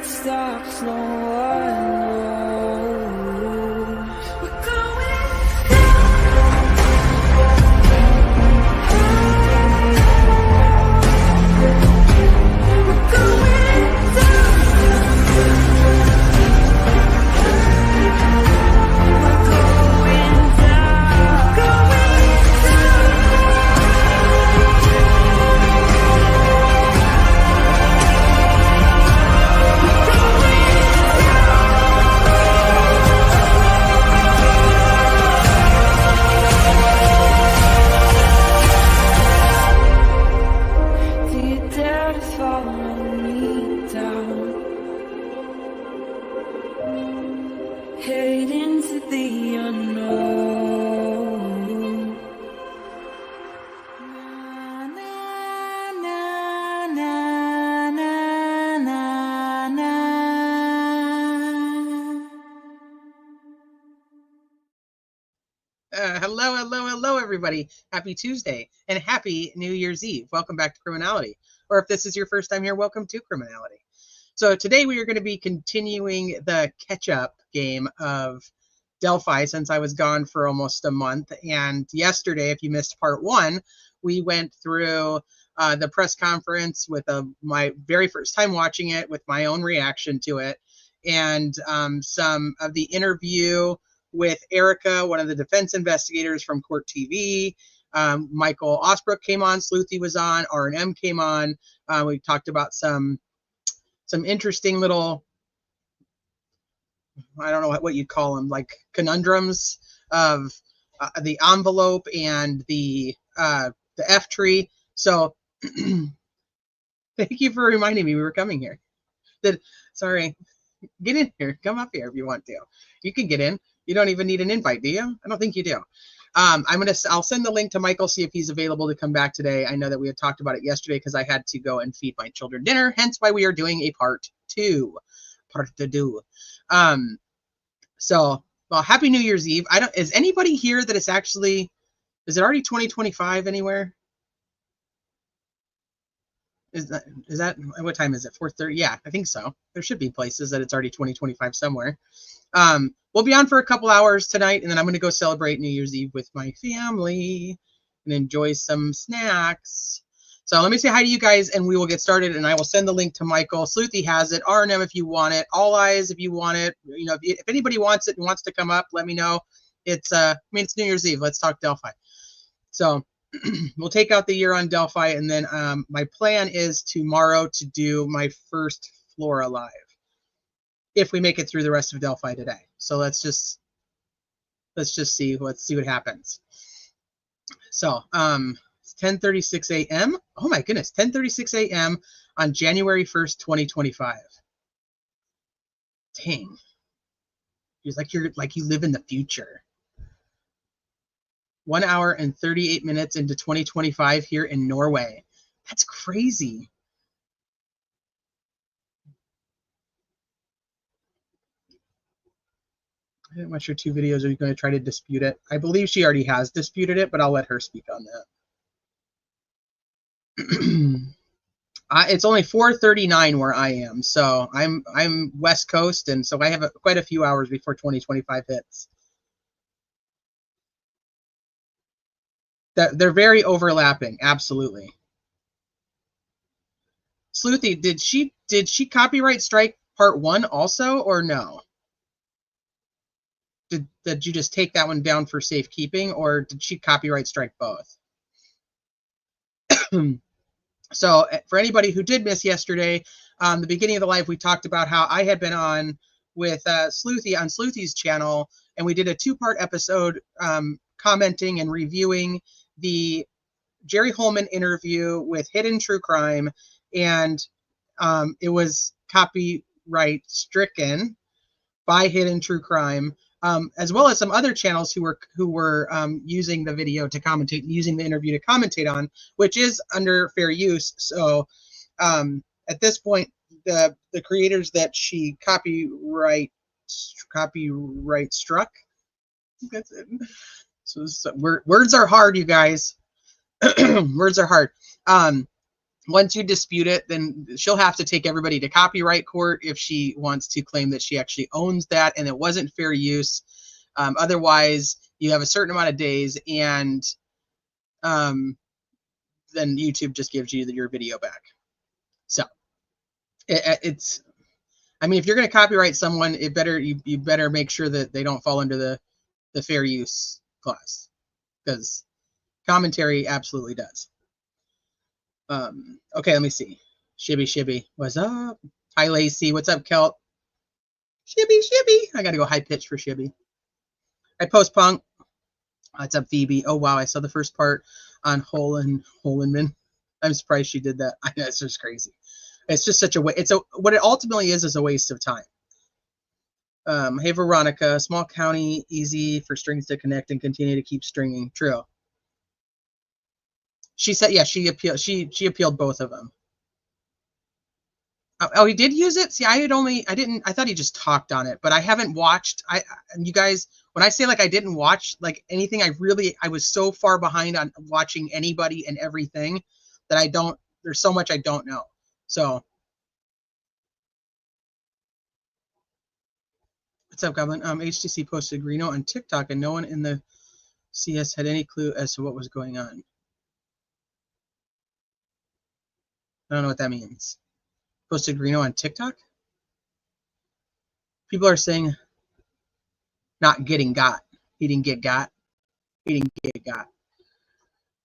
it stops, no one knows. We're going head into the unknown. Na, na, na, na, na, na, na. Hello, everybody. Happy Tuesday and happy New Year's Eve. Welcome back to Criminality. Or if this is your first time here, welcome to Criminality. So today we are going to be continuing the catch-up game of Delphi since I was gone for almost a month. And yesterday, if you missed part one, we went through the press conference with my very first time watching it with my own reaction to it, and some of the interview with Erica, one of the defense investigators from Court TV. Michael Osbrook came on, Sleuthy was on, R&M came on. We talked about some interesting little, I don't know what you'd call them, like conundrums of the envelope and the F tree. So thank you for reminding me we were coming here. Sorry, get in here, come up here if you want to. You can get in. You don't even need an invite, do you? I don't think you do. I'll send the link to Michael, see if he's available to come back today. I know that we had talked about it yesterday because I had to go and feed my children dinner, hence why we are doing a part two. So, well, happy New Year's Eve. Is anybody here that is actually, is it already 2025 anywhere? Is that what time is it? 4:30? Yeah, I think so. There should be places that it's already 2025 somewhere. We'll be on for a couple hours tonight, and then I'm going to go celebrate New Year's Eve with my family and enjoy some snacks. So let me say hi to you guys, and we will get started, and I will send the link to Michael. Sleuthy has it. R&M if you want it. All Eyes if you want it. You know, if anybody wants it and wants to come up, let me know. It's it's New Year's Eve. Let's talk Delphi. So we'll take out the year on Delphi, and then my plan is tomorrow to do my first Flora live, if we make it through the rest of Delphi today. So let's just see what happens. So it's 10:36 a.m. Oh my goodness, 10:36 a.m. on January 1st, 2025. Dang. It's like you live in the future. 1 hour and 38 minutes into 2025 here in Norway. That's crazy. I didn't watch your two videos. Are you going to try to dispute it? I believe she already has disputed it, but I'll let her speak on that. It's only 4:39 where I am, so I'm West Coast, and so I have quite a few hours before 2025 hits. They're very overlapping, absolutely. Sleuthy, did she copyright strike part one also, or no? Did you just take that one down for safekeeping, or did she copyright strike both? So for anybody who did miss yesterday, the beginning of the live, we talked about how I had been on with Sleuthy on Sleuthy's channel, and we did a two-part episode commenting and reviewing the Jerry Holman interview with Hidden True Crime, and it was copyright stricken by Hidden True Crime. As well as some other channels who were using the video to commentate, using the interview to commentate on, which is under fair use. So at this point, the creators that she copyright struck. That's it. So words are hard, you guys. Words are hard. Once you dispute it, then she'll have to take everybody to copyright court if she wants to claim that she actually owns that and it wasn't fair use. Otherwise, you have a certain amount of days, and then YouTube just gives you your video back. So it's, I mean, if you're going to copyright someone, you better make sure that they don't fall under the fair use clause, because commentary absolutely does. Okay, let me see. Shibby, what's up? Hi, Lacey. What's up, Kelt? Shibby. I gotta go high pitch for Shibby. I post punk. What's up, Phoebe? Oh wow, I saw the first part on Holenman. I'm surprised she did that. I know, it's just crazy. It's just such a way. What it ultimately is a waste of time. Hey Veronica, small county, easy for strings to connect and continue to keep stringing. True. She said, yeah, she appealed both of them. Oh, he did use it? See, I thought he just talked on it, but I haven't watched. You guys, when I say like I didn't watch like anything, I was so far behind on watching anybody and everything that there's so much I don't know. So, what's up, Goblin? HTC posted Reno on TikTok and no one in the CS had any clue as to what was going on. I don't know what that means. Posted Reno on TikTok? People are saying not getting got. He didn't get got. He didn't get got.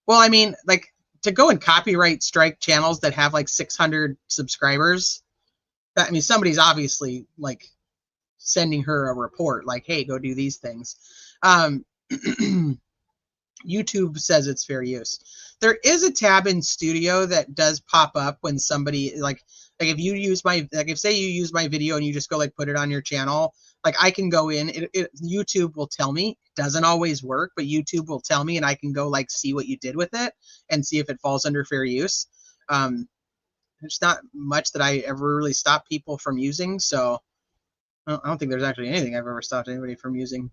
Well, I mean, like, to go and copyright strike channels that have like 600 subscribers, I mean, somebody's obviously like sending her a report like, hey, go do these things. YouTube says it's fair use. There is a tab in Studio that does pop up when somebody like if you use if say you use my video and you just go like put it on your channel, like I can go in, YouTube will tell me. It doesn't always work, but YouTube will tell me and I can go like see what you did with it and see if it falls under fair use. There's not much that I ever really stop people from using, so I don't think there's actually anything I've ever stopped anybody from using.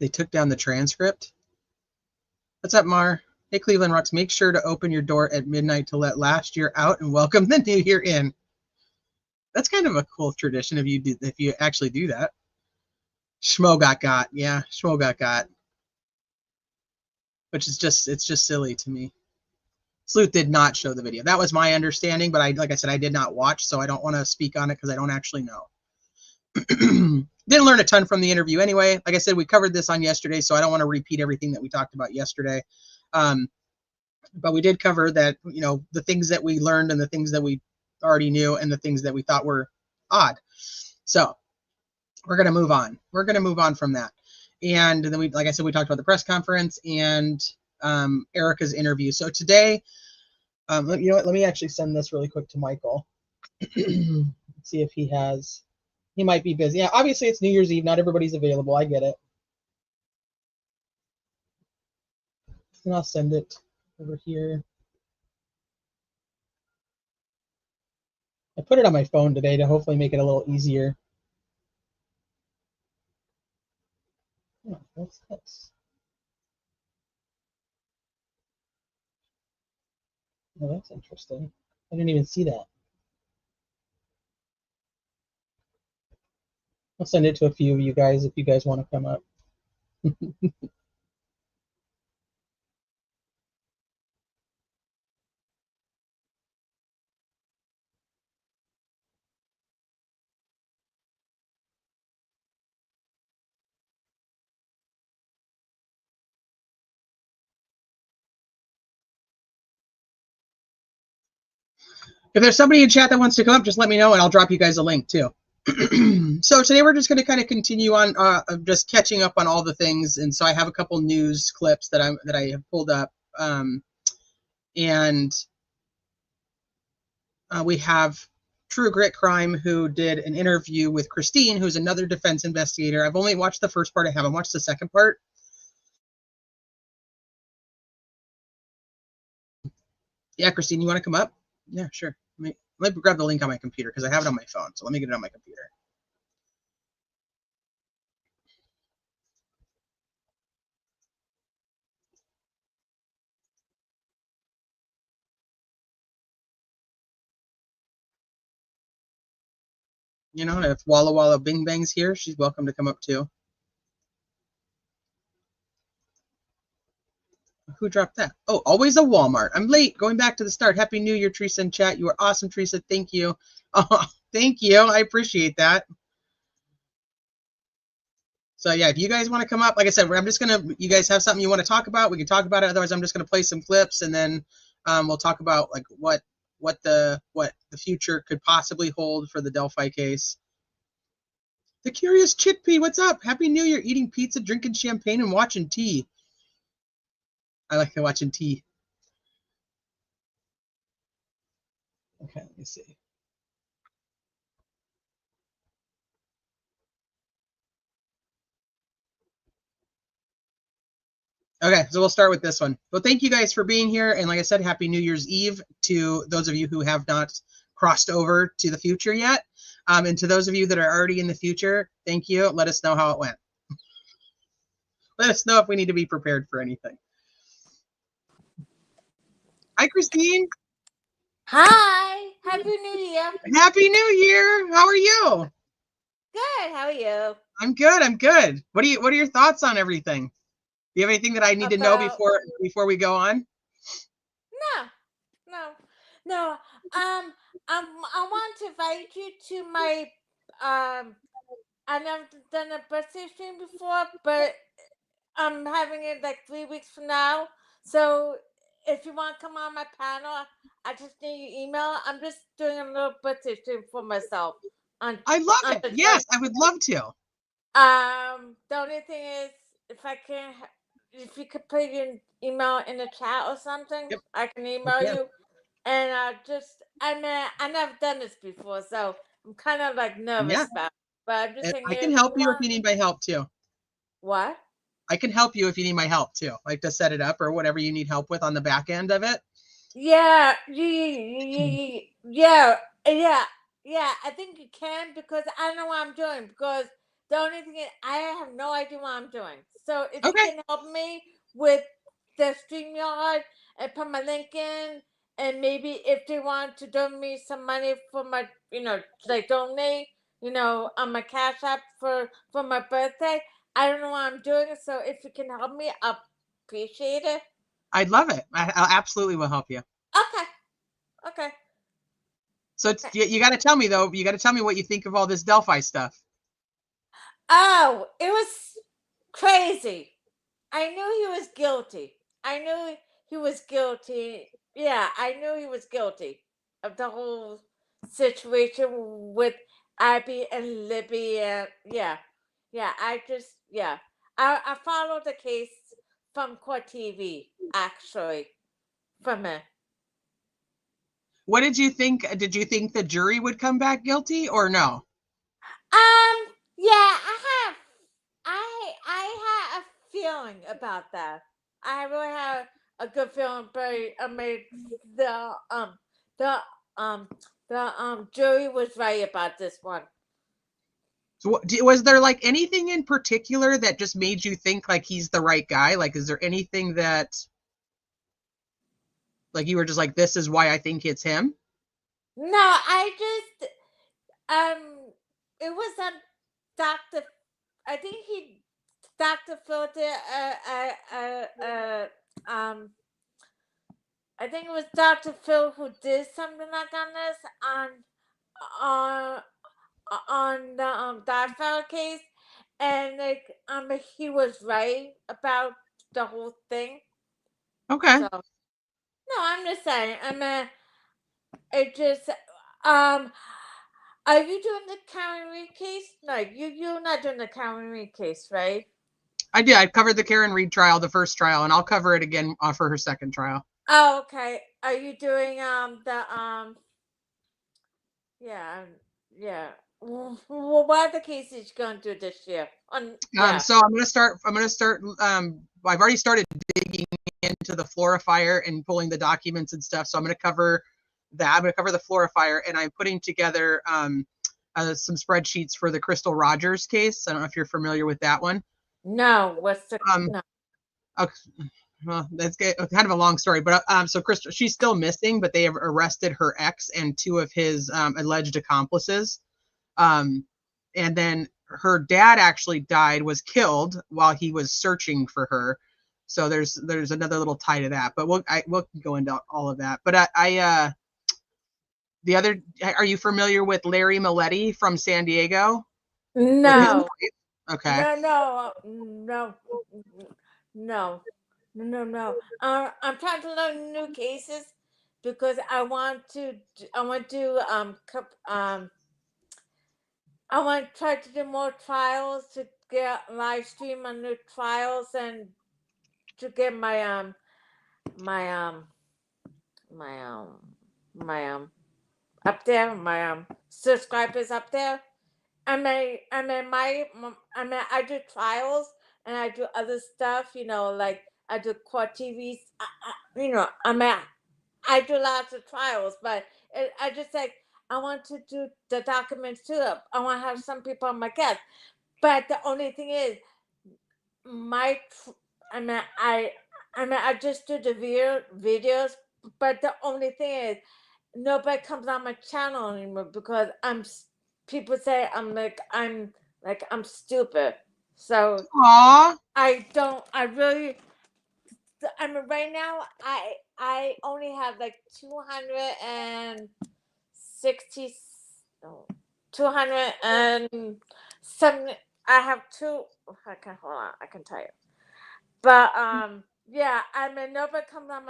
They took down the transcript. What's up, Mar? Hey, Cleveland Rocks, make sure to open your door at midnight to let last year out and welcome the new year in. That's kind of a cool tradition if you actually do that. Schmo got. Yeah, Schmo got. Which is it's just silly to me. Sleuth did not show the video. That was my understanding, but like I said, I did not watch, so I don't want to speak on it because I don't actually know. Didn't learn a ton from the interview anyway. Like I said, we covered this on yesterday, so I don't want to repeat everything that we talked about yesterday. But we did cover that, the things that we learned and the things that we already knew and the things that we thought were odd. So we're going to move on. We're going to move on from that. And then like I said, we talked about the press conference and Erica's interview. So today, you know what? Let me actually send this really quick to Michael. See if he might be busy. Yeah, obviously it's New Year's Eve. Not everybody's available. I get it. And I'll send it over here. I put it on my phone today to hopefully make it a little easier. Oh, what's this? Oh, that's interesting. I didn't even see that. I'll send it to a few of you guys if you guys want to come up. If there's somebody in chat that wants to come up, just let me know and I'll drop you guys a link too. So today we're just going to kind of continue on just catching up on all the things, and so I have a couple news clips that I have pulled up, and we have True Grit Crime, who did an interview with Christine, who's another defense investigator. I've only watched the first part. I haven't watched the second part. Yeah, Christine, you want to come up? Yeah, sure. Let me grab the link on my computer because I have it on my phone. So let me get it on my computer. You know, if Walla Walla Bing Bang's here, she's welcome to come up too. Who dropped that? Oh, always a Walmart. I'm late. Going back to the start. Happy New Year, Teresa in chat. You are awesome, Teresa. Thank you. Oh, thank you. I appreciate that. So yeah, if you guys want to come up, like I said, I'm just gonna. You guys have something you want to talk about? We can talk about it. Otherwise, I'm just gonna play some clips and then we'll talk about like what the future could possibly hold for the Delphi case. The Curious Chickpea, what's up? Happy New Year! Eating pizza, drinking champagne, and watching tea. I like watching tea. Okay, let me see. Okay, so we'll start with this one. Well, thank you guys for being here. And like I said, Happy New Year's Eve to those of you who have not crossed over to the future yet. And to those of you that are already in the future, thank you. Let us know how it went. Let us know if we need to be prepared for anything. Hi, Christine. Hi. Happy New Year. Happy New Year. How are you? Good. How are you? I'm good. I'm good. What are your thoughts on everything? Do you have anything that I need to know before we go on? No. I want to invite you to my I've never done a birthday stream before, but I'm having it like 3 weeks from now. So if you want to come on my panel, I just need your email. I'm just doing a little birthday stream for myself. I love it. Yes, I would love to. The only thing is, if you could put your email in the chat or something, Yep. I can email you. And I never done this before, so I'm kind of like nervous about it. But I'm just thinking, I can help you if you need my help too. What? I can help you if you need my help too, like to set it up or whatever you need help with on the back end of it. Yeah. I think you can, because I know what I'm doing. Because the only thing is, I have no idea what I'm doing. So if you can help me with the StreamYard and put my link in, and maybe if they want to donate me some money for my, like donate, on my Cash App for my birthday. I don't know what I'm doing. So if you can help me, I'll appreciate it. I'd love it. I absolutely will help you. Okay. So you got to tell me though. You got to tell me what you think of all this Delphi stuff. Oh, it was crazy. I knew he was guilty. I knew he was guilty. Yeah, I knew he was guilty of the whole situation with Abby and Libby. And I followed the case from Court TV, actually, from it. What did you think? Did you think the jury would come back guilty or no? Yeah, I had a feeling about that. I really had a good feeling, but I made the jury was right about this one. So was there like anything in particular that just made you think like he's the right guy? Like, is there anything that like you were just like, this is why I think it's him? No, I just it was Dr. I think Dr. Phil did I think it was Dr. Phil who did something like on this on the Darfell case, and like he was right about the whole thing. Okay. So, no, I'm just saying. It just Are you doing the Karen Reed case? No, you're not doing the Karen Reed case, right? I did. I covered the Karen Reed trial, the first trial, and I'll cover it again for her second trial. Oh, okay. Are you doing Well, what are the cases you're going to do this year? So I'm gonna start. I've already started digging into the Flora fire and pulling the documents and stuff. So I'm gonna cover that. I'm gonna cover the Flora fire, and I'm putting together some spreadsheets for the Crystal Rogers case. I don't know if you're familiar with that one. No. What's the no? Okay. Well, that's kind of a long story, but so Crystal, she's still missing, but they have arrested her ex and two of his alleged accomplices. And then her dad actually was killed while he was searching for her. So there's another little tie to that, but we'll go into all of that. But are you familiar with Larry Maletti from San Diego? With his No, wife? Okay. no. I'm trying to learn new cases because I want to I want to try to do more trials to get live stream on new trials and to get my my up there my subscribers up there. I do trials and I do other stuff. Like I do court TVs. I do lots of trials, but I just like I want to do the documents too. I want to have some people on my guest, but the only thing is my I mean I just do the videos, but the only thing is nobody comes on my channel anymore because people say I'm stupid. So Aw. I really I mean right now I only have like 260 no, 200 and some I have two I can hold on I can tell you. But yeah, I mean nobody comes on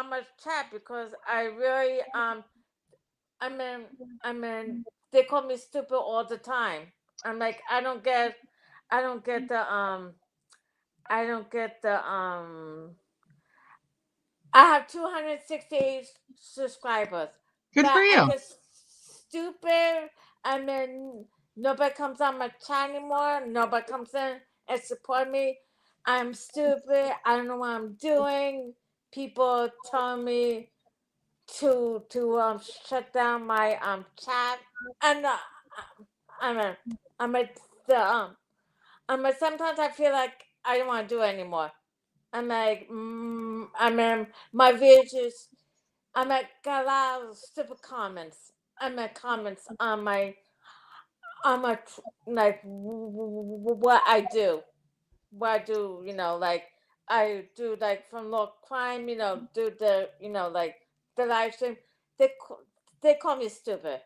my chat because I really I mean I mean they call me stupid all the time. I'm like I don't get the I don't get the I have 268 subscribers. Good for But I you. get stupid. I mean, nobody comes on my channel anymore. Nobody comes in and support me. I'm stupid. I don't know what I'm doing. People tell me to shut down my chat. And I mean, I'm at the sometimes I feel like I don't want to do it anymore. I'm like, I mean, my videos. I'm at got a lot of stupid comments. I'm at comments on my like what I do. Like I do like from law crime. Do the like the live stream. They they call me stupid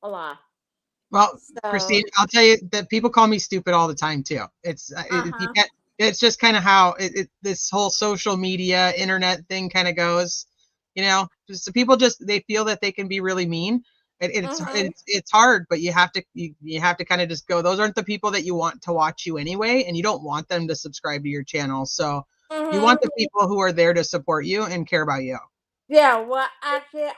a lot. Well, So Christine, I'll tell you that people call me stupid all the time too. You huh. can't. It's just kind of how this whole social media internet thing kind of goes. Just people they feel that they can be really mean. It's hard, but you have to kind of just go. Those aren't the people that you want to watch you anyway, and you don't want them to subscribe to your channel. So you want the people who are there to support you and care about you. Yeah. Well, actually,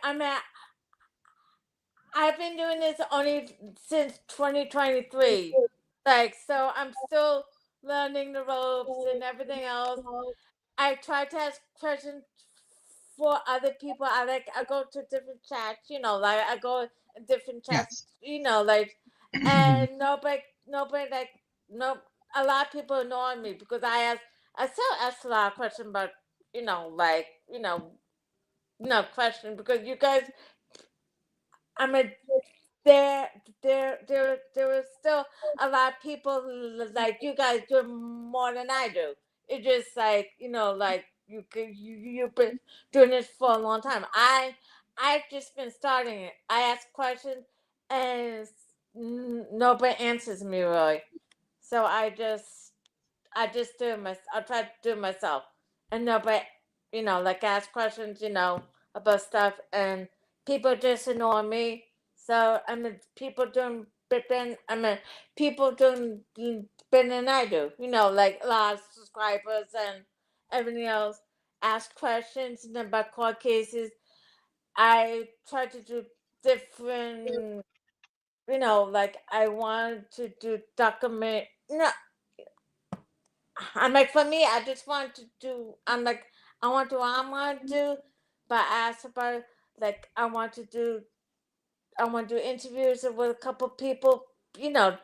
I've been doing this only since 2023. Like, so I'm still learning the ropes and everything else. I try to ask questions for other people. I go to different chats, like I go in different chats, Yes. like, and nobody, like, no, a lot of people annoy me because I still ask a lot of questions, but like, question because you guys, I mean, there there is still a lot of people like you guys do more than I do. It's just like like you've been doing this for a long time. I've just been starting it. I ask questions and nobody answers me really. So I just do it I try to do it myself, and nobody like ask questions about stuff and people just ignore me. So I mean, people doing better. People doing better than I do. Like a lot of subscribers and everything else. Ask questions and then about court cases. I try to do different. Like I want to do document. No, I'm like for me, I just want to do. I'm like I want to. I want to do, but I asked about like I want to do interviews with a couple people, that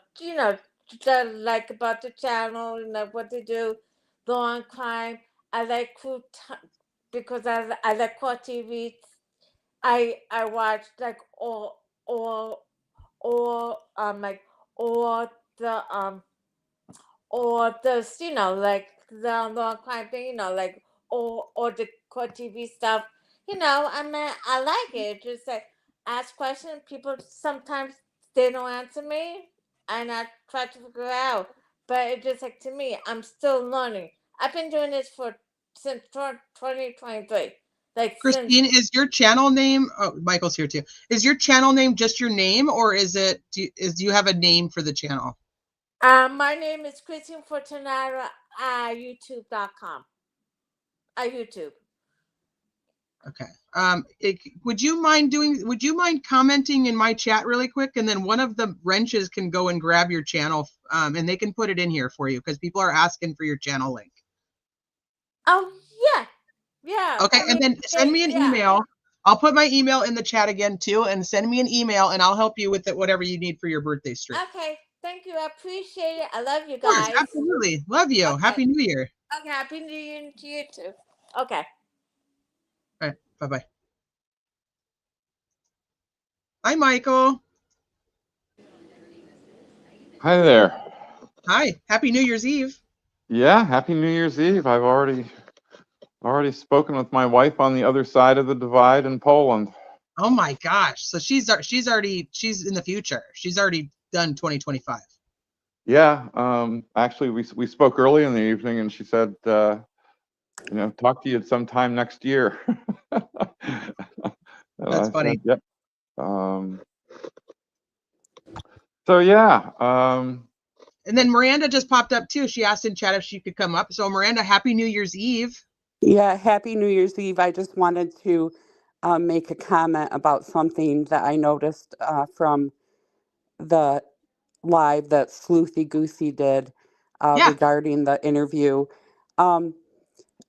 like about the channel and like what they do, law and crime. I like because I like court TV. I watch like all or like or the like the crime thing, like or the court TV stuff. I mean, I like it. Just like ask questions. People sometimes they don't answer me, and I try to figure it out. But it just like to me, I'm still learning. I've been doing this for since 2023. Like since Christine, is your channel name? Oh, Michael's here too. Is your channel name just your name, or is it? Do you have a name for the channel? my name is Christine Fortunata at YouTube.com. YouTube. Okay. Would you mind Would you mind commenting in my chat really quick, and then one of the wrenches can go and grab your channel, and they can put it in here for you because people are asking for your channel link. Oh yeah, yeah. Okay, I and mean, then send me an email. I'll put my email in the chat again too, and send me an email, and I'll help you with it, whatever you need for your birthday stream. Okay, thank you. I appreciate it. I love you Of course, guys. absolutely. Love you. Okay. Happy New Year. Okay, happy New Year to you too. Okay. All right, bye-bye. Hi, Michael. Hi there. Hi. Happy New Year's Eve. Yeah, happy New Year's Eve. I've already spoken with my wife on the other side of the divide in Poland. Oh my gosh. So she's in the future. She's already done 2025. Yeah, actually we spoke early in the evening and she said talk to you sometime next year. That's funny. Said, yep. So yeah, and then Miranda just popped up too. She asked in chat if she could come up. So Miranda, happy New Year's Eve. Yeah, happy New Year's Eve. I just wanted to make a comment about something that I noticed from the live that Sleuthy Goosey did Yeah. regarding the interview.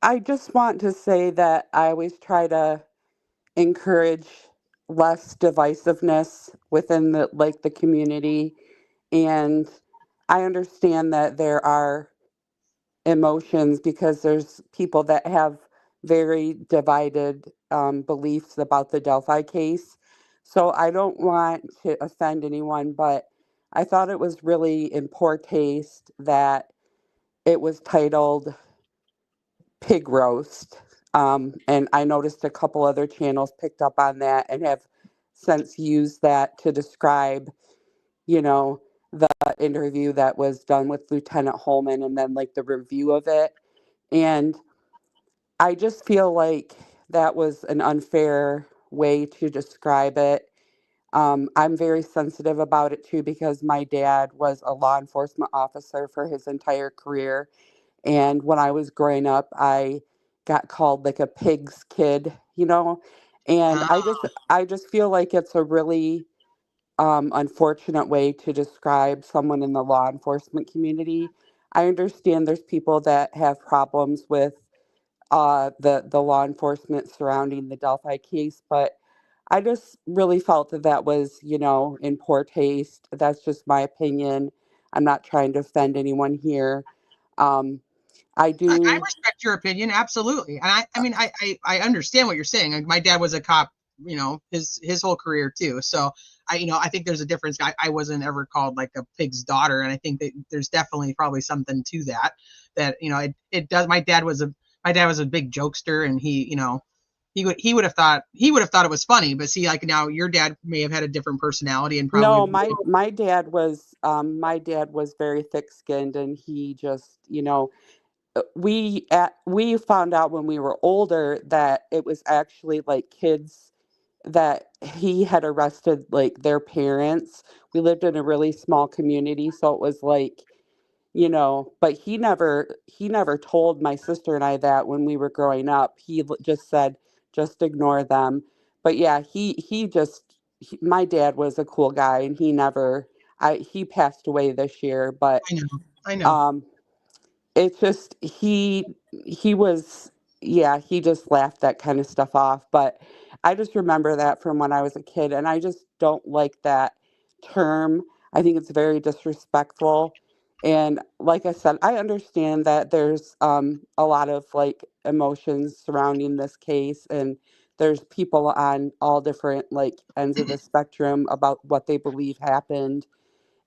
I just want to say that I always try to encourage less divisiveness within the community, and I understand that there are emotions because there's people that have very divided beliefs about the Delphi case. So I don't want to offend anyone, but I thought it was really in poor taste that it was titled Pig Roast. And I noticed a couple other channels picked up on that and have since used that to describe, the interview that was done with Lieutenant Holman and then like the review of it. And I just feel like that was an unfair way to describe it. I'm very sensitive about it too because my dad was a law enforcement officer for his entire career. And when I was growing up, I got called like a pig's kid, and I just feel like it's a really unfortunate way to describe someone in the law enforcement community. I understand there's people that have problems with the law enforcement surrounding the Delphi case, but I just really felt that that was, in poor taste. That's just my opinion. I'm not trying to offend anyone here. Um, I I do. respect your opinion, absolutely. And I mean, I understand what you're saying. Like, my dad was a cop, his whole career too. So I think there's a difference. I wasn't ever called like a pig's daughter, and I think that there's definitely probably something to that. It does. My dad was a big jokester, and he would have thought it was funny. But see, like, now your dad may have had a different personality and probably No, my dad was very thick-skinned, and he just, we found out when we were older that it was actually like kids that he had arrested like their parents. We lived in a really small community, so it was like, but he never told my sister and I that when we were growing up. Just said just ignore them. But yeah, my dad was a cool guy, and he passed away this year, but I know. um it's just he was, yeah, he just laughed that kind of stuff off. But I just remember that from when I was a kid, and I just don't like that term. I think it's very disrespectful. And like I said, I understand that there's a lot of like emotions surrounding this case, and there's people on all different like ends of the spectrum about what they believe happened.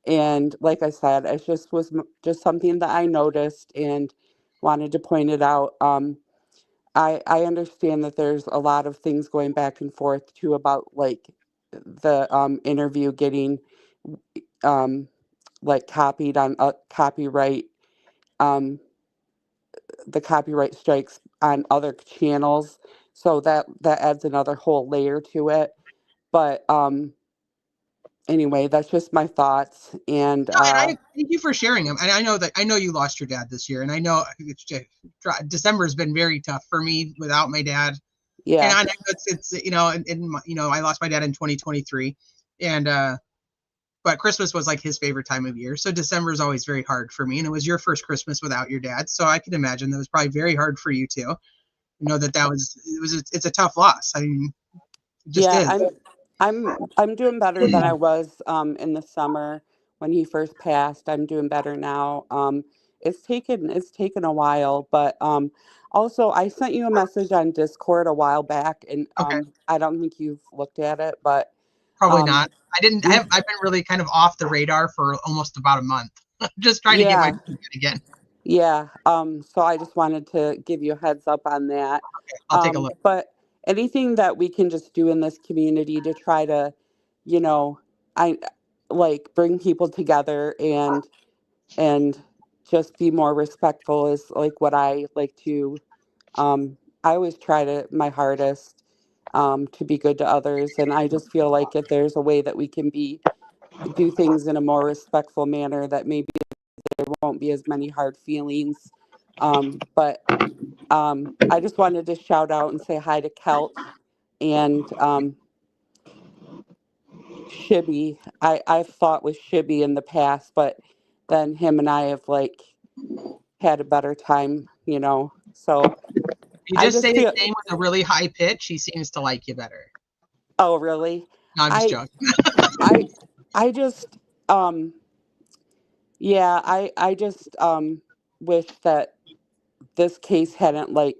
And like I said, it just was just something that I noticed and wanted to point it out. I understand that there's a lot of things going back and forth too about like the interview getting um, like copied on copyright, um, the copyright strikes on other channels. So that adds another whole layer to it. But anyway, that's just my thoughts. And No, and I thank you for sharing them. And I know you lost your dad this year, and I know December has been very tough for me without my dad. And yeah, I know it's I lost my dad in 2023, and but Christmas was like his favorite time of year. So December is always very hard for me, and it was your first Christmas without your dad, so I can imagine that was probably very hard for you too. You know it's a tough loss. I mean, it just yeah, is. I'm doing better than I was in the summer when he first passed. I'm doing better now. It's taken a while, but also I sent you a message on Discord a while back, and Okay, I don't think you've looked at it, but probably um not. I didn't. yeah, I've been really kind of off the radar for almost about a month, just trying to get my yeah, feet again. yeah. So I just wanted to give you a heads up on that. I'll take a look. But anything that we can just do in this community to try to, you know, I like bring people together and just be more respectful is like what I like to. I always try to my hardest to be good to others, and I just feel like if there's a way that we can do things in a more respectful manner, that maybe there won't be as many hard feelings. But I just wanted to shout out and say hi to Kelch and Shibby. I've fought with Shibby in the past, but then him and I have like had a better time, you know. So You I just just say his feel, name with a really high pitch, he seems to like you better. oh really? No, I'm just I joking. I I just yeah, I just wish that this case hadn't like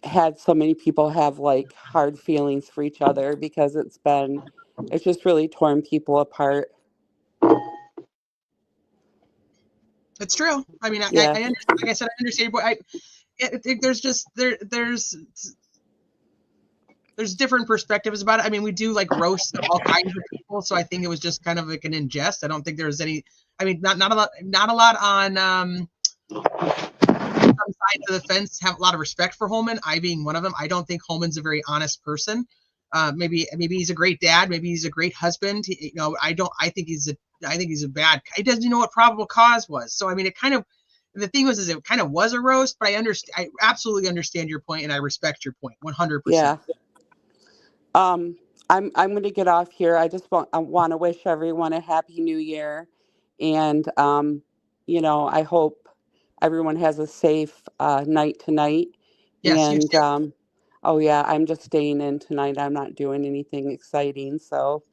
had so many people have like hard feelings for each other because it's just really torn people apart. It's true. I mean, Yeah, I understand, like I said, I understand, but there's just there's different perspectives about it. I mean, we do like roast all kinds of people, so I think it was just kind of like an ingest. I don't think there was any. I mean, not a lot on some sides of the fence have a lot of respect for Holman. I being one of them. I don't think Holman's a very honest person. Maybe he's a great dad. Maybe he's a great husband. I don't. I think he's a bad. He doesn't even know what probable cause was. So I mean, it kind of. The thing was, is it kind of was a roast, but I understand. I absolutely understand your point, and I respect your point 100%. yeah. Um, I'm going to get off here. I want to wish everyone a happy new year, and I hope everyone has a safe night tonight. Yes, you And too. oh yeah, I'm just staying in tonight. I'm not doing anything exciting. So,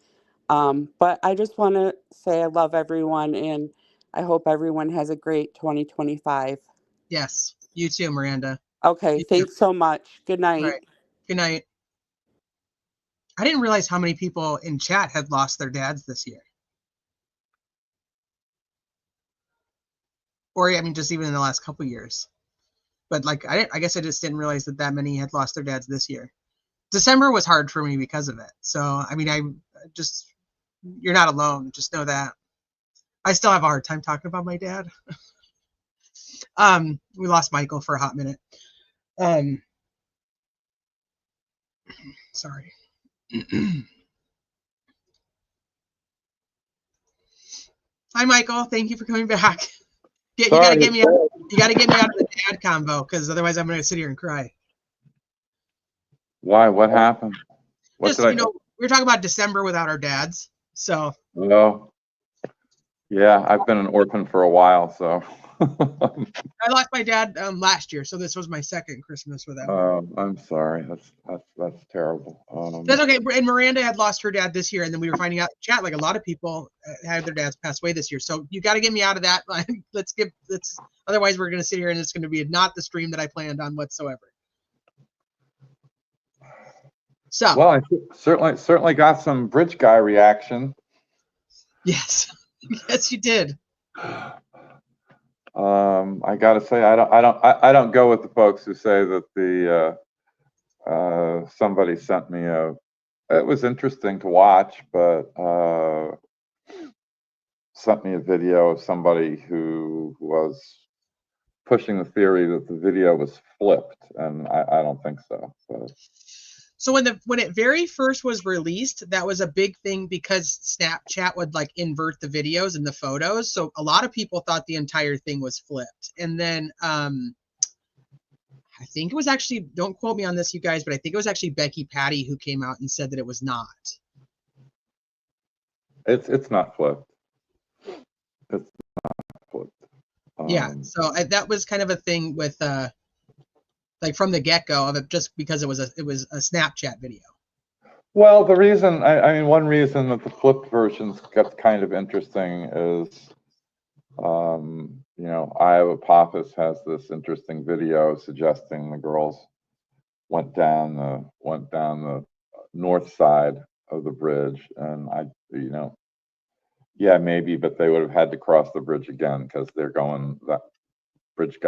but I just want to say I love everyone, and I hope everyone has a great 2025. Yes, you too, Miranda. Okay, You too. thanks so much. Good All night. right. Good night. I didn't realize how many people in chat had lost their dads this year. Or I mean, just even in the last couple years. But like, I guess I just didn't realize that many had lost their dads this year. December was hard for me because of it. So I mean, you're not alone. Just know that. I still have a hard time talking about my dad. We lost Michael for a hot minute. Sorry. Hi, Michael. Thank you for coming back. You got to Sorry. get me out. You got to get me out of the dad combo because otherwise I'm going to sit here and cry. Why? What happened? What Just did I? we were talking about December without our dads. So Well, yeah, I've been an orphan for a while, so I lost my dad last year, so this was my second Christmas without him. I'm sorry. That's terrible. That's okay. And Miranda had lost her dad this year, and then we were finding out in chat like a lot of people had their dads pass away this year. So you got to get me out of that. Otherwise we're going to sit here and it's going to be not the stream that I planned on whatsoever. So, Well, I certainly got some bridge guy reaction. yes, yes, you did. I gotta say, I don't go with the folks who say that the somebody sent me it was interesting to watch, but sent me a video of somebody who was pushing the theory that the video was flipped, and I don't think so. So when it very first was released, that was a big thing because Snapchat would like invert the videos and the photos. So a lot of people thought the entire thing was flipped. And then I think it was actually, don't quote me on this, you guys, but I think it was actually Becky Patty who came out and said that it was not. It's not flipped. It's not flipped. Yeah. So that was kind of a thing with like from the get-go of it, just because it was a Snapchat video. Well, the reason, I mean, one reason that the flipped versions gets kind of interesting is, you know, Iowa Pappas has this interesting video suggesting the girls went down the north side of the bridge, and you know, yeah, maybe, but they would have had to cross the bridge again because they're going that bridge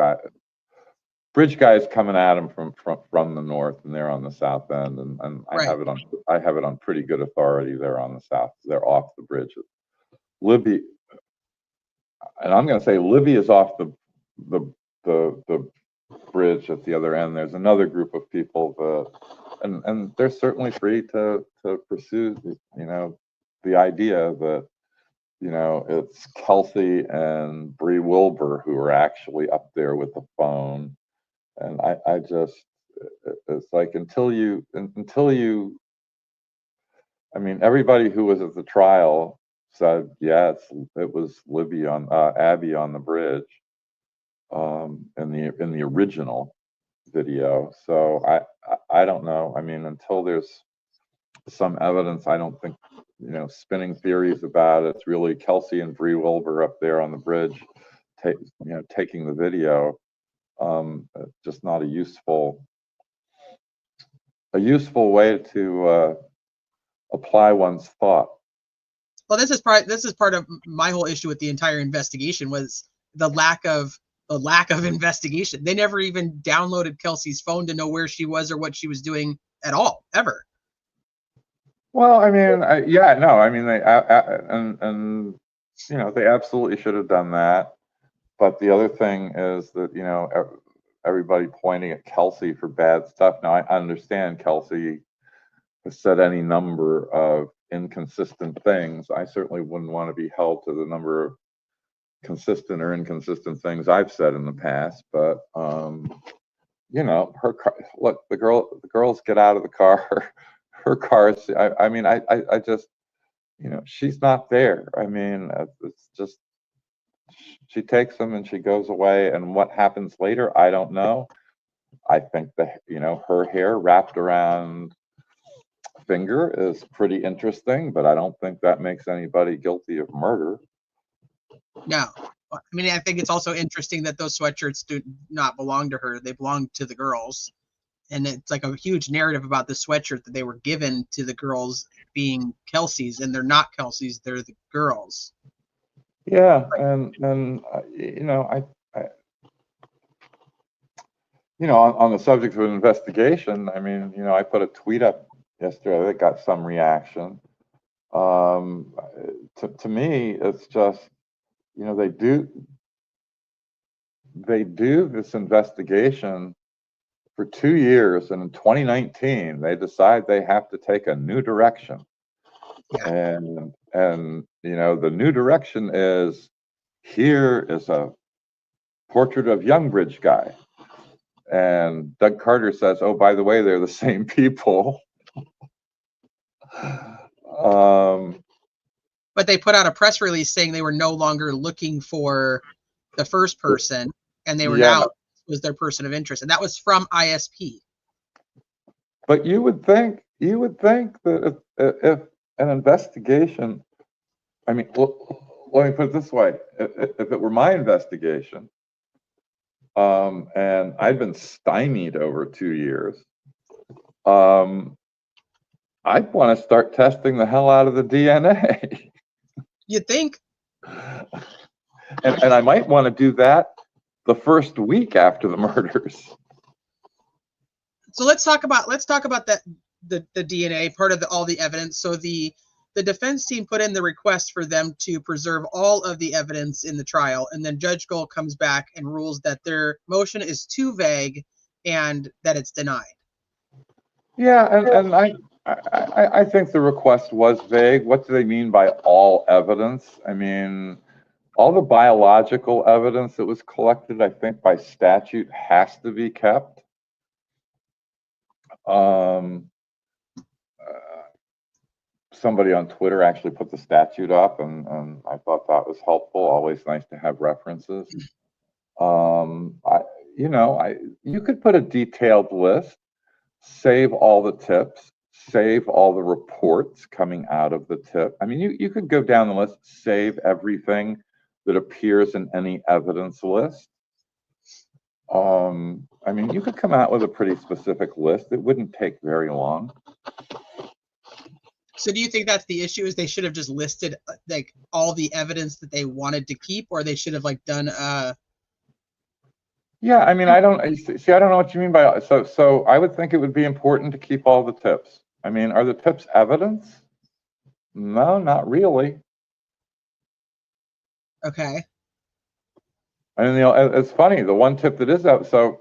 guy's coming at them from the north, and they're on the south end, and I Right. have it on pretty good authority. They're on the south. They're off the bridge. Libby, and I'm going to say Libby is off the bridge at the other end. There's another group of people that, and they're certainly free to pursue, you know, the idea that, you know, it's Kelsey and Bree Wilbur who are actually up there with the phone. And I just, it's like, until you, I mean, everybody who was at the trial said, yes, it was Abby on the bridge, in the original video. So I don't know. I mean, until there's some evidence, I don't think, you know, spinning theories about it. It's really Kelsey and Bree Wilbur up there on the bridge, taking the video. Just not a useful way to apply one's thought. Well, this is part of my whole issue with the entire investigation was the lack of investigation. They never even downloaded Kelsey's phone to know where she was or what she was doing at all, ever. Well, I mean, yeah, no, I mean, they and you know, they absolutely should have done that. But the other thing is that, you know, everybody pointing at Kelsey for bad stuff. Now, I understand Kelsey has said any number of inconsistent things. I certainly wouldn't want to be held to the number of consistent or inconsistent things I've said in the past. But you know, her car, look, the girls get out of the car. Her car. I mean, I just, you know, she's not there. I mean, it's just, she takes them and she goes away, and what happens later, I don't know. I think that, you know, her hair wrapped around finger is pretty interesting, but I don't think that makes anybody guilty of murder. No. I mean, I think it's also interesting that those sweatshirts do not belong to her. They belong to the girls. And it's like a huge narrative about the sweatshirt that they were given to the girls being Kelsey's, and they're not Kelsey's, they're the girls. Yeah, and you know, I you know, on the subject of an investigation, I mean, you know, I put a tweet up yesterday that got some reaction. To me, it's just, you know, they do this investigation for 2 years, and in 2019 they decide they have to take a new direction. Yeah. And you know, the new direction is, here is a portrait of young bridge guy, and Doug Carter says, oh, by the way, they're the same people. But they put out a press release saying they were no longer looking for the first person, and they were now was their person of interest, and that was from ISP. But you would think that if an investigation, I mean, well, let me put it this way: if it were my investigation, and I've been stymied over 2 years, I'd want to start testing the hell out of the DNA. You'd think. And I might want to do that the first week after the murders. So let's talk about that the DNA part of all the evidence. So the defense team put in the request for them to preserve all of the evidence in the trial, and then Judge Gold comes back and rules that their motion is too vague and that it's denied. Yeah, and I think the request was vague. What do they mean by all evidence? I mean, all the biological evidence that was collected, I think by statute, has to be kept. Somebody on Twitter actually put the statute up, and I thought that was helpful. Always nice to have references. You could put a detailed list, save all the tips, save all the reports coming out of the tip. I mean, you could go down the list, save everything that appears in any evidence list. I mean, you could come out with a pretty specific list. It wouldn't take very long. So do you think that's the issue, is they should have just listed like all the evidence that they wanted to keep, or they should have like done Yeah, I mean, I don't know what you mean by so I would think it would be important to keep all the tips. I mean, are the tips evidence? No, not really. Okay. I mean, it's funny, the one tip that is out, so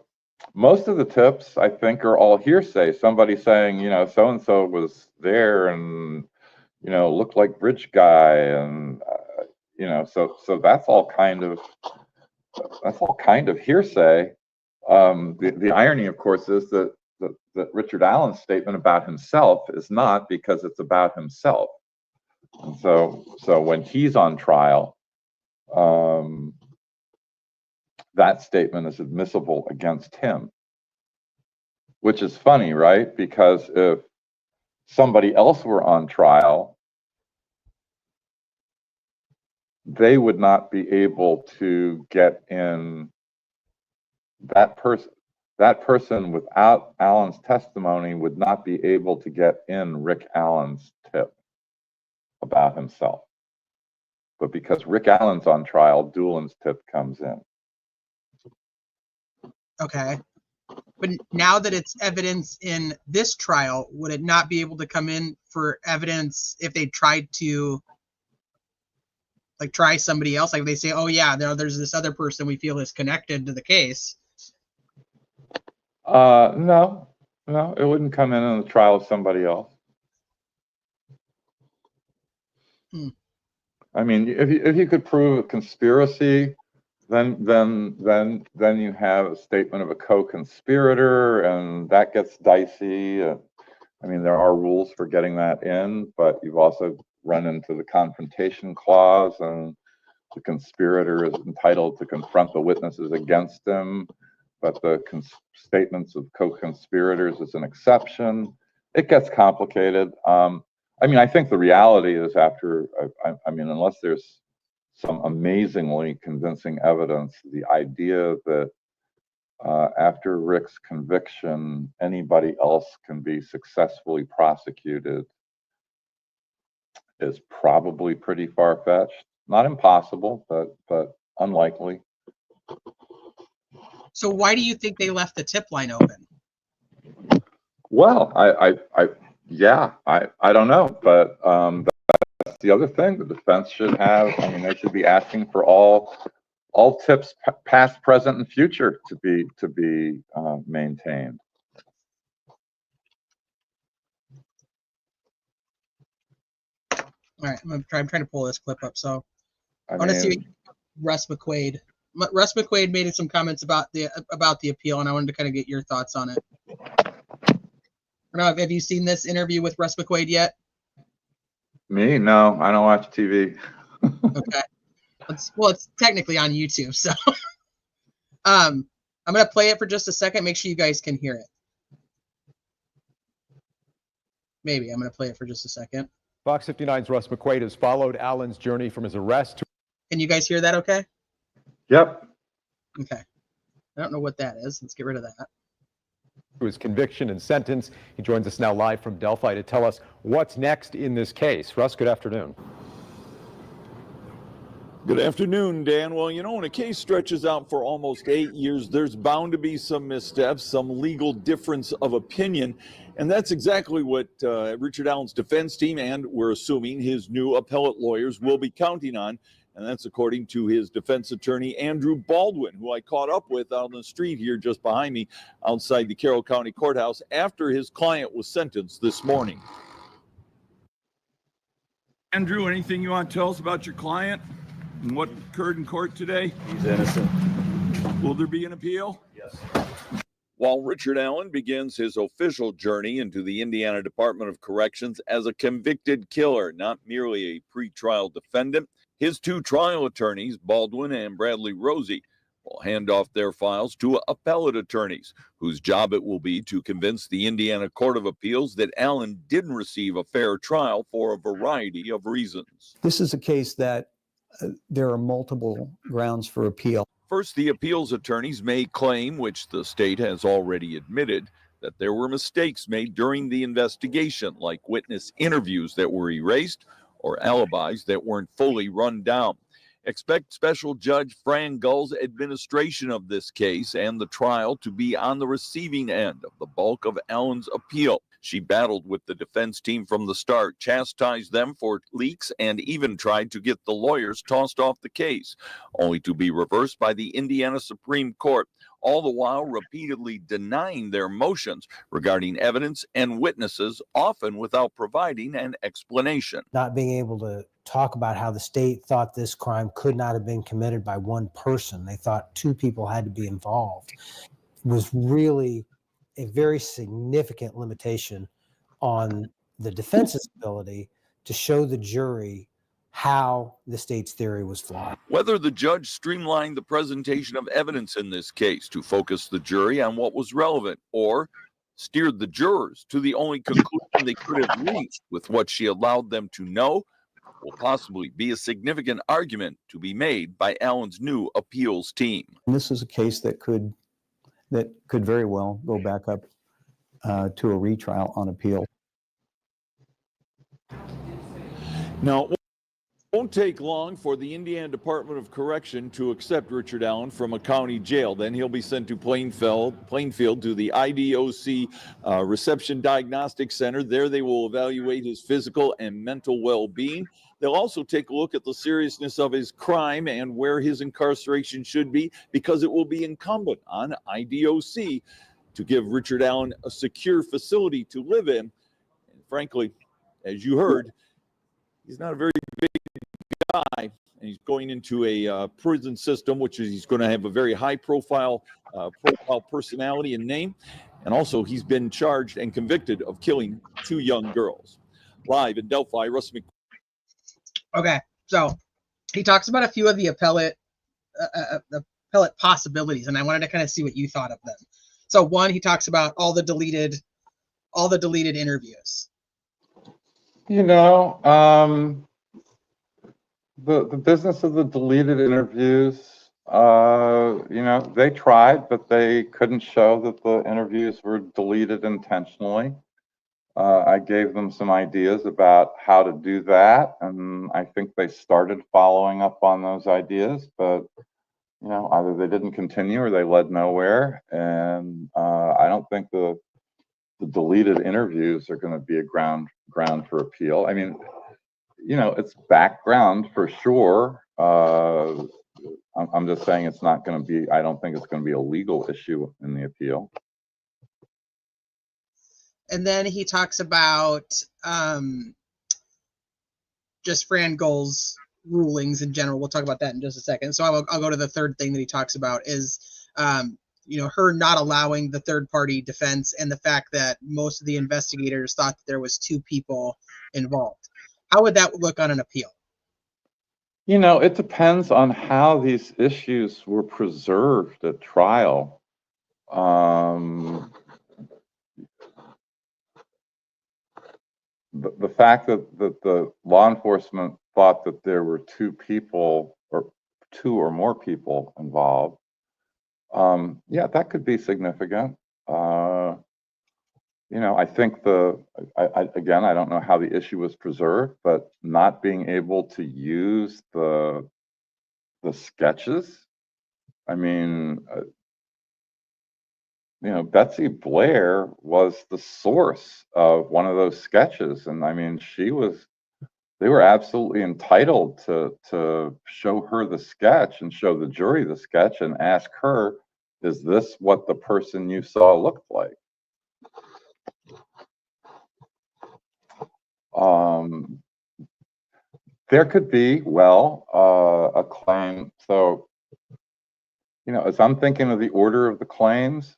most of the tips, I think, are all hearsay. Somebody saying, so and so was there and looked like bridge guy, and so that's all kind of hearsay. The irony, of course, is that Richard Allen's statement about himself is not, because it's about himself. And so when he's on trial, that statement is admissible against him, which is funny, right? Because if somebody else were on trial, they would not be able to get in. That person without Allen's testimony would not be able to get in Rick Allen's tip about himself. But because Rick Allen's on trial, Doolin's tip comes in. Okay. But now that it's evidence in this trial, would it not be able to come in for evidence if they tried to like try somebody else? Like they say, oh yeah, there's this other person we feel is connected to the case. No, it wouldn't come in on the trial of somebody else. I mean, if you could prove a conspiracy, then you have a statement of a co-conspirator, and that gets dicey. I mean, there are rules for getting that in, but you've also run into the confrontation clause, and the conspirator is entitled to confront the witnesses against him, but the statements of co-conspirators is an exception. It gets complicated. I mean, I think the reality is I mean, unless there's some amazingly convincing evidence, the idea that after Rick's conviction, anybody else can be successfully prosecuted is probably pretty far-fetched. Not impossible, but unlikely. So why do you think they left the tip line open? Well, I don't know, but that's the other thing. The defense should have. I mean, they should be asking for all tips, past, present, and future, to be maintained. All right, I'm trying to pull this clip up. So I want to see mean, Russ McQuaid. Russ McQuaid made some comments about the appeal, and I wanted to kind of get your thoughts on it. I don't know, have you seen this interview with Russ McQuaid yet? Me? No, I don't watch TV. Okay. It's technically on YouTube, so I'm gonna play it for just a second. Make sure you guys can hear it. Maybe I'm gonna play it for just a second. Fox 59's Russ McQuaid has followed Allen's journey from his arrest to... Can you guys hear that okay? Yep. Okay. I don't know what that is. Let's get rid of that. to his conviction and sentence. He joins us now live from Delphi to tell us what's next in this case. Russ, good afternoon. Good afternoon, Dan. Well, you know, when a case stretches out for almost 8 years, there's bound to be some missteps, some legal difference of opinion. And that's exactly what Richard Allen's defense team, and we're assuming his new appellate lawyers, will be counting on. And that's according to his defense attorney, Andrew Baldwin, who I caught up with out on the street here just behind me outside the Carroll County Courthouse after his client was sentenced this morning. Andrew, anything you want to tell us about your client and what occurred in court today? He's innocent. Will there be an appeal? Yes. While Richard Allen begins his official journey into the Indiana Department of Corrections as a convicted killer, not merely a pretrial defendant, his two trial attorneys, Baldwin and Bradley Rosie, will hand off their files to appellate attorneys, whose job it will be to convince the Indiana Court of Appeals that Allen didn't receive a fair trial for a variety of reasons. This is a case that there are multiple grounds for appeal. First, the appeals attorneys may claim, which the state has already admitted, that there were mistakes made during the investigation, like witness interviews that were erased or alibis that weren't fully run down. Expect Special Judge Fran Gull's administration of this case and the trial to be on the receiving end of the bulk of Allen's appeal. She battled with the defense team from the start, chastised them for leaks, and even tried to get the lawyers tossed off the case, only to be reversed by the Indiana Supreme Court, all the while repeatedly denying their motions regarding evidence and witnesses, often without providing an explanation. Not being able to talk about how the state thought this crime could not have been committed by one person. They thought two people had to be involved. It was really a very significant limitation on the defense's ability to show the jury how the state's theory was flawed. Whether the judge streamlined the presentation of evidence in this case to focus the jury on what was relevant, or steered the jurors to the only conclusion they could have reached with what she allowed them to know, will possibly be a significant argument to be made by Allen's new appeals team. And this is a case that could very well go back up to a retrial on appeal. Now, it won't take long for the Indiana Department of Correction to accept Richard Allen from a county jail. Then he'll be sent to Plainfield to the IDOC Reception Diagnostic Center. There they will evaluate his physical and mental well-being. They'll also take a look at the seriousness of his crime and where his incarceration should be, because it will be incumbent on IDOC to give Richard Allen a secure facility to live in. And frankly, as you heard, he's not a very big guy, and he's going into a prison system, which is he's going to have a very high profile personality and name. And also, he's been charged and convicted of killing two young girls. Live in Delphi, Russ McQueen. Okay, so he talks about a few of the appellate possibilities, and I wanted to kind of see what you thought of them. So one, he talks about all the deleted interviews. You know, the business of the deleted interviews, you know, they tried, but they couldn't show that the interviews were deleted intentionally. I gave them some ideas about how to do that, and I think they started following up on those ideas, but you know, either they didn't continue or they led nowhere. And I don't think the deleted interviews are going to be a ground for appeal. I mean, you know, it's background for sure. I'm just saying it's not going to be. I don't think it's going to be a legal issue in the appeal. And then he talks about just Fran Gull's rulings in general. We'll talk about that in just a second. So I'll go to the third thing that he talks about is, you know, her not allowing the third party defense and the fact that most of the investigators thought that there was two people involved. How would that look on an appeal? You know, it depends on how these issues were preserved at trial. The fact that the law enforcement thought that there were two people or two or more people involved, yeah, that could be significant. You know, I think again, I don't know how the issue was preserved, but not being able to use the sketches. I mean, you know, Betsy Blair was the source of one of those sketches, and I mean, they were absolutely entitled to show her the sketch and show the jury the sketch and ask her, is this what the person you saw looked like? There could be, well, a claim. So, you know, as I'm thinking of the order of the claims,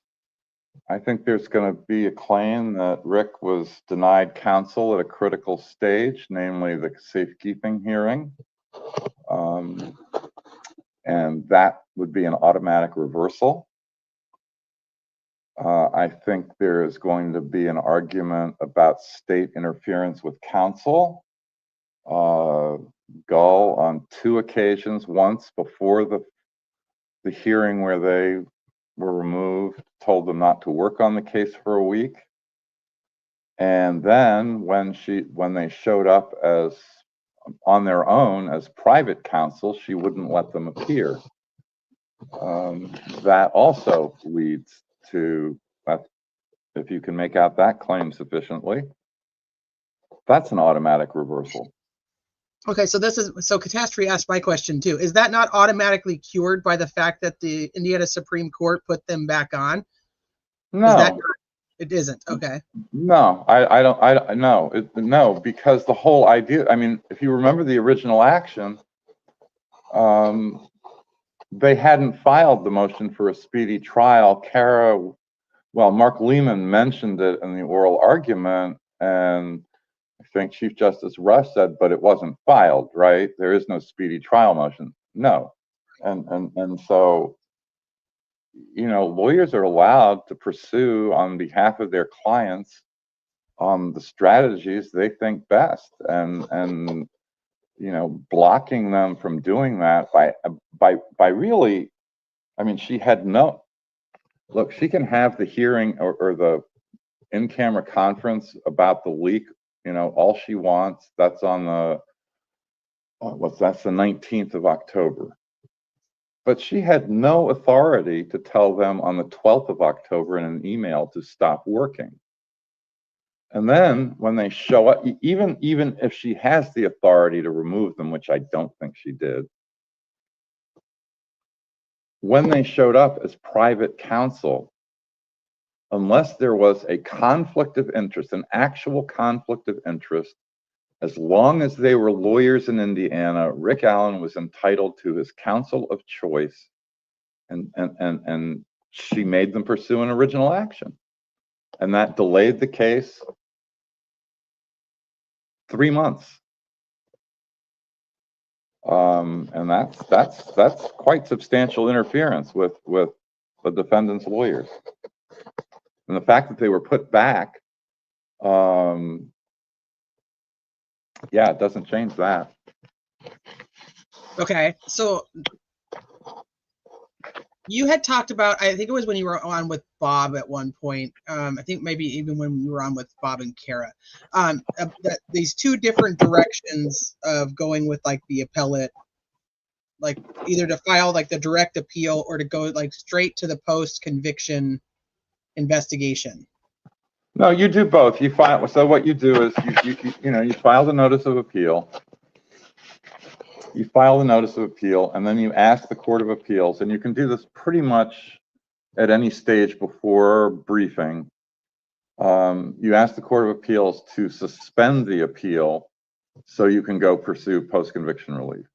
I think there's going to be a claim that Rick was denied counsel at a critical stage, namely the safekeeping hearing. And that would be an automatic reversal. I think there is going to be an argument about state interference with counsel. Gull on 2 occasions, once before the hearing where they were removed, told them not to work on the case for a week. And then when they showed up as on their own as private counsel, she wouldn't let them appear. That also leads to, if you can make out that claim sufficiently, that's an automatic reversal. Okay, so Catastrophe asked my question too. Is that not automatically cured by the fact that the Indiana Supreme Court put them back on? No, it isn't. Okay. No, no, because the whole idea, I mean, if you remember the original action, they hadn't filed the motion for a speedy trial. Mark Lehman mentioned it in the oral argument, and I think Chief Justice Rush said, but it wasn't filed, right? There is no speedy trial motion. No. And so, you know, lawyers are allowed to pursue on behalf of their clients the strategies they think best, and you know, blocking them from doing that by really, I mean, she had no look. She can have the hearing or the in-camera conference about the leak, you know, all she wants. That's on the that's the 19th of October. But she had no authority to tell them on the 12th of October in an email to stop working. And then when they show up, even if she has the authority to remove them, which I don't think she did, when they showed up as private counsel, unless there was a conflict of interest, an actual conflict of interest, as long as they were lawyers in Indiana, Rick Allen was entitled to his counsel of choice, and she made them pursue an original action. And that delayed the case 3 months. And that's quite substantial interference with the defendant's lawyers. And the fact that they were put back, yeah, it doesn't change that. Okay, so you had talked about, I think it was when you were on with Bob at one point, I think maybe even when you were on with Bob and Kara, that these 2 different directions of going with like the appellate, like either to file like the direct appeal or to go like straight to the post-conviction investigation. No, you do both. You file. So what you do is you file the notice of appeal. You file the notice of appeal, and then you ask the Court of Appeals, and you can do this pretty much at any stage before briefing. You ask the Court of Appeals to suspend the appeal so you can go pursue post-conviction relief.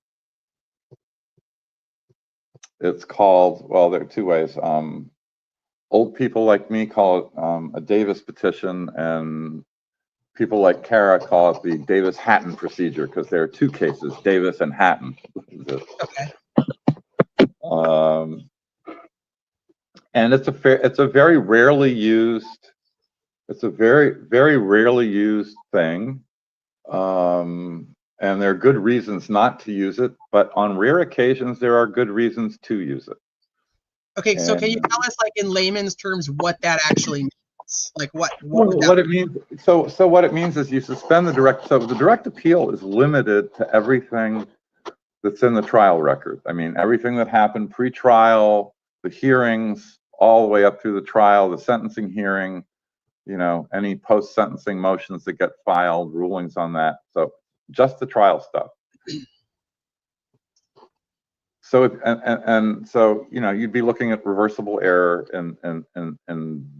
It's called, well, there are 2 ways. Old people like me call it a Davis petition, and people like Kara call it the Davis-Hatton procedure, because there are 2 cases, Davis and Hatton. Okay. And it's a very rarely used, very rarely used thing. And there are good reasons not to use it, but on rare occasions there are good reasons to use it. Okay, so can you And tell us, like, in layman's terms, what that actually means? Like, what well, would what that? it means, so what it means is you suspend the direct, so the direct appeal is limited to everything that's in the trial record. I mean, everything that happened pre-trial, the hearings, all the way up through the trial, the sentencing hearing, you know, any post-sentencing motions that get filed, rulings on that. So just the trial stuff. So and so, you know, you'd be looking at reversible error in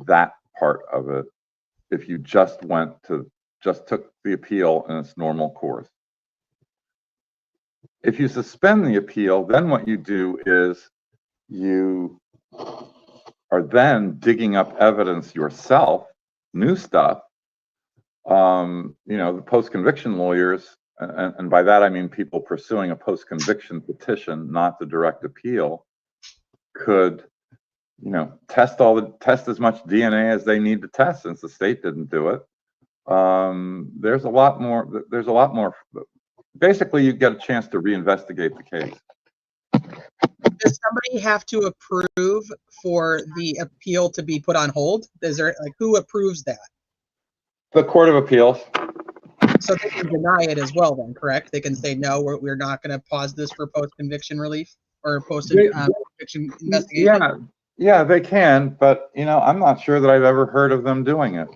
that part of it if you just took the appeal in its normal course. If you suspend the appeal, then what you do is you are then digging up evidence yourself, new stuff. You know, the post-conviction lawyers, and by that I mean people pursuing a post-conviction petition, not the direct appeal, could, you know, test as much DNA as they need to test, since the state didn't do it. There's a lot more. Basically, you get a chance to reinvestigate the case. Does somebody have to approve for the appeal to be put on hold? Is there, like, who approves that? The Court of Appeals. So they can deny it as well, then, correct? They can say, no, we're not going to pause this for post-conviction relief or post-conviction investigation. Yeah, they can, but, you know, I'm not sure that I've ever heard of them doing it.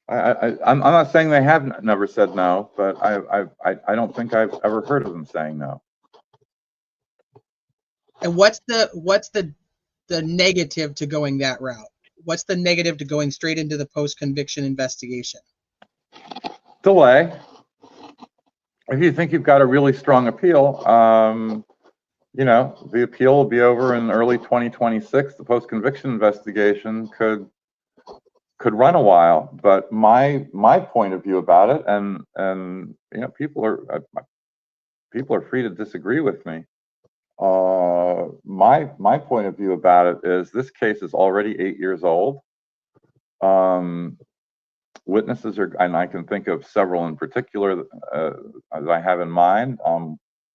I'm not saying they have never said no, but I don't think I've ever heard of them saying no. And what's the negative to going that route? What's the negative to going straight into the post-conviction investigation? Delay. If you think you've got a really strong appeal, you know, the appeal will be over in early 2026. The post-conviction investigation could run a while. But my point of view about it, and you know, people are free to disagree with me. My point of view about it is this case is already 8 years old. Witnesses are, and I can think of several in particular that I have in mind.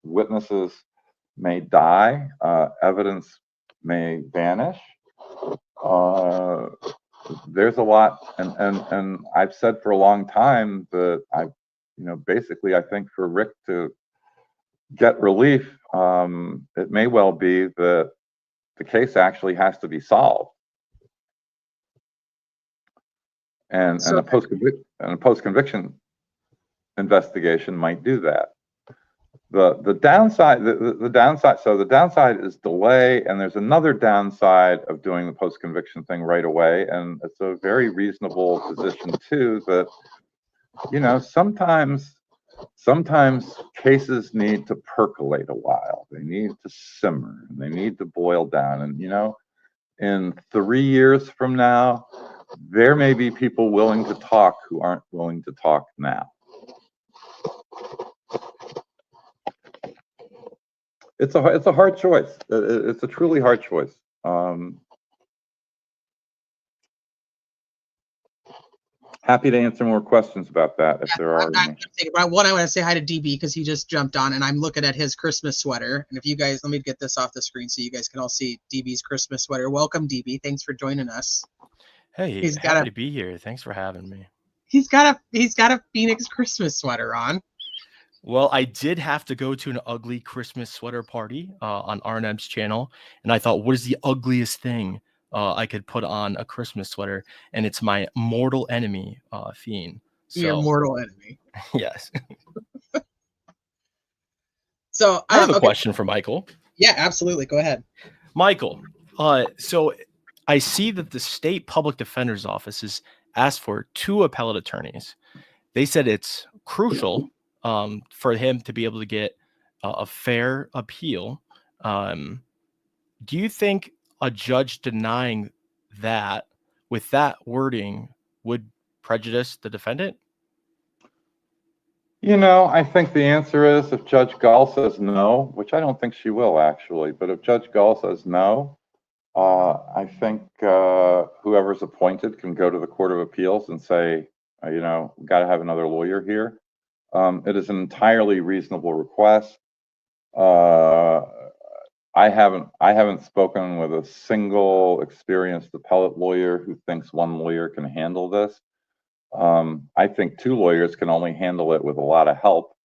Witnesses may die, evidence may vanish. There's a lot, and I've said for a long time that you know, basically I think for Rick to get relief, it may well be that the case actually has to be solved. And a post-conviction investigation might do that. The downside is delay, and there's another downside of doing the post-conviction thing right away, and it's a very reasonable position too, that, you know, sometimes cases need to percolate a while. They need to simmer, and they need to boil down, and, you know, in 3 years from now, there may be people willing to talk who aren't willing to talk now. It's a hard choice. It's a truly hard choice. Happy to answer more questions about that if there are any. I want to say hi to DB because he just jumped on, and I'm looking at his Christmas sweater. And if you guys, let me get this off the screen so you guys can all see DB's Christmas sweater. Welcome, DB. Thanks for joining us. Hey, He's happy to be here. Thanks for having me. He's got a Phoenix Christmas sweater on. Well, I did have to go to an ugly Christmas sweater party on RNM's channel, and I thought, what is the ugliest thing I could put on a Christmas sweater? And it's my mortal enemy, Fiend. So, Your mortal enemy. Yes. So I have a question for Michael. Yeah, absolutely. Go ahead. Michael, so I see that the state public defender's office has asked for 2 appellate attorneys. They said it's crucial for him to be able to get a fair appeal. Do you think a judge denying that with that wording would prejudice the defendant? You know, I think the answer is if Judge Gall says no, which I don't think she will actually, but if Judge Gall says no, I think whoever's appointed can go to the Court of Appeals and say, you know, we've got to have another lawyer here. It is an entirely reasonable request. I haven't spoken with a single experienced appellate lawyer who thinks one lawyer can handle this. I think two lawyers can only handle it with a lot of help.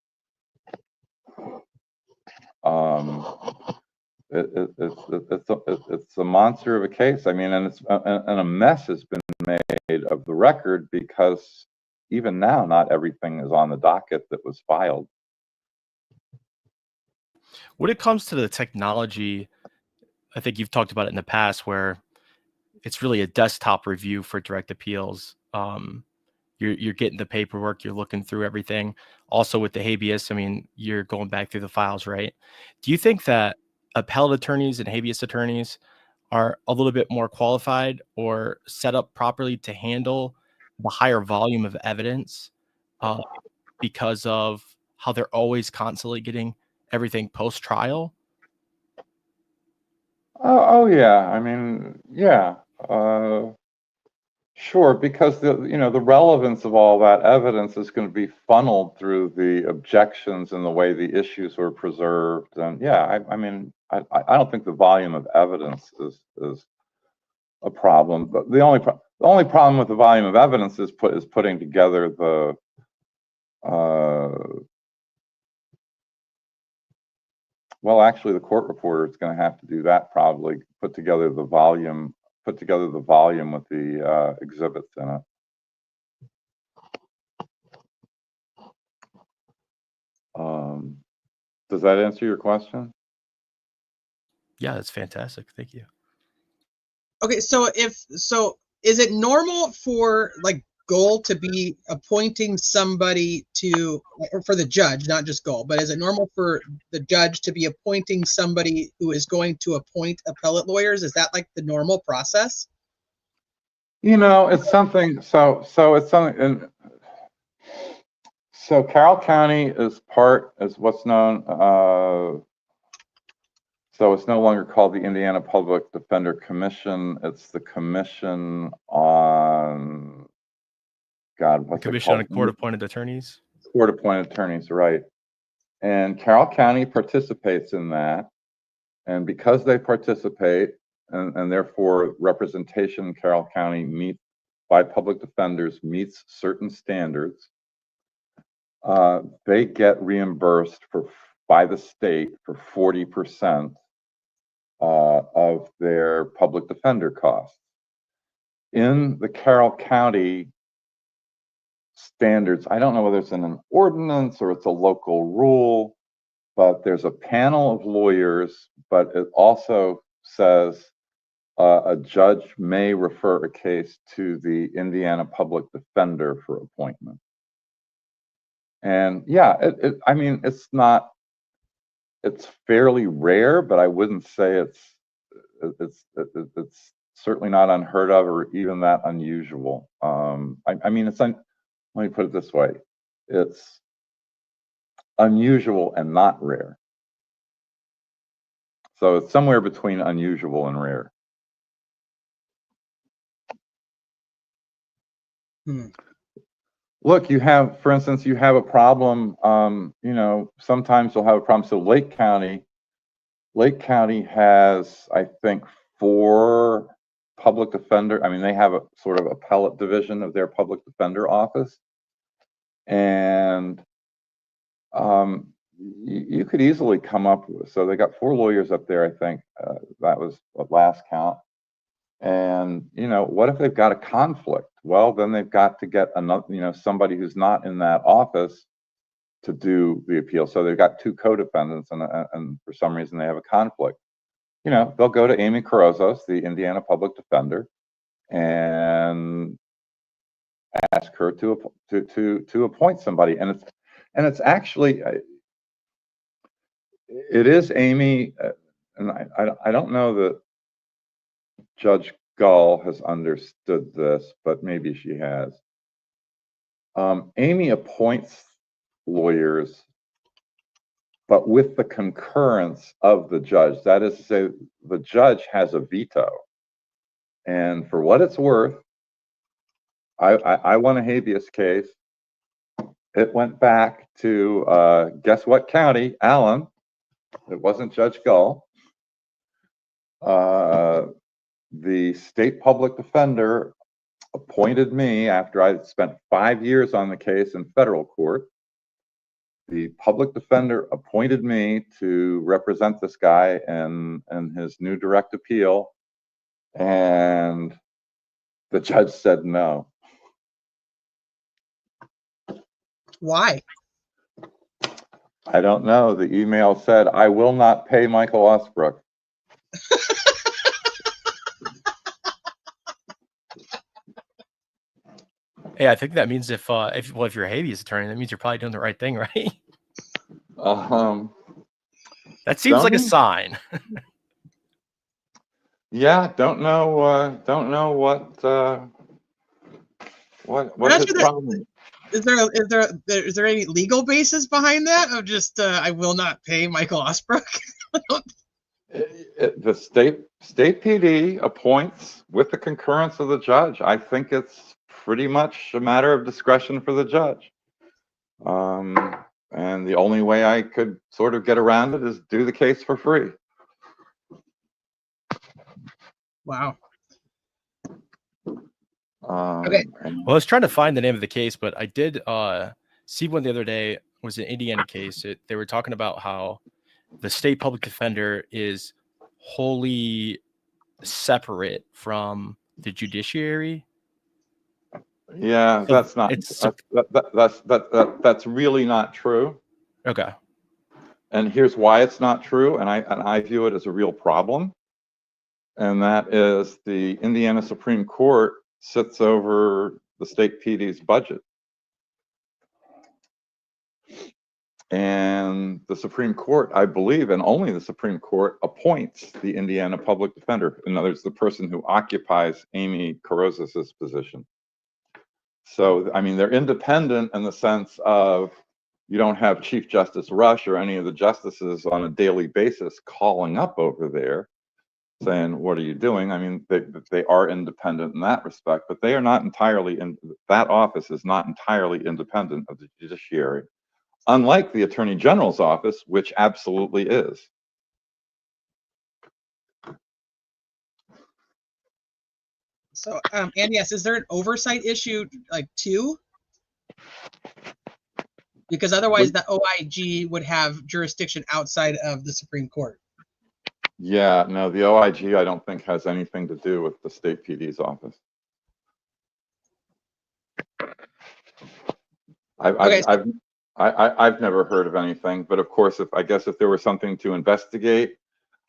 It's a monster of a case. I mean, and a mess has been made of the record because even now, not everything is on the docket that was filed. When it comes to the technology, I think you've talked about it in the past where it's really a desktop review for direct appeals. You're getting the paperwork, you're looking through everything. Also with the habeas, I mean, you're going back through the files, right? Do you think that appellate attorneys and habeas attorneys are a little bit more qualified or set up properly to handle the higher volume of evidence uh, because of how they're always constantly getting everything post-trial? Oh yeah, I mean, yeah, sure, because the relevance of all that evidence is going to be funneled through the objections and the way the issues were preserved, and yeah, I mean, I don't think the volume of evidence is a problem, but the only problem with the volume of evidence is putting together the well, actually, the court reporter is going to have to do that probably. Put together the volume with the exhibits in it. Does that answer your question? Yeah, that's fantastic. Thank you. Okay, so is it normal for like Goal to be appointing somebody to, or for the judge, not just Goal, but is it normal for the judge to be appointing somebody who is going to appoint appellate lawyers? Is that like the normal process? It's something. So it's something. And so Carroll County is what's known. So it's no longer called the Indiana Public Defender Commission. It's the Commission on, God, what's it Commission on called? Court-Appointed Attorneys. Court-appointed attorneys, right. And Carroll County participates in that. And because they participate, and therefore representation in Carroll County by public defenders meets certain standards, they get reimbursed by the state for 40% of their public defender costs. In the Carroll County standards, I don't know whether it's in an ordinance or it's a local rule, but there's a panel of lawyers, but it also says a judge may refer a case to the Indiana Public Defender for appointment. And yeah, I mean, it's fairly rare, but I wouldn't say it's certainly not unheard of or even that unusual. I mean, let me put it this way. It's unusual and not rare. So it's somewhere between unusual and rare. Look, for instance, you have a problem, sometimes you'll have a problem. So Lake County has, I think, 4 public defender. I mean, they have a sort of appellate division of their public defender office. And you could easily come up with, so they got 4 lawyers up there, I think, that was at last count. And, what if they've got a conflict? Well, then they've got to get another, somebody who's not in that office to do the appeal. So they've got 2 co-defendants and for some reason they have a conflict. They'll go to Amy Carozos, the Indiana Public Defender, and ask her to appoint somebody. And it's actually, it is Amy, and I don't know that Judge Gull has understood this, but maybe she has. Amy appoints lawyers, but with the concurrence of the judge. That is to say, the judge has a veto. And for what it's worth, I won a habeas case. It went back to, guess what county? Allen. It wasn't Judge Gull. The state public defender appointed me after I spent 5 years on the case in federal court. The public defender appointed me to represent this guy in his new direct appeal, and the judge said no. Why? I don't know. The email said, "I will not pay Michael Osbrook." Hey, I think that means if you're a habeas attorney, that means you're probably doing the right thing, right? That seems like a sign. Yeah, don't know what his problem. Is there any legal basis behind that of just I will not pay Michael Osbrook? The state PD appoints with the concurrence of the judge. I think it's pretty much a matter of discretion for the judge. And the only way I could sort of get around it is do the case for free. Wow. Okay. Well, I was trying to find the name of the case, but I did see one the other day. It was an Indiana case. They were talking about how the state public defender is wholly separate from the judiciary. Yeah, So that's not. That's really not true. Okay. And here's why it's not true, and I view it as a real problem. And that is the Indiana Supreme Court sits over the state PD's budget. And the Supreme Court, I believe, and only the Supreme Court appoints the Indiana public defender. In other words, the person who occupies Amy Carrozas's position. So, I mean, they're independent in the sense of you don't have Chief Justice Rush or any of the justices on a daily basis calling up over there saying, what are you doing? I mean, they are independent in that respect, but they are not entirely, that office is not entirely independent of the judiciary, unlike the Attorney General's office, which absolutely is. So, and yes, is there an oversight issue like too? Because otherwise the OIG would have jurisdiction outside of the Supreme Court. Yeah, no, the OIG I don't think has anything to do with the state PD's office. I've never heard of anything, but of course, I guess if there was something to investigate,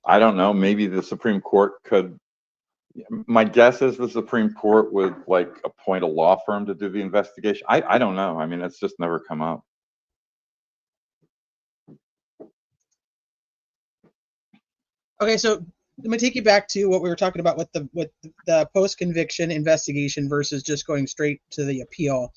I don't know, maybe the Supreme Court could. My guess is the Supreme Court would like appoint a law firm to do the investigation. I don't know. I mean, it's just never come up. Okay, so let me take you back to what we were talking about with the post-conviction investigation versus just going straight to the appeal.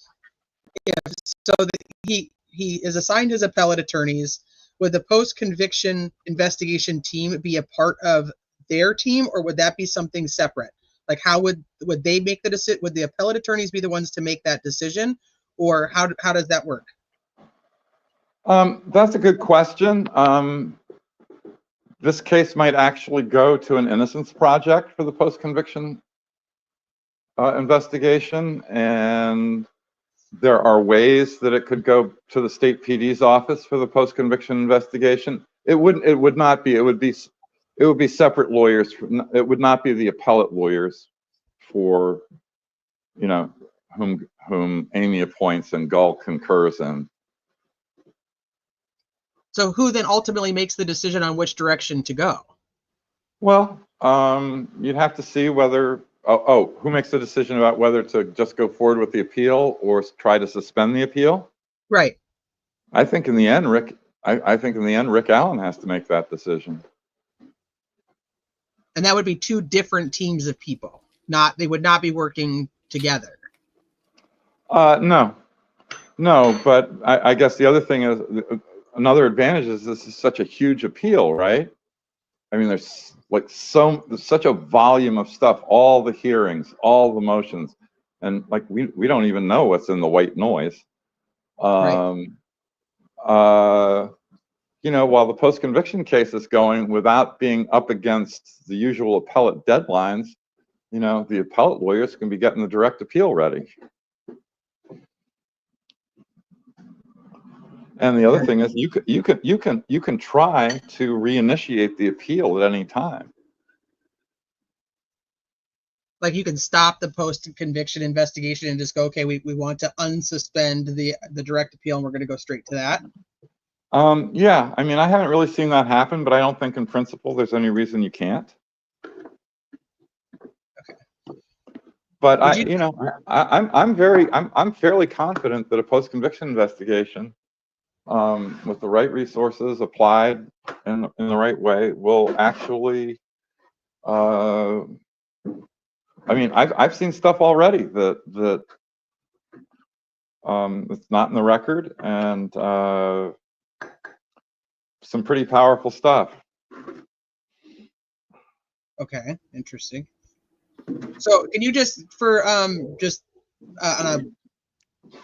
So that he is assigned his appellate attorneys. Would the post-conviction investigation team be a part of their team, or would that be something separate? Like, how would they make the decision? Would the appellate attorneys be the ones to make that decision, or how does that work? That's a good question. This case might actually go to an innocence project for the post-conviction investigation, and there are ways that it could go to the state PD's office for the post-conviction investigation. It would not be. It would be separate lawyers. It would not be the appellate lawyers for, you know, whom Amy appoints and Gull concurs in. So who then ultimately makes the decision on which direction to go? Well, you'd have to see whether, who makes the decision about whether to just go forward with the appeal or try to suspend the appeal? Right. I think in the end, Rick Allen has to make that decision. And that would be two different teams of people. They would not be working together. No, but I guess the other thing is, another advantage is this is such a huge appeal, right? I mean, there's such a volume of stuff, all the hearings, all the motions, and like we don't even know what's in the white noise. Right. you know, while the post-conviction case is going without being up against the usual appellate deadlines, you know, the appellate lawyers can be getting the direct appeal ready. And the other thing is you can try to reinitiate the appeal at any time. Like you can stop the post-conviction investigation and just go, okay, we want to unsuspend the direct appeal and we're going to go straight to that. Yeah, I mean, I haven't really seen that happen, but I don't think in principle there's any reason you can't. Okay. But I'm fairly confident that a post-conviction investigation, with the right resources applied in the right way, will actually. I mean, I've seen stuff already that it's not in the record, and some pretty powerful stuff. Okay, interesting. So can you just on a,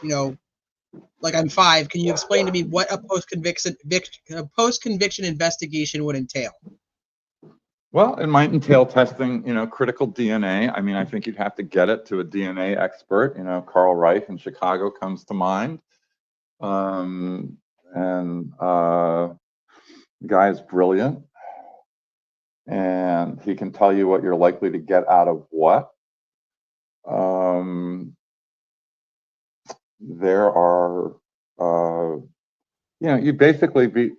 you know, like I'm 5, can you explain to me what a post-conviction investigation would entail? Well, it might entail testing, you know, critical DNA. I mean, I think you'd have to get it to a DNA expert. You know, Carl Reif in Chicago comes to mind. The guy is brilliant, and he can tell you what you're likely to get out of what. There are, you know, you'd basically be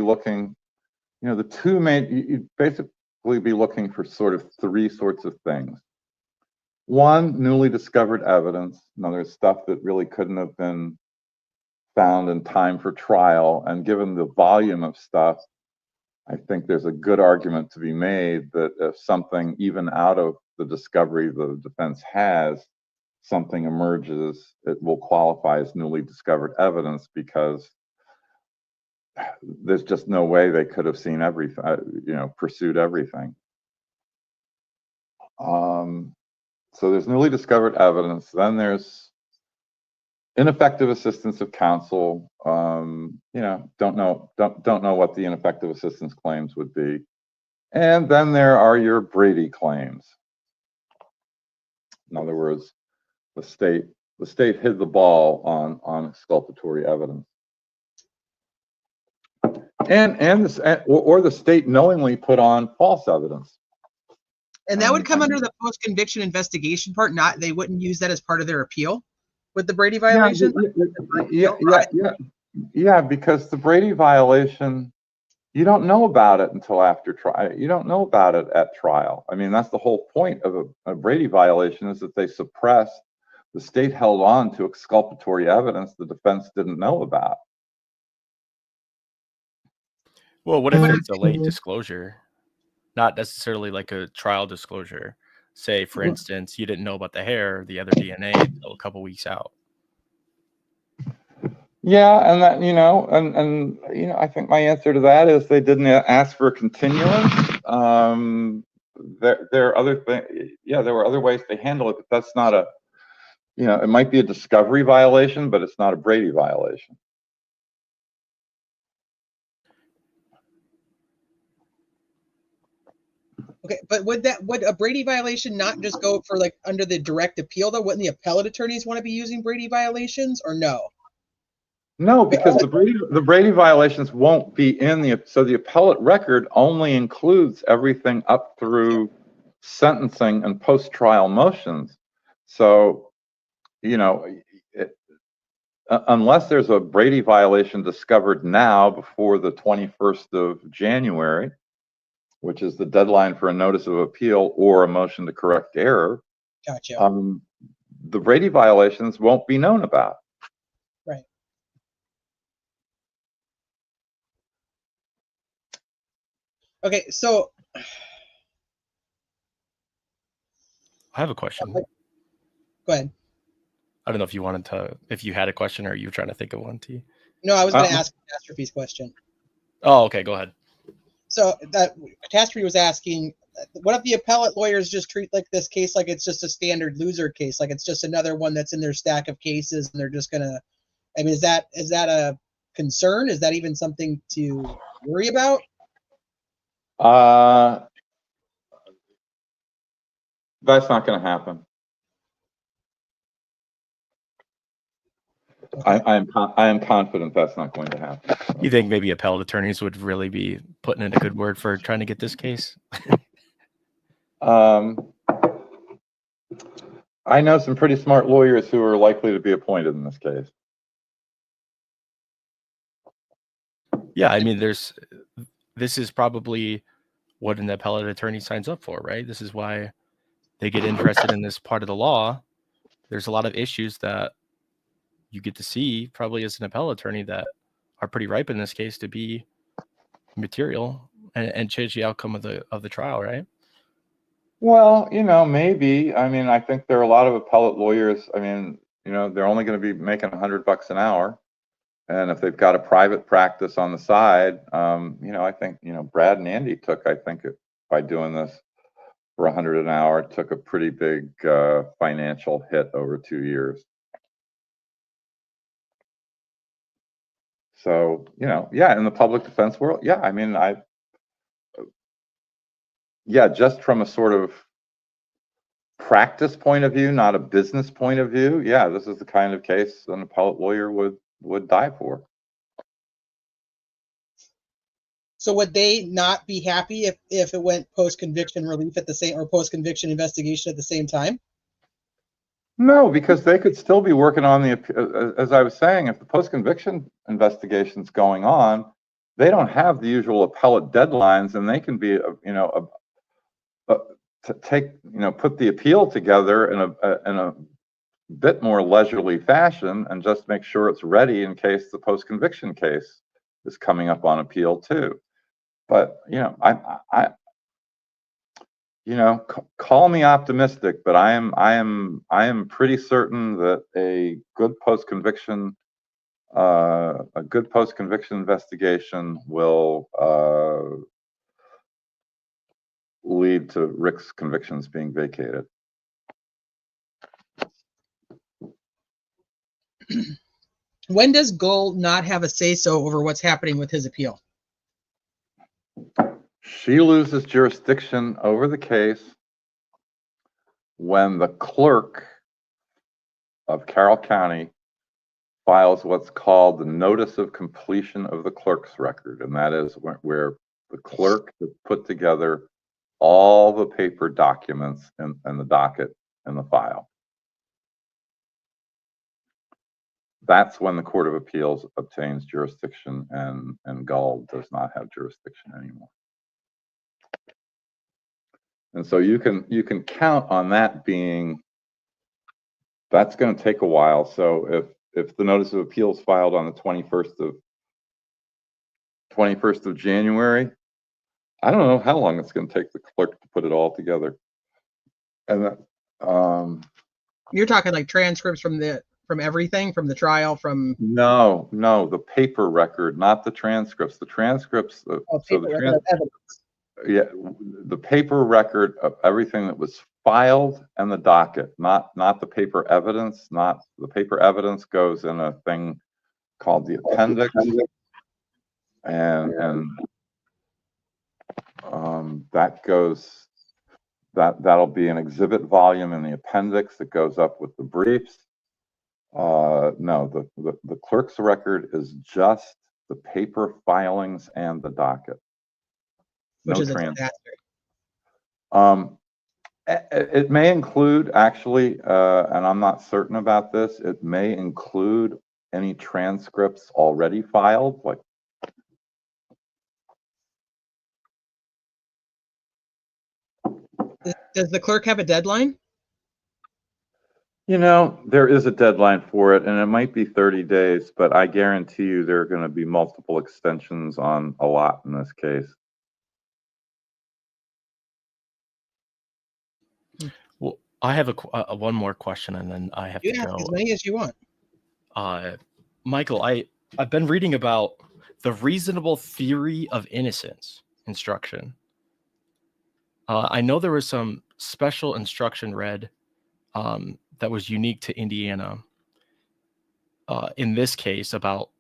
looking, you know, the two main, you'd basically be looking for sort of 3 sorts of things. One, newly discovered evidence. In other words, stuff that really couldn't have been found in time for trial. And given the volume of stuff, I think there's a good argument to be made that if something, even out of the discovery the defense has, something emerges, it will qualify as newly discovered evidence, because there's just no way they could have seen everything, you know, pursued everything. So there's newly discovered evidence. Then there's ineffective assistance of counsel. You know, don't know what the ineffective assistance claims would be. And then there are your Brady claims. In other words, the state hid the ball on exculpatory evidence. Or the state knowingly put on false evidence. And that would come under the post-conviction investigation part. Not, they wouldn't use that as part of their appeal with the Brady violation. Yeah, because the Brady violation, you don't know about it until after trial. You don't know about it at trial. I mean, that's the whole point of a Brady violation, is that they suppress. The state held on to exculpatory evidence the defense didn't know about. Well, what if it's a late disclosure? Not necessarily like a trial disclosure. Say, for instance, you didn't know about the hair, the other DNA until a couple weeks out. Yeah, and that, you know, and you know, I think my answer to that is they didn't ask for a continuance. There are other things. Yeah, there were other ways to handle it, but that's not a, you know, it might be a discovery violation, but it's not a Brady violation. Okay, but would a Brady violation not just go for like under the direct appeal though? Wouldn't the appellate attorneys want to be using Brady violations, or no? No, because the Brady violations won't be in so the appellate record only includes everything up through sentencing and post-trial motions. So, you know, unless there's a Brady violation discovered now before the 21st of January, which is the deadline for a notice of appeal or a motion to correct error, Gotcha. The Brady violations won't be known about. Right. Okay, so I have a question. Go ahead. I don't know if you wanted to, if you had a question or you were trying to think of one, T. No, I was going to ask Catastrophe's question. Oh, okay, go ahead. So that Catastrophe was asking, what if the appellate lawyers just treat like this case like it's just a standard loser case, like it's just another one that's in their stack of cases, and they're just gonna, I mean, is that a concern? Is that even something to worry about? That's not going to happen. Okay. I am confident that's not going to happen. You think maybe appellate attorneys would really be putting in a good word for trying to get this case? I know some pretty smart lawyers who are likely to be appointed in this case. Yeah, I mean, this is probably what an appellate attorney signs up for, right? This is why they get interested in this part of the law. There's a lot of issues that you get to see probably as an appellate attorney that are pretty ripe in this case to be material and change the outcome of the trial, right? Well, maybe. I mean, I think there are a lot of appellate lawyers. I mean, they're only going to be making $100 an hour. And if they've got a private practice on the side, I think, Brad and Andy took, I think by doing this for $100 an hour, took a pretty big financial hit over 2 years. So, in the public defense world, I mean, just from a sort of practice point of view, not a business point of view, this is the kind of case an appellate lawyer would die for. So would they not be happy if it went post-conviction relief at the same, or post-conviction investigation at the same time? No, because they could still be working on as I was saying, if the post-conviction investigation's going on, they don't have the usual appellate deadlines, and they can be, put the appeal together in a bit more leisurely fashion and just make sure it's ready in case the post-conviction case is coming up on appeal too. But, call me optimistic, but I am pretty certain that a good post-conviction investigation will lead to Rick's convictions being vacated. When does Gull not have a say-so over what's happening with his appeal? She loses jurisdiction over the case when the clerk of Carroll County files what's called the notice of completion of the clerk's record, and that is where the clerk has put together all the paper documents and the docket and the file. That's when the Court of Appeals obtains jurisdiction, and Gull does not have jurisdiction anymore. And so you can count on that being, that's going to take a while. So if the notice of appeal is filed on the 21st of January, I don't know how long it's going to take the clerk to put it all together. And that, You're talking like transcripts from everything, from the trial, from... No, the paper record, not the transcripts. The transcripts, the paper record of everything that was filed and the docket, not the paper evidence. Not the paper evidence goes in a thing called the appendix, and that goes, that'll be an exhibit volume in the appendix that goes up with the briefs. No, the clerk's record is just the paper filings and the docket. Which is a transcript. disaster. It may include, actually, and I'm not certain about this, it may include any transcripts already filed, like. Does the clerk have a deadline? There is a deadline for it, and it might be 30 days, but I guarantee you there are going to be multiple extensions on a lot in this case. Well, I have a one more question, and then I have to go. As many as you want. Michael, I've been reading about the reasonable theory of innocence instruction. I know there was some special instruction read that was unique to Indiana in this case about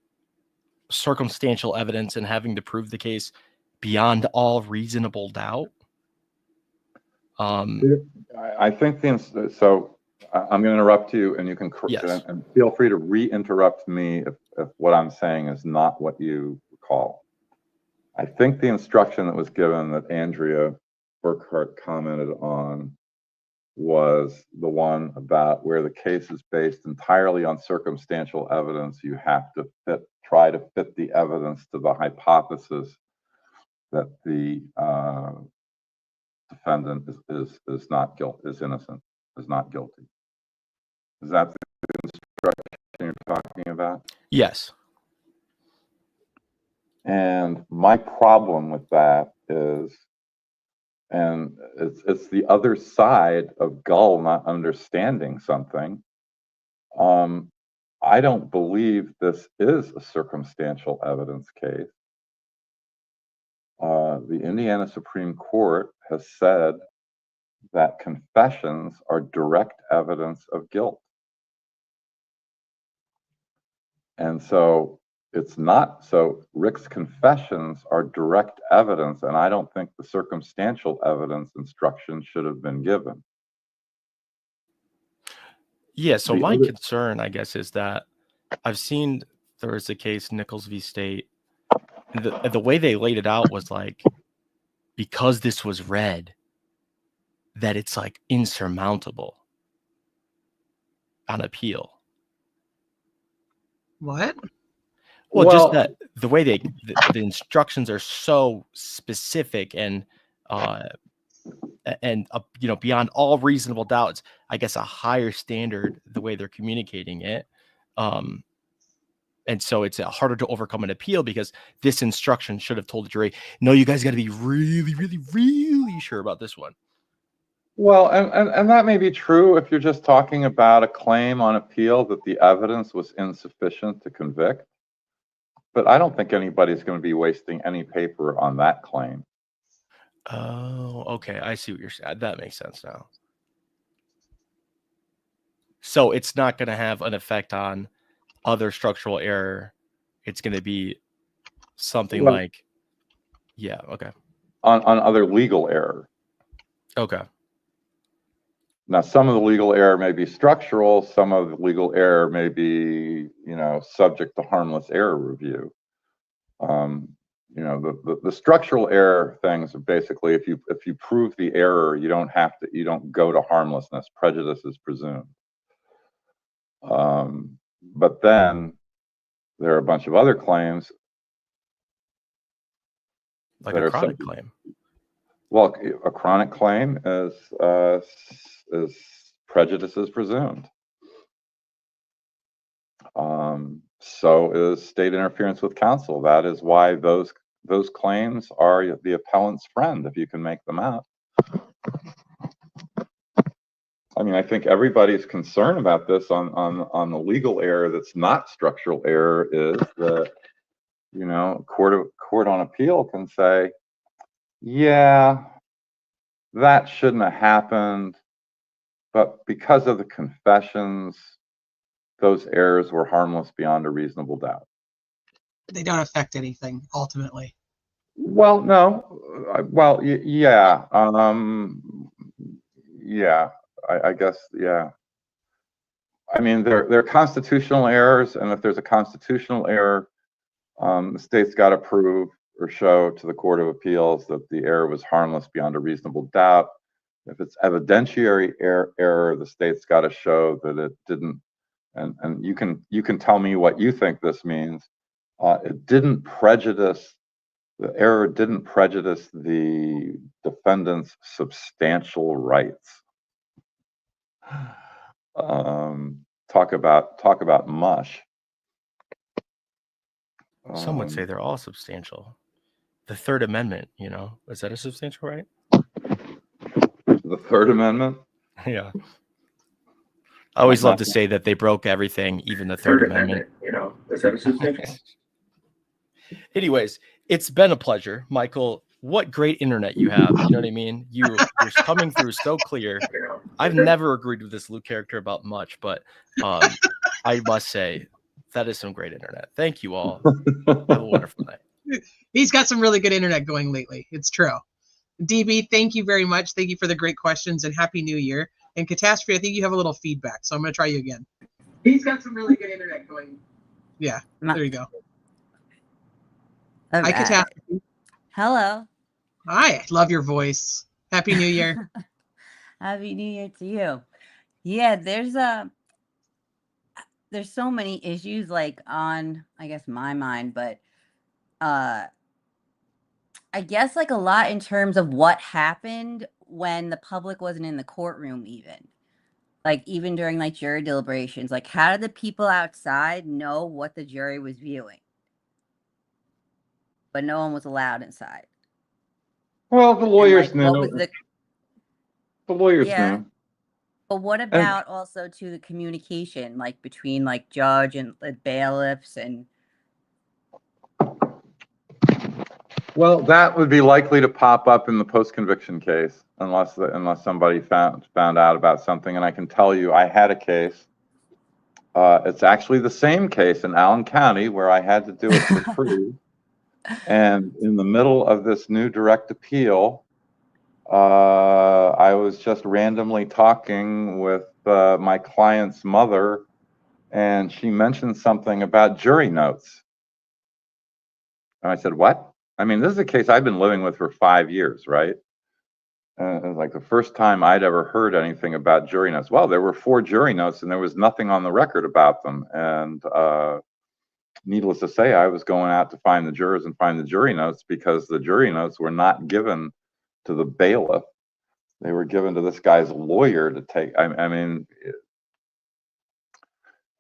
circumstantial evidence and having to prove the case beyond all reasonable doubt. I think so. I'm going to interrupt you, and you can Yes. and feel free to re-interrupt me if what I'm saying is not what you recall. I think the instruction that was given that Andrea Burkhart commented on was the one about where the case is based entirely on circumstantial evidence. You have to try to fit the evidence to the hypothesis that the defendant is not guilty, is innocent, is not guilty. Is that the instruction you're talking about? Yes. And my problem with that is, and it's the other side of Gull not understanding something. I don't believe this is a circumstantial evidence case. The Indiana Supreme Court has said that confessions are direct evidence of guilt. And so it's not, so Rick's confessions are direct evidence, and I don't think the circumstantial evidence instruction should have been given. Yeah, so my concern, I guess, is that I've seen there was a case, Nichols v. State. The way they laid it out was like, because this was read, that it's like insurmountable on appeal. What? Well, just that the way the instructions are so specific and beyond all reasonable doubts, I guess a higher standard, the way they're communicating it. And so it's harder to overcome an appeal because this instruction should have told the jury, no, you guys got to be really, really, really sure about this one. Well, and that may be true if you're just talking about a claim on appeal that the evidence was insufficient to convict. But I don't think anybody's going to be wasting any paper on that claim. Oh, okay. I see what you're saying. That makes sense now. So it's not going to have an effect on other structural error. It's going to be something like, yeah, okay. On other legal error. Okay. Now, some of the legal error may be structural. Some of the legal error may be, subject to harmless error review. The structural error things are basically if you prove the error, you don't go to harmlessness. Prejudice is presumed. But then there are a bunch of other claims. Like a chronic claim. Well, a chronic claim is prejudice is presumed. So is state interference with counsel. That is why those claims are the appellant's friend, if you can make them out. I mean, I think everybody's concern about this on the legal error that's not structural error is that, court on appeal can say, yeah, that shouldn't have happened, but because of the confessions, those errors were harmless beyond a reasonable doubt. They don't affect anything ultimately. Well, no. Well, yeah. Yeah. I guess, yeah. I mean, they're constitutional errors, and if there's a constitutional error, the state's got to prove or show to the Court of Appeals that the error was harmless beyond a reasonable doubt. If it's evidentiary error, the state's got to show that it didn't. And you can tell me what you think this means. It didn't prejudice. The error didn't prejudice the defendant's substantial rights. Talk about mush. Some would say they're all substantial. The Third Amendment, is that a substantial right? The Third Amendment? Yeah. I always love to say that they broke everything, even the Third Amendment. Is that a substantial? Anyways, it's been a pleasure, Michael. What great internet you have. You know what I mean? You're coming through so clear. I've never agreed with this Luke character about much, but I must say, That is some great internet. Thank you all. Have a wonderful night. He's got some really good internet going lately. It's true. DB, thank you very much. Thank you for the great questions and Happy New Year. And Catastrophe, I think you have a little feedback, so I'm going to try you again. He's got some really good internet going. Yeah, there you go. All Hi, right. Catastrophe. Hello. Hi, love your voice. Happy New Year. Happy New Year to you. Yeah, there's so many issues like on, I guess, my mind, but I guess like a lot in terms of what happened when the public wasn't in the courtroom even. Like even during like jury deliberations, like how did the people outside know what the jury was viewing? But no one was allowed inside. Well, the And lawyers like what knew. was the The lawyers yeah. knew. But what And about also to the communication, like between like judge and bailiffs and well, that would be likely to pop up in the post-conviction case unless somebody found out about something. And I can tell you, I had a case. It's actually the same case in Allen County where I had to do it for free. And in the middle of this new direct appeal, I was just randomly talking with my client's mother, and she mentioned something about jury notes. And I said, what? I mean, this is a case I've been living with for 5 years, right? And it was like the first time I'd ever heard anything about jury notes. Well, there were 4 jury notes, and there was nothing on the record about them. And needless to say, I was going out to find the jurors and find the jury notes because the jury notes were not given to the bailiff. They were given to this guy's lawyer to take. I mean,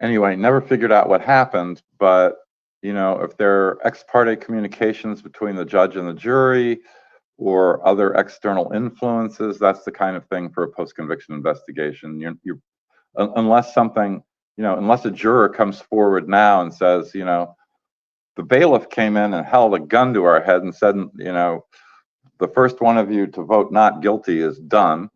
anyway, never figured out what happened. But, you know, if there are ex parte communications between the judge and the jury or other external influences, that's the kind of thing for a post-conviction investigation. Unless something, you know, unless a juror comes forward now and says, you know, the bailiff came in and held a gun to our head and said, you know, the first one of you to vote not guilty is done.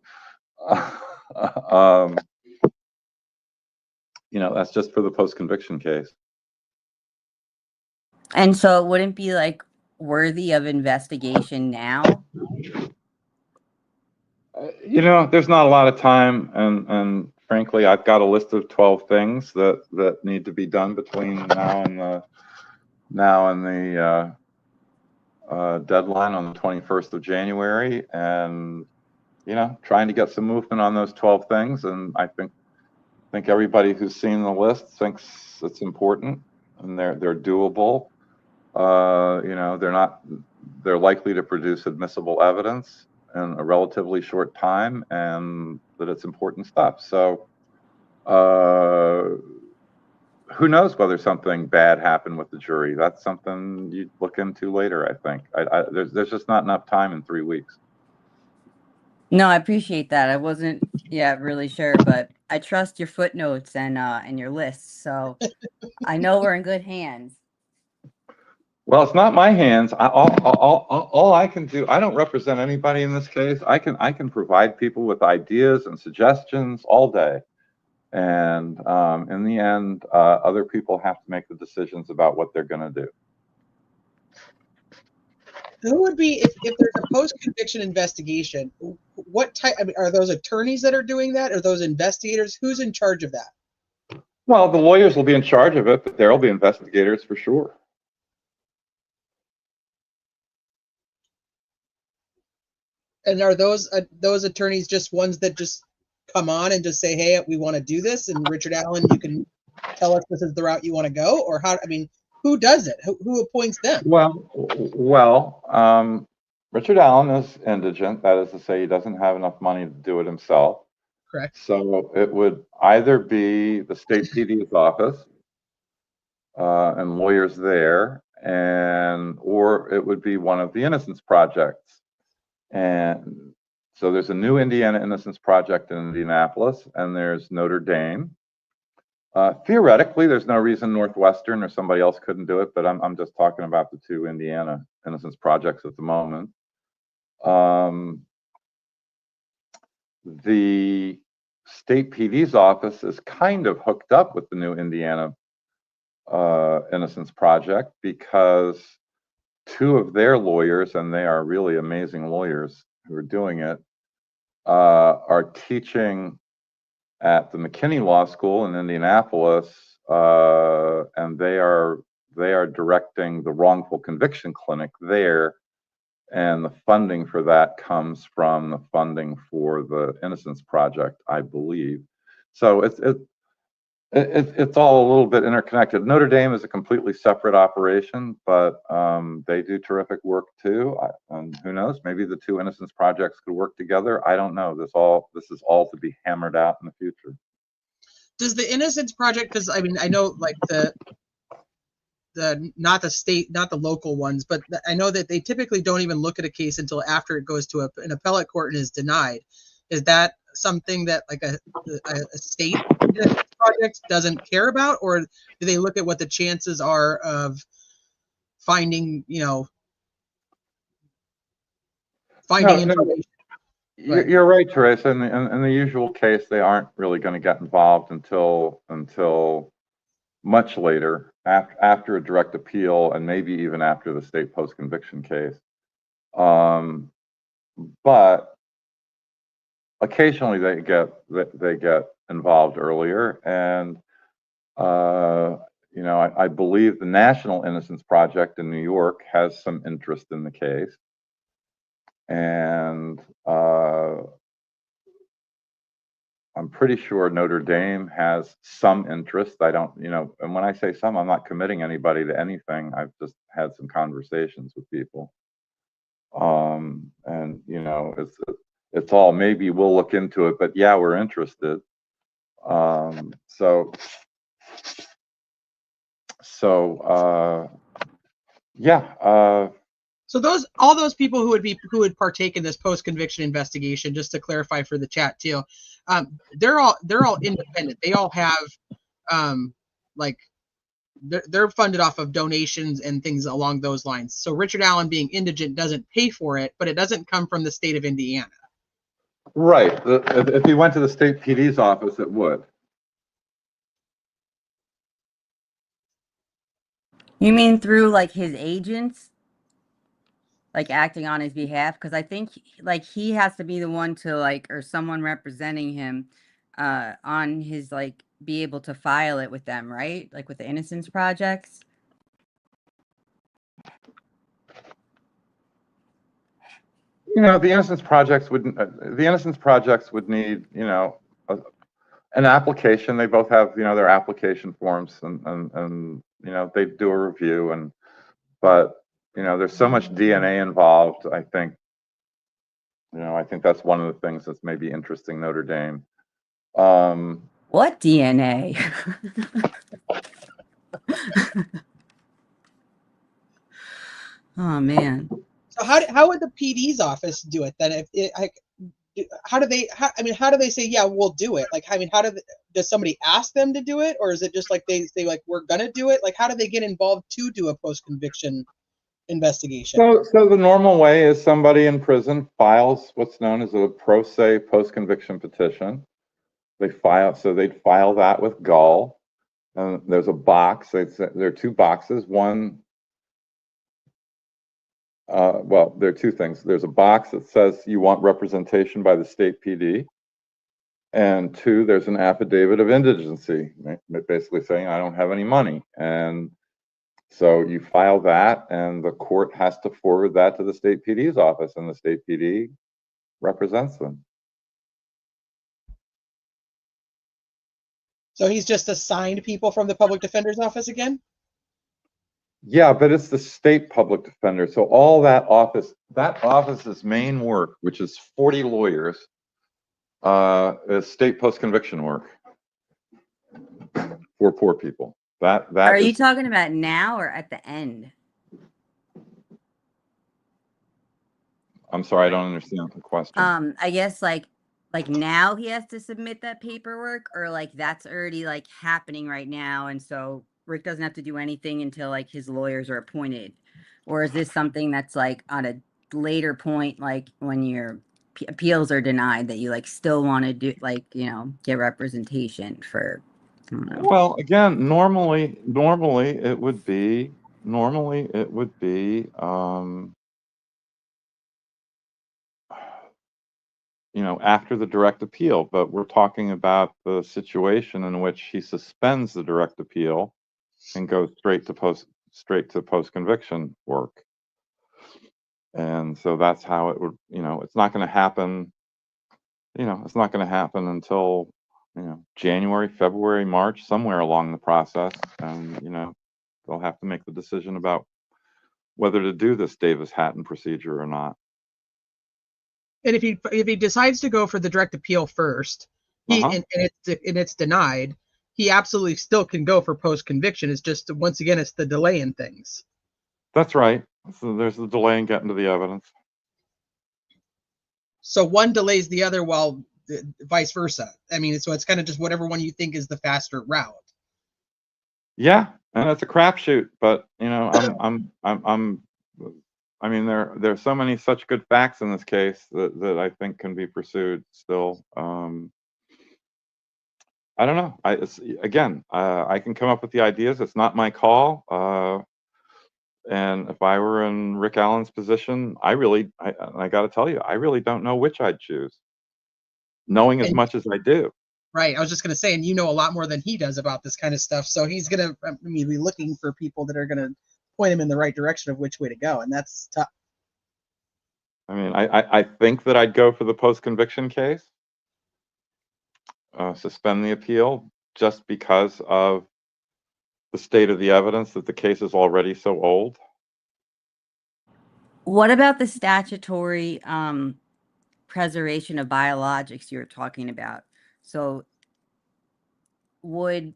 You know, that's just for the post-conviction case. and so it wouldn't be like worthy of investigation now? You know, there's not a lot of time, and frankly, I've got a list of 12 things that need to be done between now and the deadline on the 21st of January, and you know, trying to get some movement on those 12 things. And I think everybody who's seen the list thinks it's important and they're doable. You know, they're likely to produce admissible evidence in a relatively short time, and that it's important stuff. So who knows whether something bad happened with the jury? That's something you'd look into later, I think. There's just not enough time in 3 weeks. No, I appreciate that. I wasn't really sure, but I trust your footnotes and your lists, so I know we're in good hands. Well, it's not my hands. All I can do, I don't represent anybody in this case. I can provide people with ideas and suggestions all day. And in the end, other people have to make the decisions about what they're going to do. Who would be, if there's a post-conviction investigation, what type, I mean, are those attorneys that are doing that? Are those investigators? Who's in charge of that? Well, the lawyers will be in charge of it, but there'll be investigators for sure. And are those attorneys just ones that just come on and just say, hey, we want to do this, and Richard Allen, you can tell us this is the route you want to go? Or how, I mean, who does it? Who appoints them? Well, Richard Allen is indigent. That is to say, he doesn't have enough money to do it himself. Correct. So it would either be the state PD's office and lawyers there, or it would be one of the Innocence Projects. And so there's a new Indiana Innocence Project in Indianapolis, and there's Notre Dame. Theoretically, there's no reason Northwestern or somebody else couldn't do it, but I'm just talking about the 2 Indiana Innocence Projects at the moment. The state PD's office is kind of hooked up with the new Indiana Innocence Project because two of their lawyers, and they are really amazing lawyers who are doing it, are teaching at the McKinney Law School in Indianapolis, and they are directing the wrongful conviction clinic there, and the funding for that comes from the funding for the Innocence Project, I believe. So it's all a little bit interconnected. Notre Dame is a completely separate operation, but they do terrific work too. Who knows? Maybe the two Innocence Projects could work together. I don't know. This is all to be hammered out in the future. Does the Innocence Project? Because I mean, I know like the not the state, not the local ones, but I know that they typically don't even look at a case until after it goes to an appellate court and is denied. Is that something that like a state project doesn't care about, or do they look at what the chances are of finding, finding No, information? you're right, Teresa. In the usual case, they aren't really going to get involved until much later, after a direct appeal, and maybe even after the state post-conviction case. But occasionally they get involved earlier, and I believe the National Innocence Project in New York has some interest in the case, and I'm pretty sure Notre Dame has some interest. I don't, and when I say some, I'm not committing anybody to anything. I've just had some conversations with people. And it's all, maybe we'll look into it, but yeah, we're interested. Yeah. So all those people who would partake in this post-conviction investigation, just to clarify for the chat too, they're all independent. They all have they're funded off of donations and things along those lines. So Richard Allen being indigent doesn't pay for it, but it doesn't come from the state of Indiana. Right. If he went to the state PD's office, it would. You mean through like his agents, like acting on his behalf? Because I think like he has to be the one to like, or someone representing him on his like be able to file it with them, right? Like with the Innocence Projects. The Innocence Projects would need, an application. They both have, their application forms, and they do a review, but there's so much DNA involved. I think that's one of the things that's maybe interesting Notre Dame. What DNA? Oh man. So how would the PD's office do it then? How do they say, yeah, we'll do it? Like, I mean, does somebody ask them to do it, or is it just like they say, like, we're gonna do it? Like, how do they get involved to do a post-conviction investigation? So the normal way is somebody in prison files what's known as a pro se post-conviction petition. They'd file that with Gall. There's a box. There are two boxes. One, there are two things. There's a box that says you want representation by the state PD, and two, there's an affidavit of indigency, basically saying I don't have any money. And so you file that, and the court has to forward that to the state PD's office, and the state PD represents them. So he's just assigned people from the public defender's office again? Yeah, but it's the state public defender. So all that office's main work, which is 40 lawyers, is state post-conviction work for poor people. Are you talking about now or at the end? I'm sorry, I don't understand the question. I guess like now he has to submit that paperwork, or like that's already like happening right now, and so Rick doesn't have to do anything until like his lawyers are appointed, or is this something that's like on a later point, like when your appeals are denied, that you like still want to do like get representation for Well, again, normally it would be, after the direct appeal, but we're talking about the situation in which he suspends the direct appeal and goes straight to post-conviction work. And so that's how it would, it's not going to happen, it's not going to happen until, January, February, March, somewhere along the process. And, they'll have to make the decision about whether to do this Davis-Hatton procedure or not. And if he decides to go for the direct appeal first, and it's denied, he absolutely still can go for post conviction. It's just, once again, it's the delay in things. That's right. So there's the delay in getting to the evidence. So one delays the other, while vice versa. I mean, so it's kind of just whatever one you think is the faster route. Yeah, and it's a crapshoot, but I mean, there's so many such good facts in this case that I think can be pursued still. I don't know. I can come up with the ideas. It's not my call. And if I were in Rick Allen's position, I got to tell you, I really don't know which I'd choose, knowing as much as I do. Right. I was just going to say, and you know a lot more than he does about this kind of stuff. So he's going to be looking for people that are going to point him in the right direction of which way to go. And that's tough. I mean, I think that I'd go for the post-conviction case, suspend the appeal, just because of the state of the evidence, that the case is already so old. What about the statutory preservation of biologics you were talking about? So would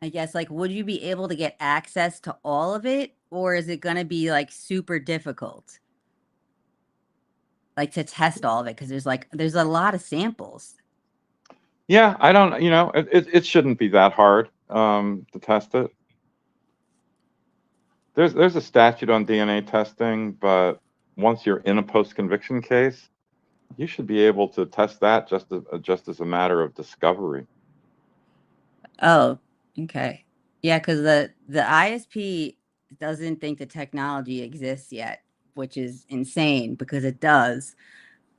you be able to get access to all of it, or is it going to be like super difficult, like to test all of it? Because there's a lot of samples. Yeah, I don't, it shouldn't be that hard to test it. There's a statute on DNA testing, but once you're in a post-conviction case, you should be able to test that just as a matter of discovery. Oh, okay. Yeah, because the ISP doesn't think the technology exists yet, which is insane because it does.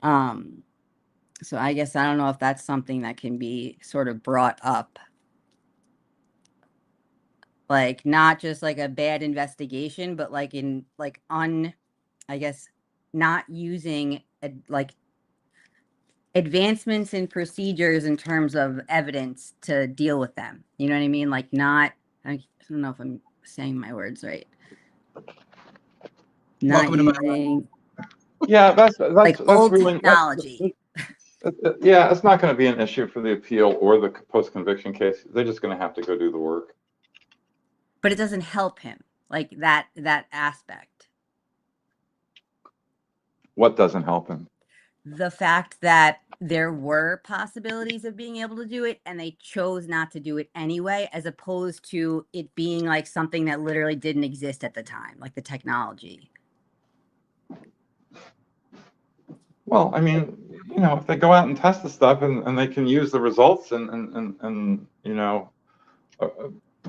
So I guess I don't know if that's something that can be sort of brought up. Like not just like a bad investigation, but like not using advancements in procedures in terms of evidence to deal with them. You know what I mean? Like I don't know if I'm saying my words right. Not using that's old really technology. Yeah, it's not going to be an issue for the appeal or the post-conviction case. They're just going to have to go do the work. But it doesn't help him, like that aspect. What doesn't help him? The fact that there were possibilities of being able to do it and they chose not to do it anyway, as opposed to it being like something that literally didn't exist at the time, like the technology. Well, I mean, if they go out and test the stuff and they can use the results and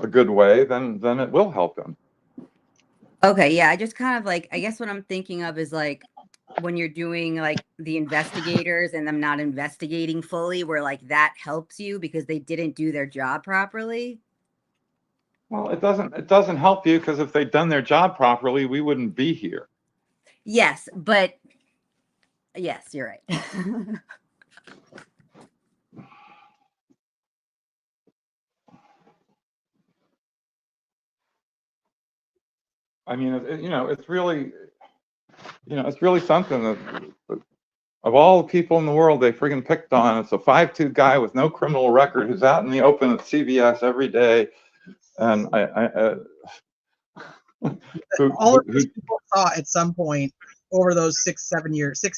a good way, then it will help them. Okay, yeah, I just kind of I guess what I'm thinking of is like when you're doing like the investigators and them not investigating fully, where like that helps you because they didn't do their job properly. Well, it doesn't help you, because if they'd done their job properly, we wouldn't be here. Yes, but yes, you're right. I mean, it's really something that of all the people in the world they friggin' picked on, it's a 5'2" guy with no criminal record who's out in the open at CVS every day, and all of these people saw at some point over those 6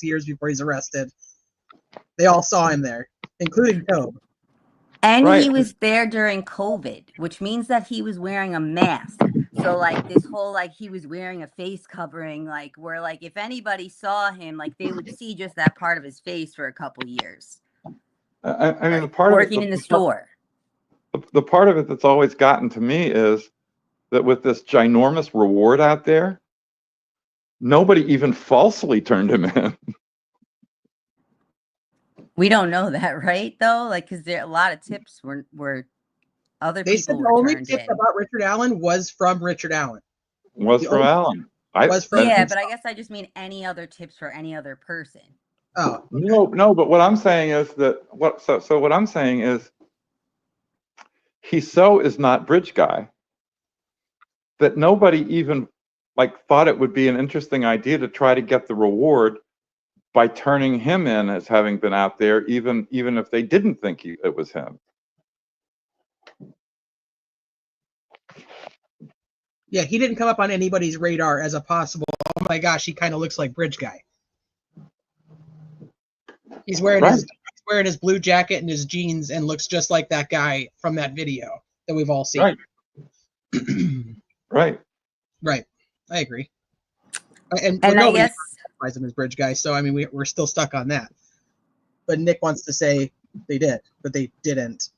years before he's arrested. They all saw him there, including Tobe. And right. He was there during COVID, which means that he was wearing a mask. So like this whole he was wearing a face covering, where if anybody saw him, they would see just that part of his face for a couple years. I mean, the part working in the store. the part of it that's always gotten to me is that with this ginormous reward out there, nobody even falsely turned him in. We don't know that, right? Though, like, because there a lot of tips were other They said people the were only turned tip in. about Richard Allen was from Richard Allen. Was The from only Alan. was from Yeah, himself. but I guess I just mean any other tips for any other person. Oh, No, but what I'm saying is that so what I'm saying is he so is not Bridge Guy that nobody even like thought it would be an interesting idea to try to get the reward by turning him in as having been out there, even if they didn't think it was him. yeah, he didn't come up on anybody's radar as a possible, oh my gosh, he kind of looks like Bridge Guy. He's wearing his blue jacket and his jeans and looks just like that guy from that video that we've all seen. Right. Right. I agree. And I nobody guess identifies him as Bridge Guy, so I mean we're still stuck on that. But Nick wants to say they did, but they didn't.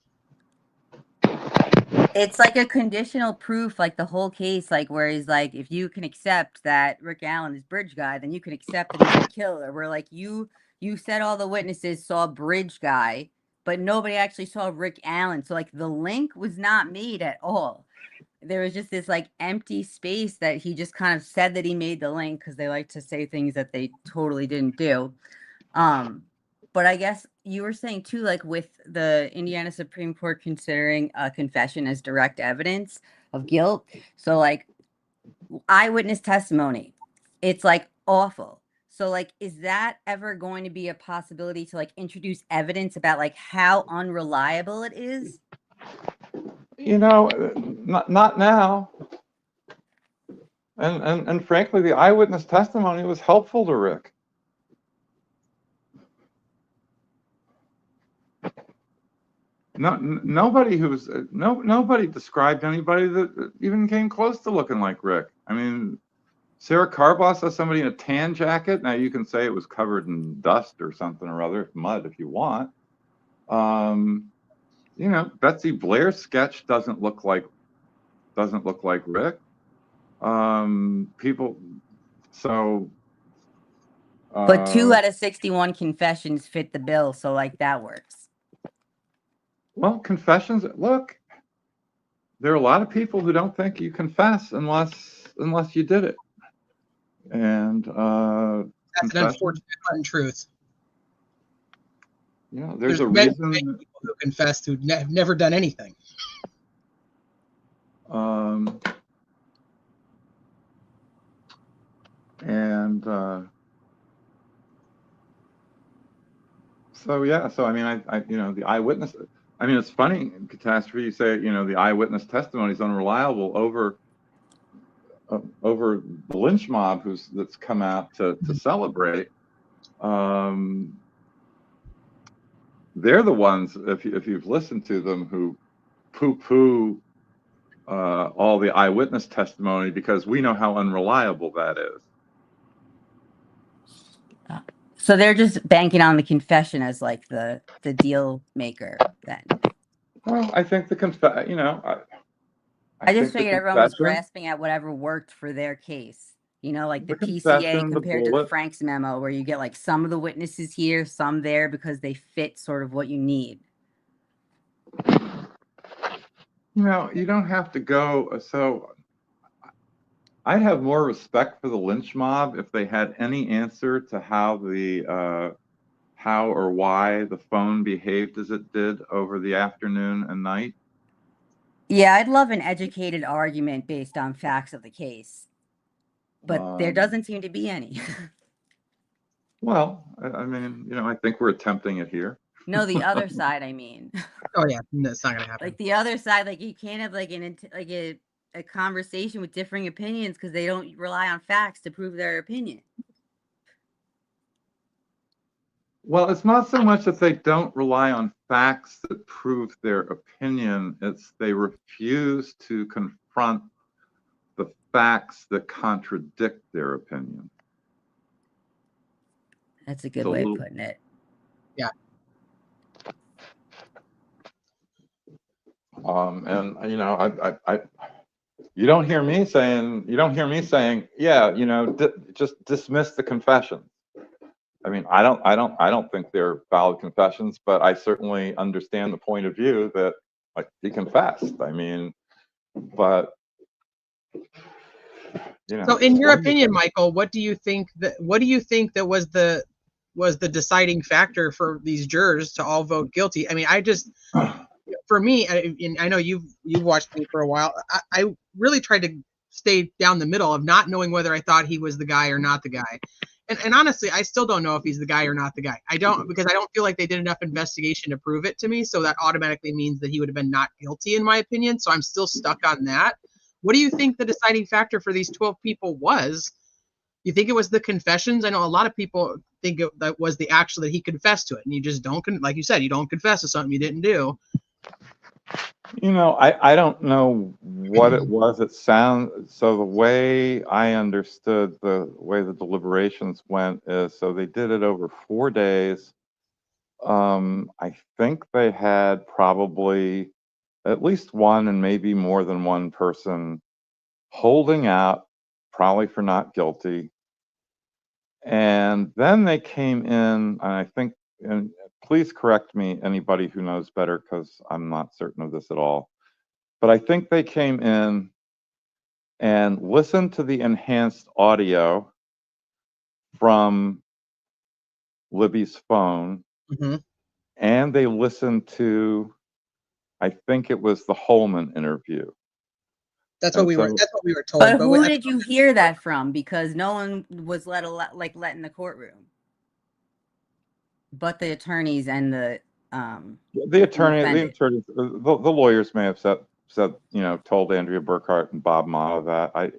it's like a conditional proof, like the whole case, like where he's like, if you can accept that Rick Allen is Bridge Guy, then you can accept that he's the killer. Where like you said all the witnesses saw Bridge Guy, but nobody actually saw Rick Allen. So like the link was not made at all. There was just this like empty space that he just kind of said that he made the link because they like to say things that they totally didn't do. But I guess you were saying too, like with the Indiana Supreme Court considering a confession as direct evidence of guilt. So like eyewitness testimony, it's like awful. So like, is that ever going to be a possibility to like introduce evidence about like how unreliable it is? You know, not now. And frankly, the eyewitness testimony was helpful to Rick. Nobody described anybody that even came close to looking like Rick. I mean, Sarah Carbaugh saw somebody in a tan jacket. Now you can say it was covered in dust or something or other, mud if you want. You know, Betsy Blair's sketch doesn't look like Rick. People, so. But 2 out of 61 confessions fit the bill, so like that works. Well, confessions. Look, there are a lot of people who don't think you confess unless you did it, and that's an unfortunate untruth. You know, there's a many reason. people who confessed who have never done anything. So yeah, so I mean, I you know, the eyewitness. I mean, it's funny, Catastrophe. You say, you know, the eyewitness testimony is unreliable over the lynch mob that's come out to celebrate. They're the ones, if you've listened to them, who poo-poo all the eyewitness testimony because we know how unreliable that is. So they're just banking on the confession as like the deal maker then. Well, I think you know, I just figured everyone was grasping at whatever worked for their case. You know, like the PCA compared to the Franks memo, where you get like some of the witnesses here, some there, because they fit sort of what you need. You know, you don't have to go. So I'd have more respect for the lynch mob if they had any answer to how or why the phone behaved as it did over the afternoon and night. Yeah, I'd love an educated argument based on facts of the case, but there doesn't seem to be any. Well, I mean, you know, I think we're attempting it here. No, the other side, I mean. Oh yeah, that's not gonna happen. Like the other side, like you can't have like a conversation with differing opinions because they don't rely on facts to prove their opinion. Well, it's not so much that they don't rely on facts that prove their opinion, it's they refuse to confront the facts that contradict their opinion. That's a good way of putting it. Yeah. And you know, you don't hear me saying, yeah, you know, just dismiss the confession. I mean, I don't think they're valid confessions, but I certainly understand the point of view that, like, he confessed. I mean, but you know, So, in your what do you opinion, Michael, what do you think that was the deciding factor for these jurors to all vote guilty? I mean, for me, and I know you've watched me for a while. I really tried to stay down the middle of not knowing whether I thought he was the guy or not the guy. And honestly, I still don't know if he's the guy or not the guy. I don't, because I don't feel like they did enough investigation to prove it to me. So that automatically means that he would have been not guilty, in my opinion. So I'm still stuck on that. What do you think the deciding factor for these 12 people was? You think it was the confessions? I know a lot of people think that was the actual that he confessed to it, and you just don't, like you said, you don't confess to something you didn't do. You know, I don't know what it was. It sounds, so the way I understood the way the deliberations went is, so they did it over 4 days. I think they had probably at least one and maybe more than one person holding out, probably for not guilty. And then they came in, and I think, and please correct me, anybody who knows better, because I'm not certain of this at all. But I think they came in and listened to the enhanced audio from Libby's phone, Mm-hmm. and they listened to, I think it was the Holman interview. That's And what we were. so, That's what we were told. But But who did you hear that from? Because no one was let in the courtroom, but the attorneys and the defendant. the lawyers may have said, you know, told Andrea Burkhart and Bob Mata that I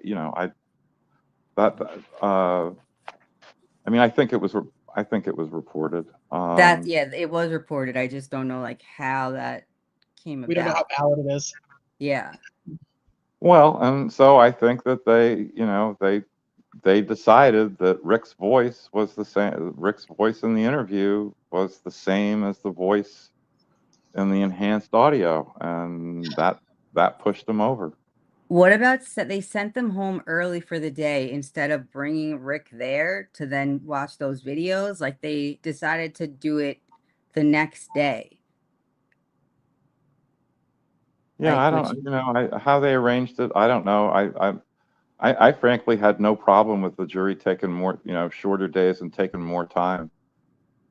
mean, I think it was reported. Yeah, it was reported. I just don't know like how that came we don't know how about. valid it is. Yeah. Well, and so I think that they, you know, they decided that Rick's voice was the same. Rick's voice in the interview was the same as the voice in the enhanced audio, and that pushed them over. What about they sent them home early for the day instead of bringing Rick there to then watch those videos? Like they decided to do it the next day. Yeah, Like, I don't, you know, how they arranged it, I don't know. I frankly had no problem with the jury taking more, you know, shorter days and taking more time.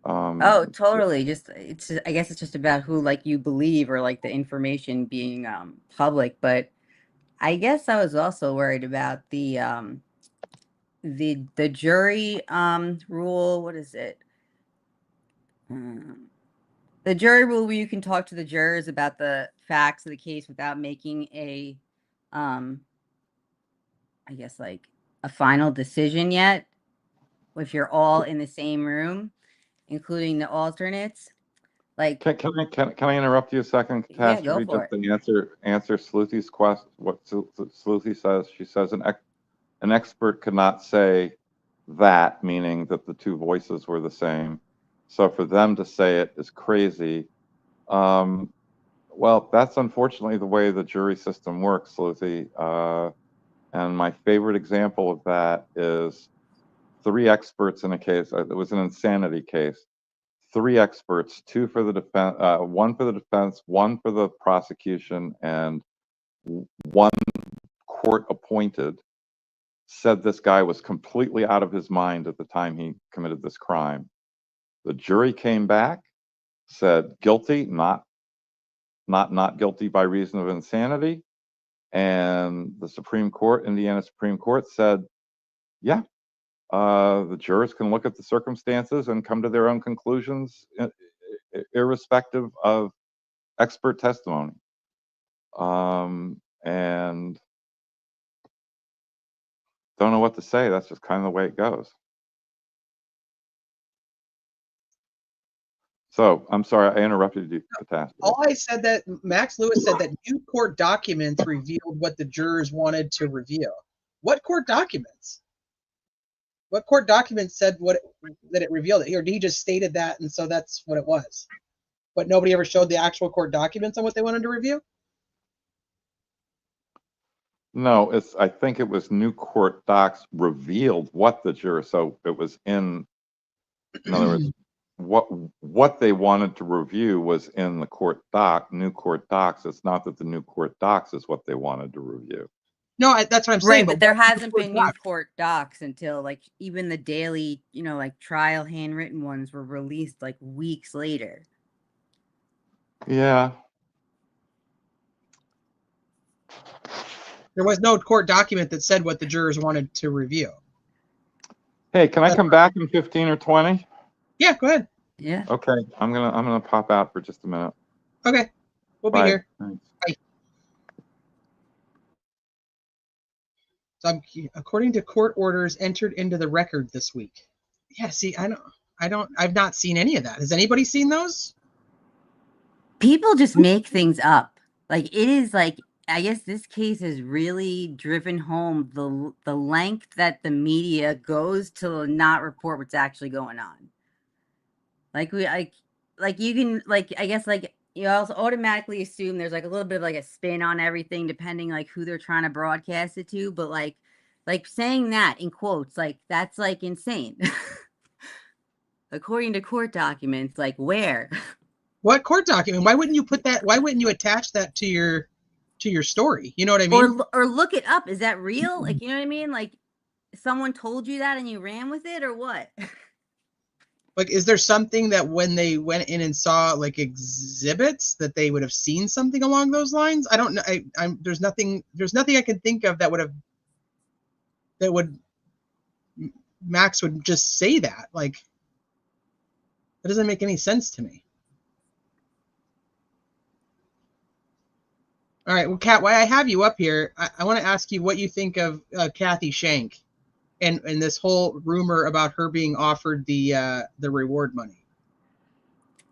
Oh, totally. I guess it's just about who like you believe or like the information being public. But I guess I was also worried about the jury rule. What is it? The jury rule where you can talk to the jurors about the facts of the case without making a I guess like a final decision yet. If you're all in the same room, including the alternates. Like, Can I interrupt you a second, yeah, go Catastrophe, for just it. to answer Sleuthie's question? What Sleuthie says? She says an expert could not say that, meaning that the two voices were the same. So for them to say it is crazy. Well, that's unfortunately the way the jury system works, Sleuthie. And my favorite example of that is 3 experts in a case. It was an insanity case. 3 experts, 2 for the defense, 1 for the defense, 1 for the prosecution, and 1 court appointed, said this guy was completely out of his mind at the time he committed this crime. The jury came back, said guilty, not guilty by reason of insanity, and the Supreme Court, Indiana Supreme Court, said, yeah, the jurors can look at the circumstances and come to their own conclusions, irrespective of expert testimony. And don't know what to say. That's just kind of the way it goes. So I'm sorry, I interrupted you, Catastrophe. All I said that Max Lewis said that new court documents revealed what the jurors wanted to reveal. What court documents? What court documents said that it revealed it? Or he just stated that, and so that's what it was. But nobody ever showed the actual court documents on what they wanted to review? No, I think it was new court docs revealed what the juror, so it was in other words, what they wanted to review was in the new court docs. It's not that the new court docs is what they wanted to review. No, that's what I'm saying. Right, but there what hasn't court been new docs? court docs until like even the daily, like trial handwritten ones were released like weeks later. Yeah. There was no court document that said what the jurors wanted to review. Hey, can I come back in 15 or 20? Yeah, go ahead. Yeah. Okay, I'm gonna pop out for just a minute. Okay, we'll be Bye. here. Thanks. Bye. So according to court orders entered into the record this week. Yeah, see, I've not seen any of that. Has anybody seen those? People just make things up. Like it is like, I guess this case has really driven home the length that the media goes to not report what's actually going on. Like you can I guess you also automatically assume there's like a little bit of like a spin on everything depending like who they're trying to broadcast it to, but like saying that in quotes, like that's like insane. According to court documents, like where? What court document? Why wouldn't you put that? Why wouldn't you attach that to your story? You know what I mean? Or look it up. Is that real? Like, you know what I mean? Like someone told you that and you ran with it or what? Like, is there something that when they went in and saw like exhibits that they would have seen something along those lines? I don't know. There's nothing I can think of that would Max would just say that. Like, that doesn't make any sense to me. All right, well, Kat, why I have you up here, I want to ask you what you think of Kathy Shank and this whole rumor about her being offered the reward money.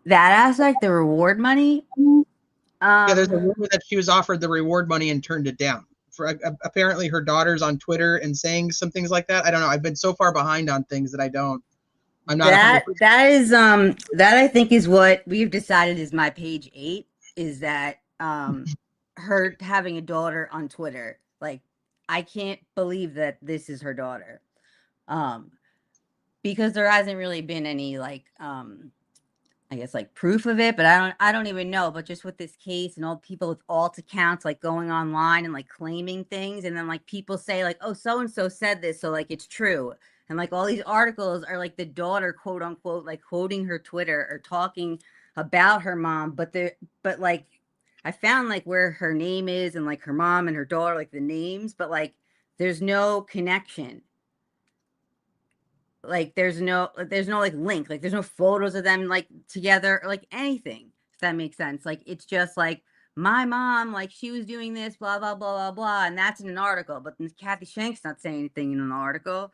That aspect, the reward money. Yeah, there's a rumor that she was offered the reward money and turned it down. For apparently her daughter's on Twitter and saying some things like that. I don't know. I've been so far behind on things that I'm not. That is that I think is what we've decided is my page 8 is that her having a daughter on Twitter. Like I can't believe that this is her daughter. Because there hasn't really been any like I guess like proof of it, but I don't even know. But just with this case and all people with alt accounts like going online and like claiming things, and then like people say like, oh, so and so said this, so like it's true. And like all these articles are like the daughter, quote unquote, like quoting her Twitter or talking about her mom, but like I found like where her name is and like her mom and her daughter, like the names, but like there's no connection. Like there's no like link, like there's no photos of them like together or like anything, if that makes sense. Like it's just like my mom, like she was doing this, blah blah blah blah blah, and that's in an article, but then Kathy Shank's not saying anything in an article.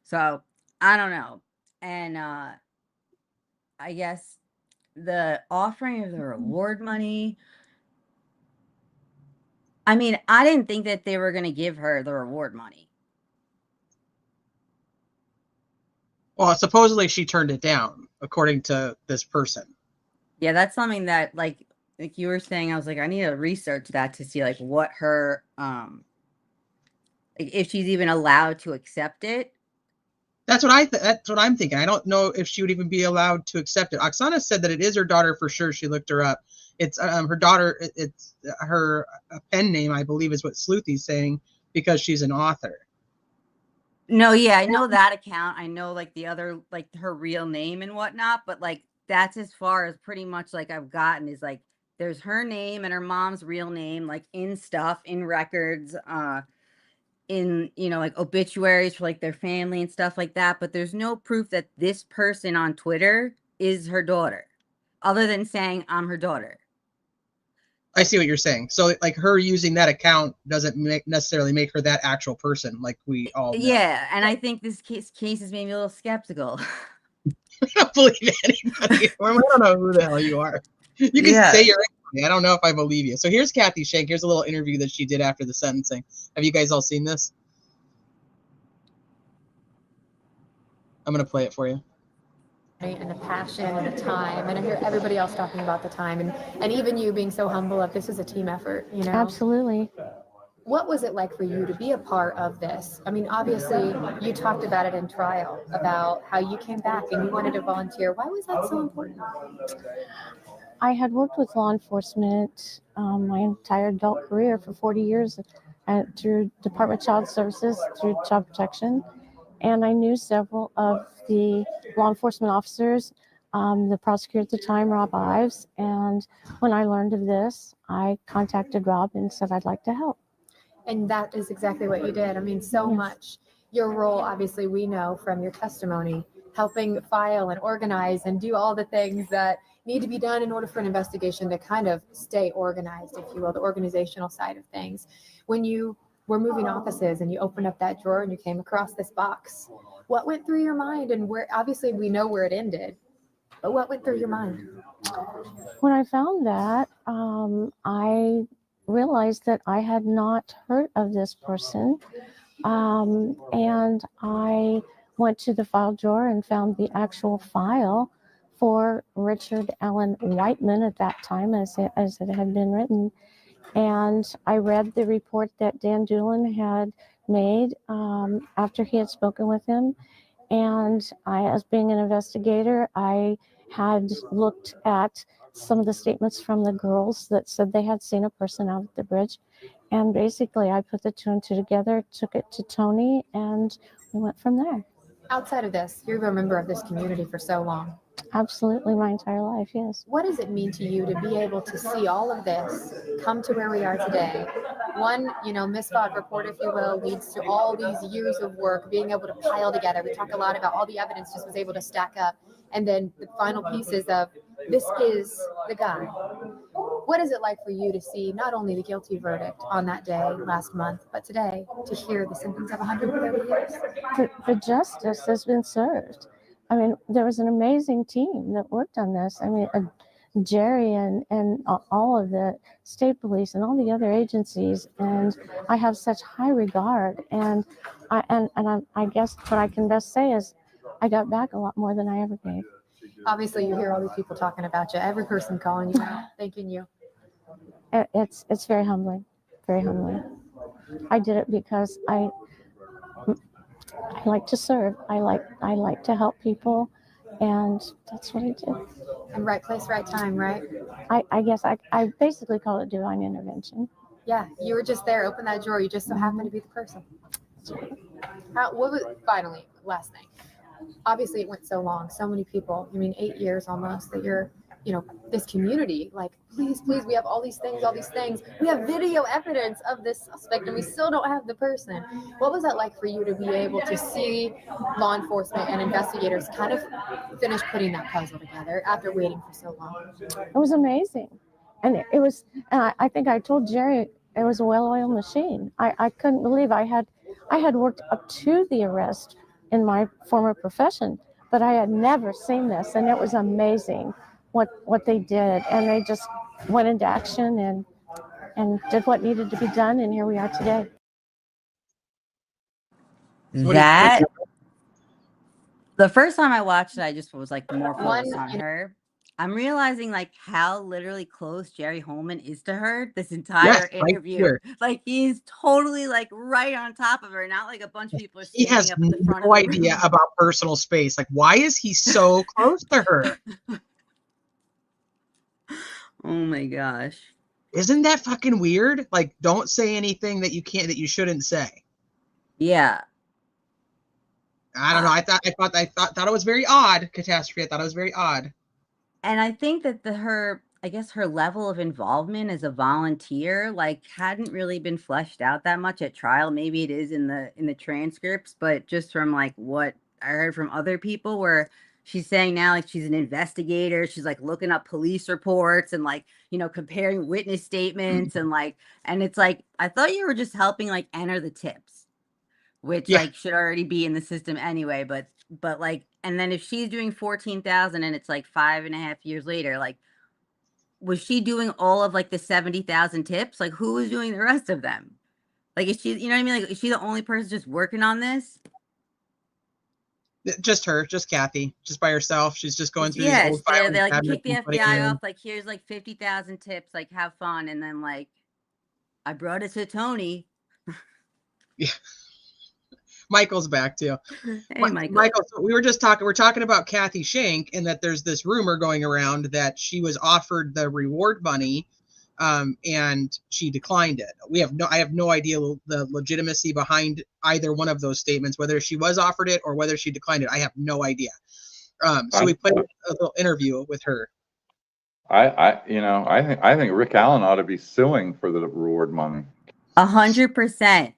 So I don't know. And I guess the offering of the reward money, I mean, I didn't think that they were going to give her the reward money. Well, supposedly she turned it down, according to this person. Yeah, that's something that like you were saying, I was like, I need to research that to see like what her like if she's even allowed to accept it. That's what I'm thinking. I don't know if she would even be allowed to accept it. Oksana said that it is her daughter for sure. She looked her up. It's her daughter. It's her pen name, I believe, is what Sleuthy's saying, because she's an author. No, yeah, I know that account. I know like the other, like her real name and whatnot, but like that's as far as pretty much like I've gotten is like there's her name and her mom's real name, like in stuff, in records, in like obituaries for like their family and stuff like that, but there's no proof that this person on Twitter is her daughter other than saying I'm her daughter. I see what you're saying. So like her using that account doesn't necessarily make her that actual person, like we all know. Yeah, and I think this case has made me a little skeptical. I don't believe anybody. I don't know who the hell you are. You can say you're anybody. I don't know if I believe you. So here's Kathy Shank. Here's a little interview that she did after the sentencing. Have you guys all seen this? I'm going to play it for you. And the passion and the time, and I hear everybody else talking about the time, and even you being so humble of this is a team effort, you know. Absolutely. What was it like for you to be a part of this? I mean, obviously, you talked about it in trial, about how you came back and you wanted to volunteer. Why was that so important? I had worked with law enforcement my entire adult career for 40 years through Department of Child Services, through Child Protection. And I knew several of the law enforcement officers, the prosecutor at the time, Rob Ives. And when I learned of this, I contacted Rob and said I'd like to help. And that is exactly what you did. I mean, so much. Your role, obviously, we know from your testimony, helping file and organize and do all the things that need to be done in order for an investigation to kind of stay organized, if you will, the organizational side of things. When you were moving offices and you opened up that drawer and you came across this box, what went through your mind? And where, obviously, we know where it ended, but what went through your mind? When I found that, I realized that I had not heard of this person. And I went to the file drawer and found the actual file for Richard Allen Whiteman at that time, as it had been written. And I read the report that Dan Doolin had made after he had spoken with him. And I, as being an investigator, I had looked at some of the statements from the girls that said they had seen a person out at the bridge. And basically, I put the two and two together, took it to Tony, and we went from there. Outside of this, you're a member of this community for so long. Absolutely, my entire life, yes. What does it mean to you to be able to see all of this come to where we are today? One, misfiled report, if you will, leads to all these years of work being able to pile together. We talk a lot about all the evidence just was able to stack up. And then the final pieces of this is the guy. What is it like for you to see not only the guilty verdict on that day last month, but today to hear the sentence of 130 years? The justice has been served. I mean, there was an amazing team that worked on this. I mean, Jerry and all of the state police and all the other agencies, and I have such high regard. And I guess what I can best say is I got back a lot more than I ever gave. Obviously, you hear all these people talking about you, every person calling you out, thanking you. It's very humbling, very humbling. I did it because I like to serve. I like to help people, and that's what I did. And right place, right time, right? I guess I basically call it divine intervention. Yeah, you were just there, open that drawer, you just so happened to be the person. Finally, last thing. Obviously, it went so long, so many people. 8 years almost that you're, this community, like, please, we have all these things. We have video evidence of this suspect and we still don't have the person. What was that like for you to be able to see law enforcement and investigators kind of finish putting that puzzle together after waiting for so long? It was amazing. And it was, I think I told Jerry, it was a well-oiled machine. I couldn't believe I had worked up to the arrest in my former profession, but I had never seen this, and it was amazing what they did. And they just went into action and did what needed to be done, and here we are today. That the first time I watched it, I just was like more focused on her. I'm realizing like how literally close Jerry Holman is to her this entire interview. Right, like he's totally like right on top of her, not like a bunch of people are he standing has up at the front no of the idea room. about personal space. Like, why is he so close to her? Oh my gosh. Isn't that fucking weird? Like, don't say anything that you shouldn't say. Yeah. I don't know. I thought it was very odd, Catastrophe. I thought it was very odd. And I think that her level of involvement as a volunteer like hadn't really been fleshed out that much at trial. Maybe it is in the transcripts, but just from like what I heard from other people, where she's saying now like she's an investigator, she's like looking up police reports and like, comparing witness statements and it's like, I thought you were just helping like enter the tips, which like should already be in the system anyway, but like, and then if she's doing 14,000 and it's like 5.5 years later, like, was she doing all of like the 70,000 tips? Like, who was doing the rest of them? Like, is she, you know what I mean? Like, is she the only person just working on this? Just her, just Kathy, just by herself. She's just going through these old files. They like kick the FBI off. Like, here's like 50,000 tips. Like, have fun. And then like, I brought it to Tony. Michael's back too. Hey, Michael. Michael, so we're talking about Kathy Shank, and that there's this rumor going around that she was offered the reward money, and she declined it. I have no idea the legitimacy behind either one of those statements, whether she was offered it or whether she declined it. I have no idea. So we played a little interview with her. I think Rick Allen ought to be suing for the reward money. 100%.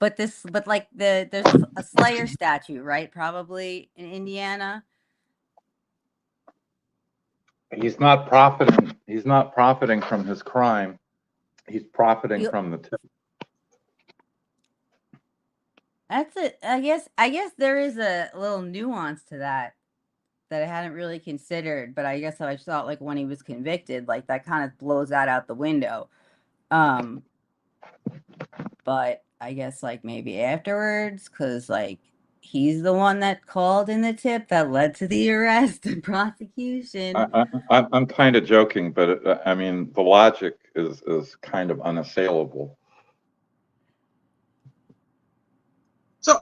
But there's a Slayer statute, right? Probably in Indiana. He's not profiting. He's not profiting from his crime. He's profiting from the tip. That's it. I guess there is a little nuance to that I hadn't really considered, but I guess I thought like when he was convicted, like that kind of blows that out the window. But I guess like maybe afterwards, because like he's the one that called in the tip that led to the arrest and prosecution. I'm kind of joking, but I mean the logic is kind of unassailable. So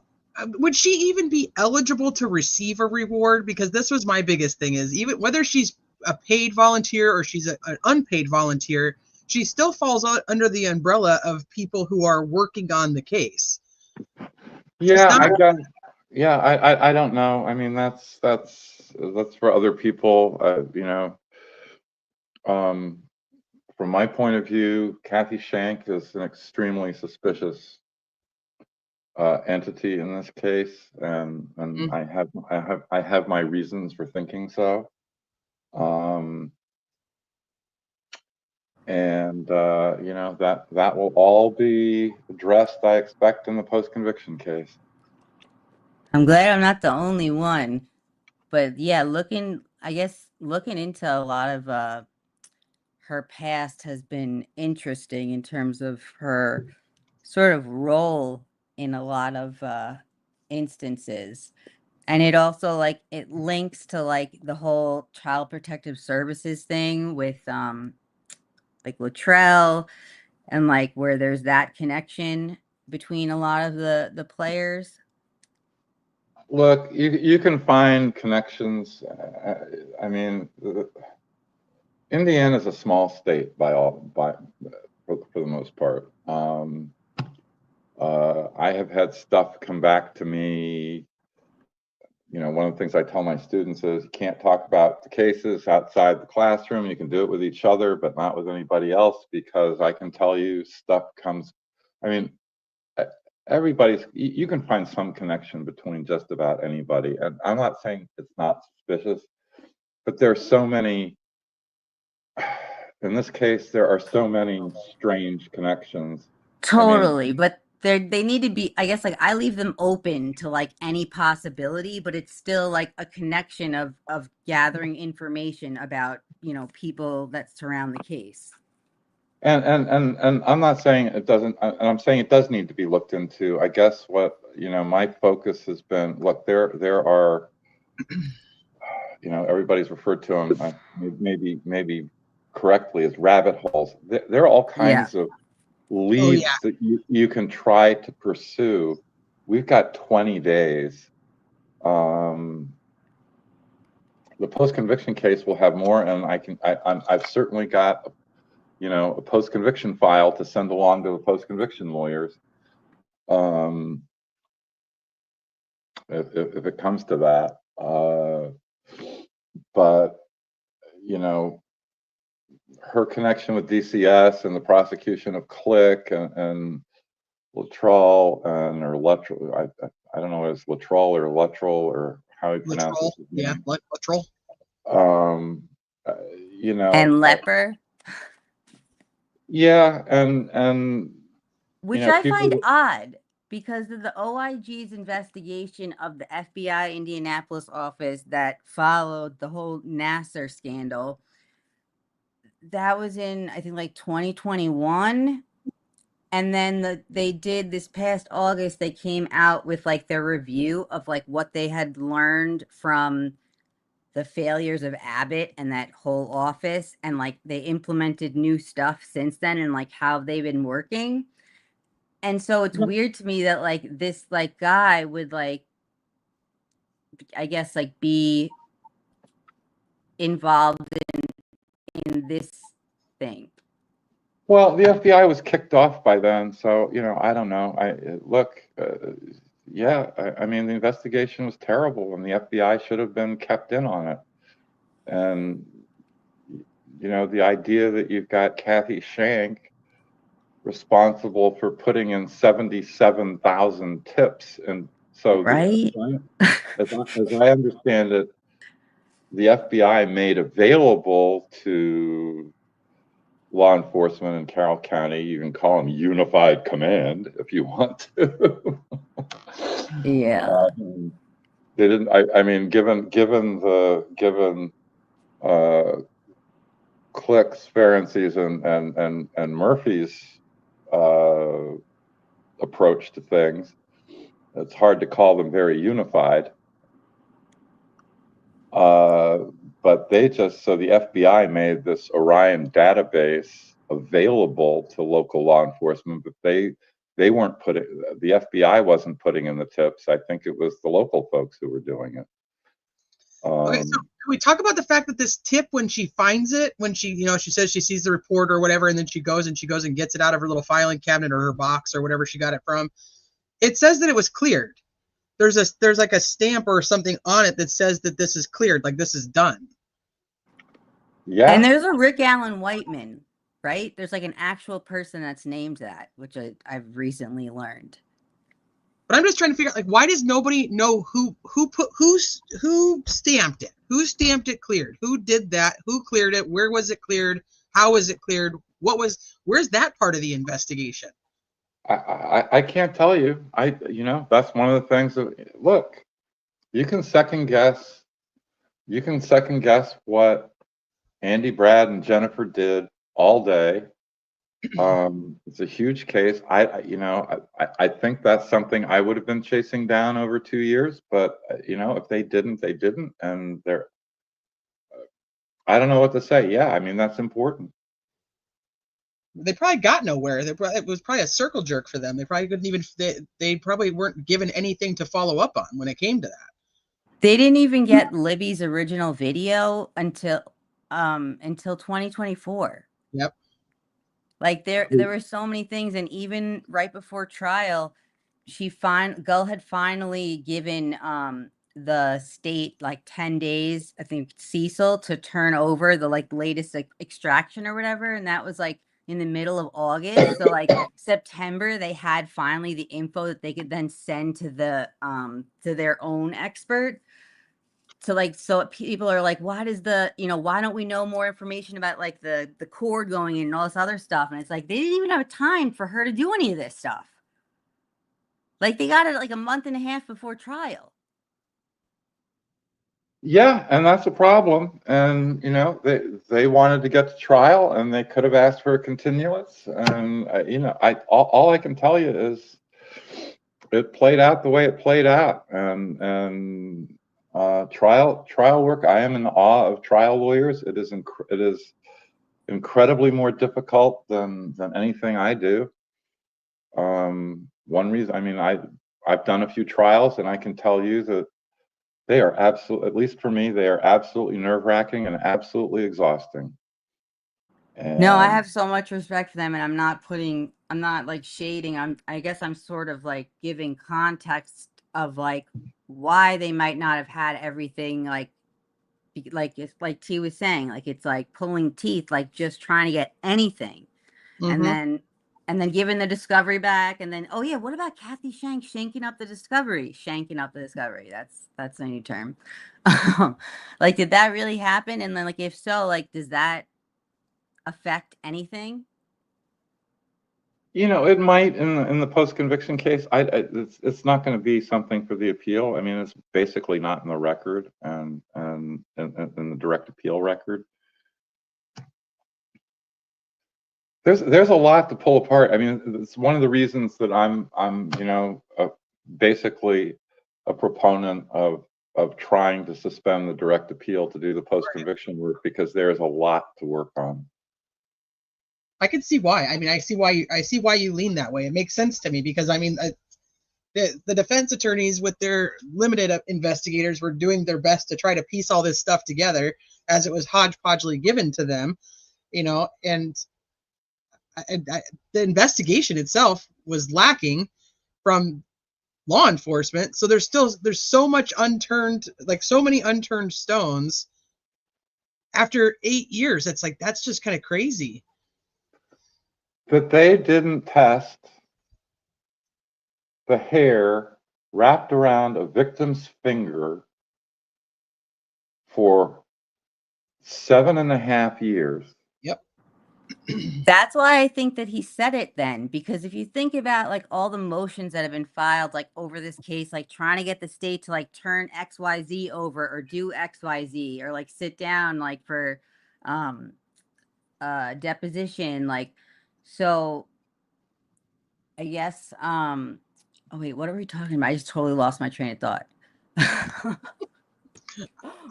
would she even be eligible to receive a reward? Because this was my biggest thing, is even whether she's a paid volunteer or she's an unpaid volunteer, she still falls under the umbrella of people who are working on the case. Yeah, I don't know. I mean, that's for other people. From my point of view, Kathy Shank is an extremely suspicious entity in this case, and I have my reasons for thinking so. That will all be addressed, I expect, in the post-conviction case. I'm glad I'm not the only one, but yeah, looking into a lot of her past has been interesting in terms of her sort of role in a lot of instances. And it also like it links to like the whole child protective services thing with like Luttrell, and like where there's that connection between a lot of the players. Look, you can find connections. I mean, Indiana is a small state for the most part. I have had stuff come back to me. One of the things I tell my students is you can't talk about the cases outside the classroom. You can do it with each other, but not with anybody else, because I can tell you stuff comes. I mean, you can find some connection between just about anybody. And I'm not saying it's not suspicious, but there's so many, in this case, there are so many strange connections. Totally. But they need to be, I guess, like I leave them open to like any possibility, but it's still like a connection of gathering information about, people that surround the case. And I'm not saying it doesn't, and I'm saying it does need to be looked into. I guess what, my focus has been, look, there are, everybody's referred to them, maybe correctly, as rabbit holes. There are all kinds of leads that you can try to pursue. We've got 20 days. The post-conviction case will have more, and I've certainly got a post-conviction file to send along to the post-conviction lawyers, if it comes to that. But her connection with DCS and the prosecution of Click and Luttrell or Luttrell, I don't know if it's Luttrell or Luttrell or how he pronounces it. Yeah, Luttrell. And Leper. Yeah, and which I find odd, because of the OIG's investigation of the FBI Indianapolis office that followed the whole Nassar scandal. That was in, I think, like 2021. And then they did this past August, they came out with like their review of like what they had learned from the failures of Abbott and that whole office. And like they implemented new stuff since then and like how they've been working. And so it's weird to me that like this like guy would like, I guess, like be involved in this thing. Well, the FBI was kicked off by then, so I don't know. Yeah, I mean the investigation was terrible, and the FBI should have been kept in on it. And the idea that you've got Kathy Shank responsible for putting in 77,000 tips, and so right. as I understand it, the FBI made available to law enforcement in Carroll County, you can call them Unified Command if you want to. Yeah. They didn't. I mean, given Click's, Ferenczi's, and Murphy's approach to things, it's hard to call them very unified. But the FBI made this Orion database available to local law enforcement, but they weren't the FBI wasn't putting in the tips. I think it was the local folks who were doing it. Okay, so can we talk about the fact that this tip, when she finds it, when she says she sees the report or whatever, and then she goes and gets it out of her little filing cabinet or her box or whatever she got it from, it says that it was cleared. There's like a stamp or something on it that says that this is cleared, like this is done. Yeah. And there's a Rick Allen Whiteman, right? There's like an actual person that's named that, which I've recently learned. But I'm just trying to figure out, like, why does nobody know who stamped it? Who stamped it cleared? Who did that? Who cleared it? Where was it cleared? How was it cleared? Where's that part of the investigation? I can't tell you. That's one of the things that, look, you can second guess what Andy, Brad, and Jennifer did all day. It's a huge case. I think that's something I would have been chasing down over 2 years, but if they didn't, they didn't, and I don't know what to say. Yeah, I mean that's important. They probably got nowhere. It was probably a circle jerk for them. They probably couldn't even. They probably weren't given anything to follow up on when it came to that. They didn't even get Libby's original video until 2024. Yep. Like there were so many things, and even right before trial, Gull had finally given the state like 10 days, I think, Cecil to turn over the like latest extraction or whatever, and that was like in the middle of August. So like September, they had finally the info that they could then send to to their own expert. So people are like, why don't we know more information about like the cord going in and all this other stuff? And it's like, they didn't even have time for her to do any of this stuff. Like they got it like a month and a half before trial. Yeah, and that's a problem. And they wanted to get to trial, and they could have asked for a continuance. And all I can tell you is it played out the way it played out. And trial work, I am in awe of trial lawyers. It is incredibly more difficult than anything I do. One reason, I mean, I've done a few trials, and I can tell you that they are absolutely, at least for me, they are absolutely nerve-wracking and absolutely exhausting. No, I have so much respect for them, and I'm not like shading. I guess I'm sort of like giving context of like why they might not have had everything like it's like T was saying, like it's like pulling teeth, like just trying to get anything. Mm-hmm. And then giving the discovery back, and then, oh yeah, what about Kathy Shank shanking up the discovery? That's a new term. Like, did that really happen? And then, like, if so, like, does that affect anything? It might in the post-conviction case. It's not going to be something for the appeal. I mean, it's basically not in the record and in the direct appeal record. There's a lot to pull apart. I mean, it's one of the reasons that I'm basically a proponent of trying to suspend the direct appeal to do the post-conviction work, because there is a lot to work on. I can see why. I mean, I see why you lean that way. It makes sense to me because I mean, the defense attorneys with their limited investigators were doing their best to try to piece all this stuff together as it was hodgepodgely given to them, and the investigation itself was lacking from law enforcement. So there's so much unturned, like so many unturned stones after 8 years. It's like, that's just kind of crazy. That they didn't test the hair wrapped around a victim's finger for 7.5 years. Yep. That's why I think that he said it then, because if you think about like all the motions that have been filed like over this case, like trying to get the state to like turn XYZ over or do XYZ or like sit down like for deposition, like, so I guess oh wait, what are we talking about? I just totally lost my train of thought. I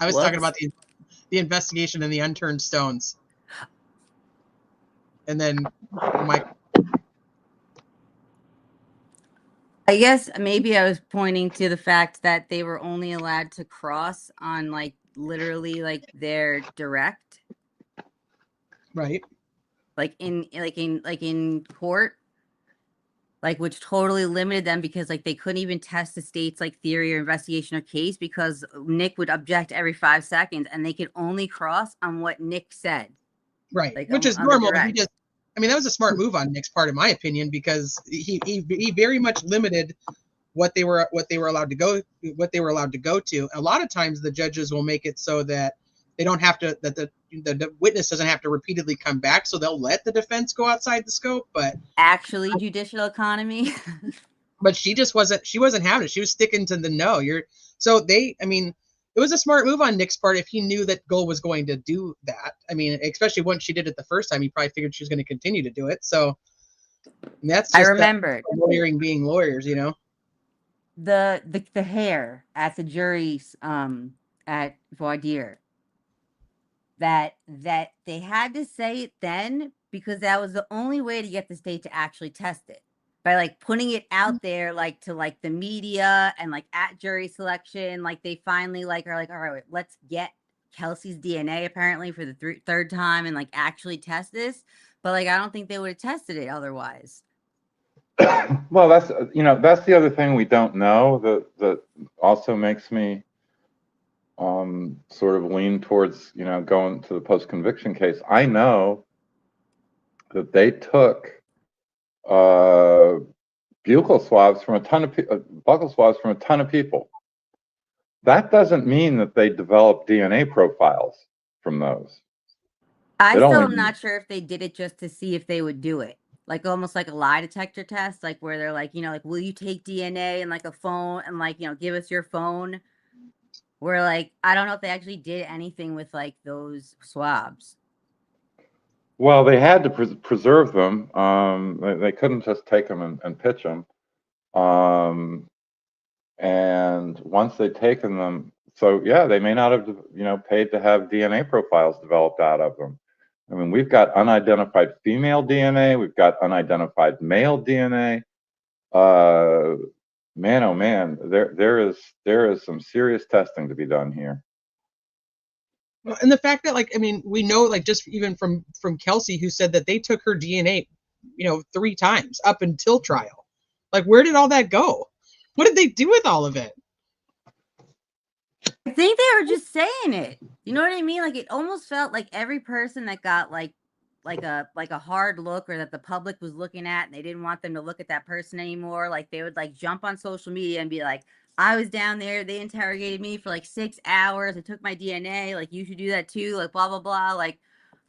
was talking about the investigation and the unturned stones. And then I guess maybe I was pointing to the fact that they were only allowed to cross on like literally like their direct, right, like in court, like which totally limited them because like they couldn't even test the state's like theory or investigation or case because Nick would object every 5 seconds and they could only cross on what Nick said. Right, like, which is normal. I mean, that was a smart move on Nick's part, in my opinion, because he very much limited what they were allowed to go to. A lot of times, the judges will make it so that they don't have to, that the witness doesn't have to repeatedly come back, so they'll let the defense go outside the scope. But actually, judicial economy. But she wasn't having it. She was sticking to the no. I mean, it was a smart move on Nick's part if he knew that Gull was going to do that. I mean, especially once she did it the first time, he probably figured she was going to continue to do it. So that's just, I remembered lawyering being lawyers, the hair at the jury's at voir dire. That they had to say it then because that was the only way to get the state to actually test it, by like putting it out there like to like the media and like at jury selection. Like they finally like are like, all right, let's get Kelsey's DNA apparently for the third time and like actually test this. But like I don't think they would have tested it otherwise. Well, that's the other thing we don't know that also makes me sort of lean towards going to the post-conviction case. I know that they took buccal swabs from a ton of people. That doesn't mean that they developed DNA profiles from those. I still am not sure if they did it just to see if they would do it. Like almost like a lie detector test, like where they're like, like, will you take DNA and like a phone and like, give us your phone? Where like, I don't know if they actually did anything with like those swabs. Well, they had to preserve them. They couldn't just take them and pitch them. And once they'd taken them, so yeah, they may not have, paid to have DNA profiles developed out of them. I mean, we've got unidentified female DNA. We've got unidentified male DNA. Man, oh man, there is some serious testing to be done here. Well, and the fact that, like, I mean, we know, like, just even from Kelsey, who said that they took her DNA, 3 times up until trial. Like, where did all that go? What did they do with all of it? I think they were just saying it. You know what I mean? Like, it almost felt like every person that got like a hard look, or that the public was looking at and they didn't want them to look at that person anymore, like they would like jump on social media and be like, I was down there, they interrogated me for like 6 hours, they took my DNA, like you should do that too, like blah blah blah. Like,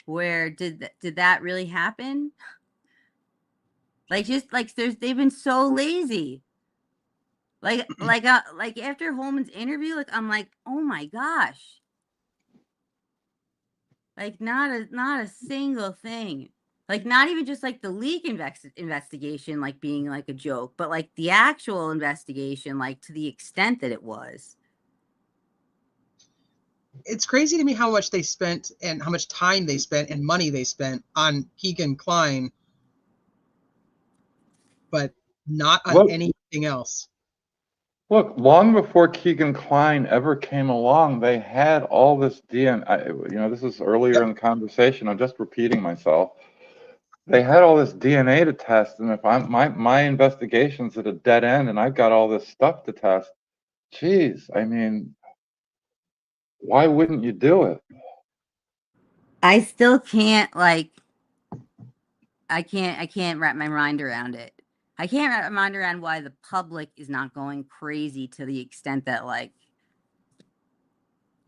where did that really happen? Like, just like they've been so lazy. Like after Holman's interview, like I'm like, oh my gosh. Like not a single thing. Like not even just like the leak investigation like being like a joke, but like the actual investigation, like to the extent that it was. it's crazy to me how much they spent and how much time they spent and money they spent on Keegan Klein, but not on Look, anything else. look, long before Keegan Klein ever came along, they had all this DNA. You know, this is earlier in the conversation. I'm just repeating myself. They had all this DNA to test, and if my investigation's at a dead end, and I've got all this stuff to test, geez, I mean, why wouldn't you do it? I still can't like I can't wrap my mind around it. I can't wrap my mind around why the public is not going crazy to the extent that like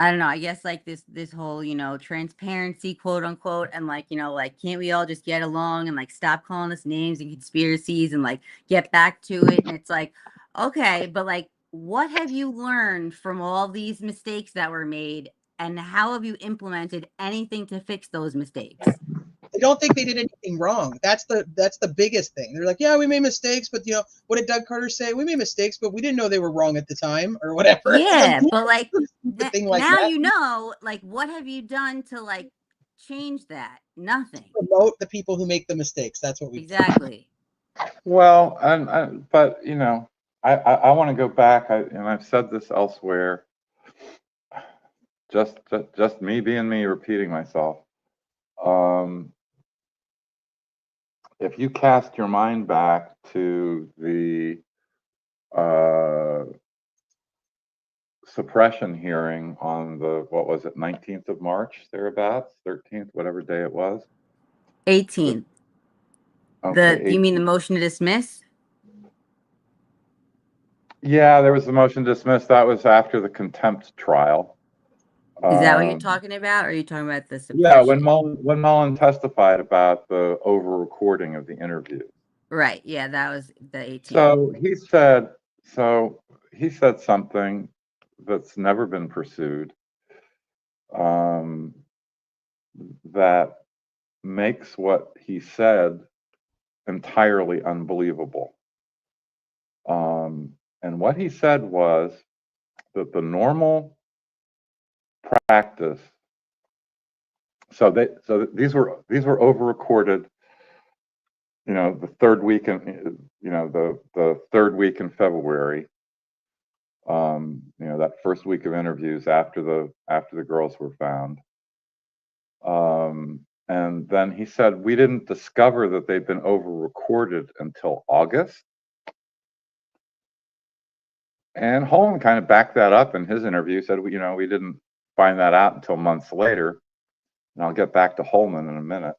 I don't know, I guess like this whole, you know, transparency, quote unquote, and like, you know, like can't we all just get along and like stop calling us names and conspiracies and like get back to it? And it's like, okay, but like what have you learned from all these mistakes that were made and how have you implemented anything to fix those mistakes? I don't think they did anything wrong. That's the biggest thing. They're like, yeah, we made mistakes, but you know, what did Doug Carter say? We made mistakes, but we didn't know they were wrong at the time or whatever. Yeah, but like Thing like now that. you know, like what have you done to like change that? Nothing. Promote the people who make the mistakes. That's what we Exactly. Well, but you know, I want to go back, and I've said this elsewhere. Just me being me, repeating myself. If you cast your mind back to the suppression hearing on the, what was it, 19th of March, thereabouts, 13th, whatever day it was. 18th. Okay, You mean the motion to dismiss? Yeah, there was the motion to dismiss. That was after the contempt trial. Is that what you're talking about? Or are you talking about the suppression? Yeah, when Mullen testified about the over recording of the interview. Right. Yeah, that was the 18th. So he said something that's never been pursued, that makes what he said entirely unbelievable. And what he said was that the normal practice. So these were over recorded. You know, the third week in the third week in February. You know, that first week of interviews after the girls were found. And then he said we didn't discover that they'd been over recorded until August. And Holman kind of backed that up in his interview. Said we didn't find that out until months later. And I'll get back to Holman in a minute.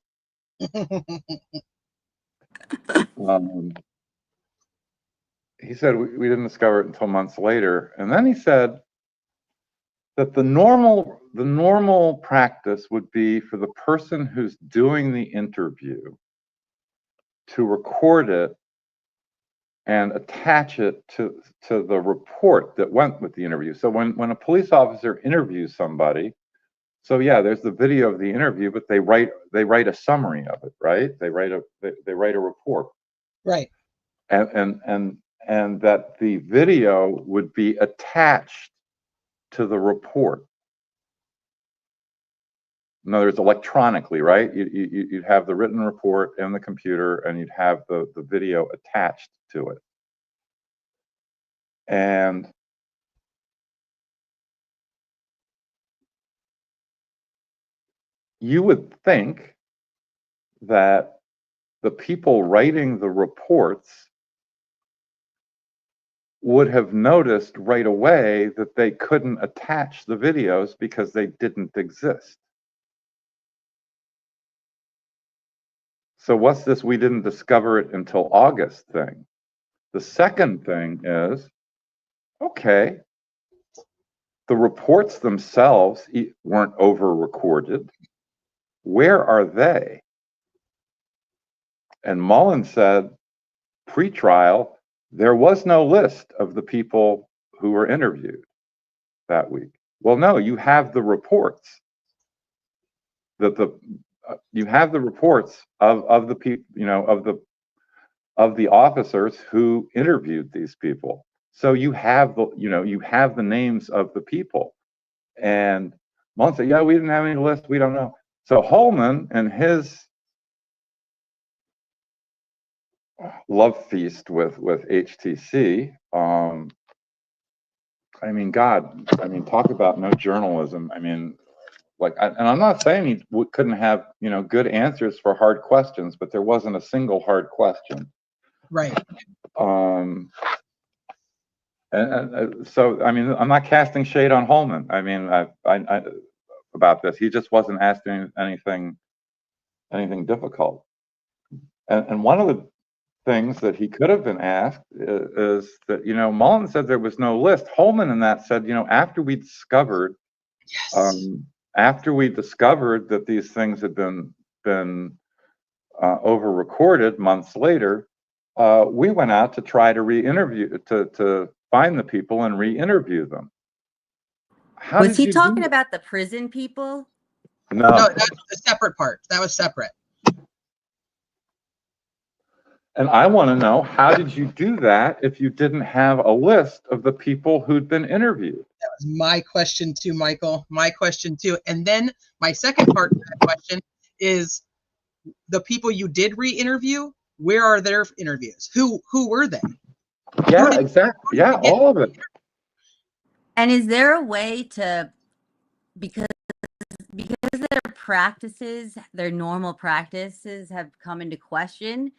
He said we didn't discover it until months later. And then he said that the normal practice would be for the person who's doing the interview to record it and attach it to the report that went with the interview. So when a police officer interviews somebody, so yeah, there's the video of the interview, but they write a summary of it, right? They write a report. Right. And that the video would be attached to the report. In other words, electronically, right? You'd have the written report in the computer, and you'd have the video attached to it. And you would think that the people writing the reports would have noticed right away that they couldn't attach the videos because they didn't exist. So what's this we didn't discover it until August thing? The second thing is, okay, the reports themselves weren't over recorded. Where are they? And Mullen said, pre-trial, there was no list of the people who were interviewed that week. Well, no, you have the reports. You have the reports of the people, you know, of the officers who interviewed these people. So you have the names of the people. And Mullen said, yeah, we didn't have any list. We don't know. So Holman and his love feast with HTC, I mean, God, I mean, talk about no journalism. I mean, like, and I'm not saying he couldn't have, you know, good answers for hard questions, but there wasn't a single hard question. Right. And so, I mean, I'm not casting shade on Holman. I mean, I about this, he just wasn't asking anything difficult. And one of the things that he could have been asked is that, you know, Mullen said there was no list. Holman in that said, you know, after we discovered, that these things had been over recorded months later, we went out to try to re-interview, to find the people and re-interview them. How Was did he you talking do about the prison people? No, No, that's a separate part. That was separate. and I want to know, how did you do that if you didn't have a list of the people who'd been interviewed? That was my question too, Michael. My question too. And then my second part of that question is, the people you did re-interview, where are their interviews? Who were they? Yeah, exactly. Yeah, all of it. And is there a way to, because their practices, their normal practices have come into question,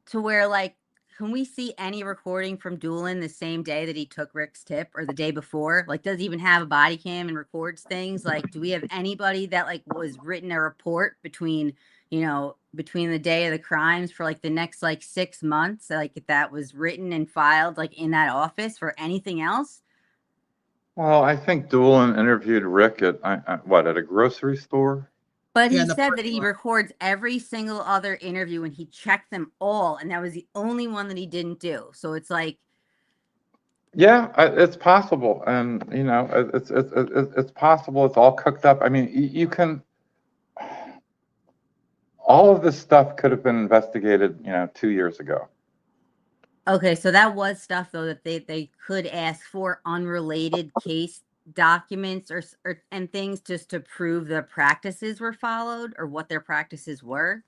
to where, like, can we see any recording from Doolin the same day that he took Rick's tip or the day before? Like, does he even have a body cam and records things? Like, do we have anybody that, like, was written a report between, you know, between the day of the crimes for, like, the next, like, 6 months, like, that was written and filed, like, in that office for anything else? Well, I think Doolin interviewed Rick at at a grocery store? But Yeah, he in the said that parking he lot. records every single other interview and he checked them all, and that was the only one that he didn't do. So it's like, Yeah, it's possible, and you know, it's possible. It's all cooked up. I mean, you can. All of this stuff could have been investigated, you know, 2 years ago. okay, so that was stuff though that they could ask for unrelated case documents or and things just to prove the practices were followed or what their practices were.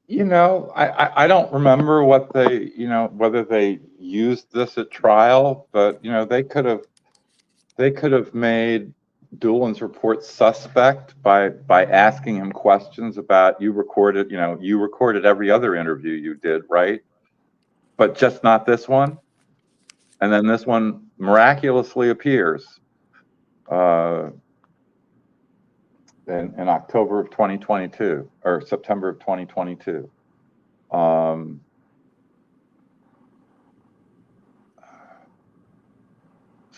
You know, I don't remember what they, you know, whether they used this at trial, but you know, they could have made Doolin's report suspect by asking him questions about, you recorded every other interview you did, right? But just not this one. And then this one miraculously appears in October of 2022 or September of 2022.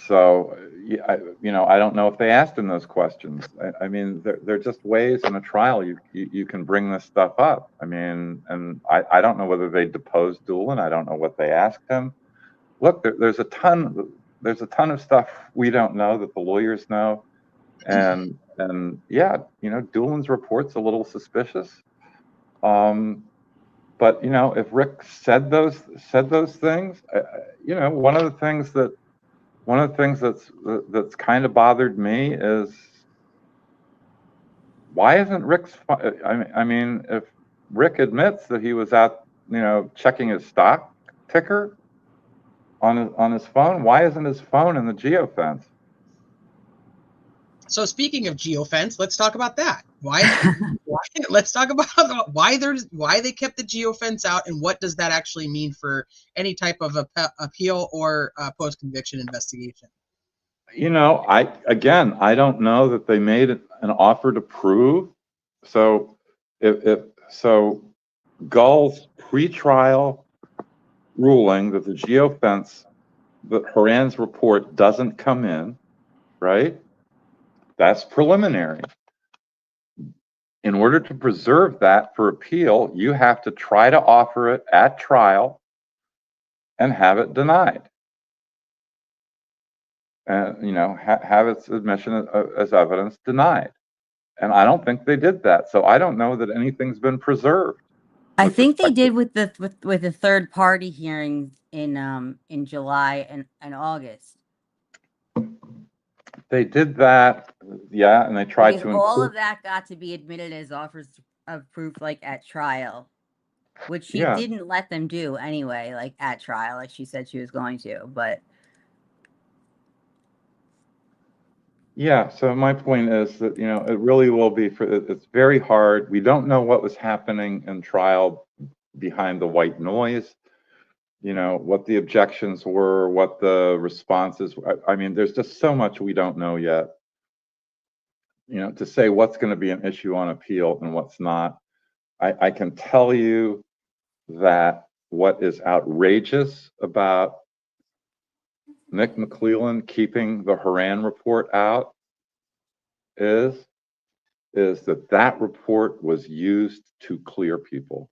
So, you know, I don't know if they asked him those questions. I mean, they're just ways in a trial you can bring this stuff up. I mean, and I don't know whether they deposed Doolin. I don't know what they asked him. Look, there's a ton of stuff we don't know that the lawyers know, and yeah, you know, Doolin's report's a little suspicious. But you know, if Rick said those things, you know, one of the things that's kind of bothered me is, why isn't Rick's? I mean, if Rick admits that he was out, you know, checking his stock ticker on his phone, why isn't his phone in the geofence? So speaking of geofence, let's talk about that. Let's talk about why they kept the geofence out, and what does that actually mean for any type of appeal or post-conviction investigation. You know, I don't know that they made an offer to prove. So if Gull's pretrial ruling that the geofence, that Horan's report doesn't come in, right? That's preliminary. In order to preserve that for appeal, you have to try to offer it at trial and have it denied. And, you know, have its admission as evidence denied. And I don't think they did that. So I don't know that anything's been preserved. I think they did with the third party hearings in July and August. They did that. Yeah, and they tried Because to all include. of that got to be admitted as offers of proof, like at trial, which she Yeah, didn't let them do anyway, like at trial, like she said she was going to. But yeah. So my point is that, you know, it really will be it's very hard. We don't know what was happening in trial behind the white noise, you know, what the objections were, what the responses were. I mean, there's just so much we don't know yet, you know, to say what's going to be an issue on appeal and what's not. I can tell you that what is outrageous about Nick McClellan keeping the Haran report out is that report was used to clear people.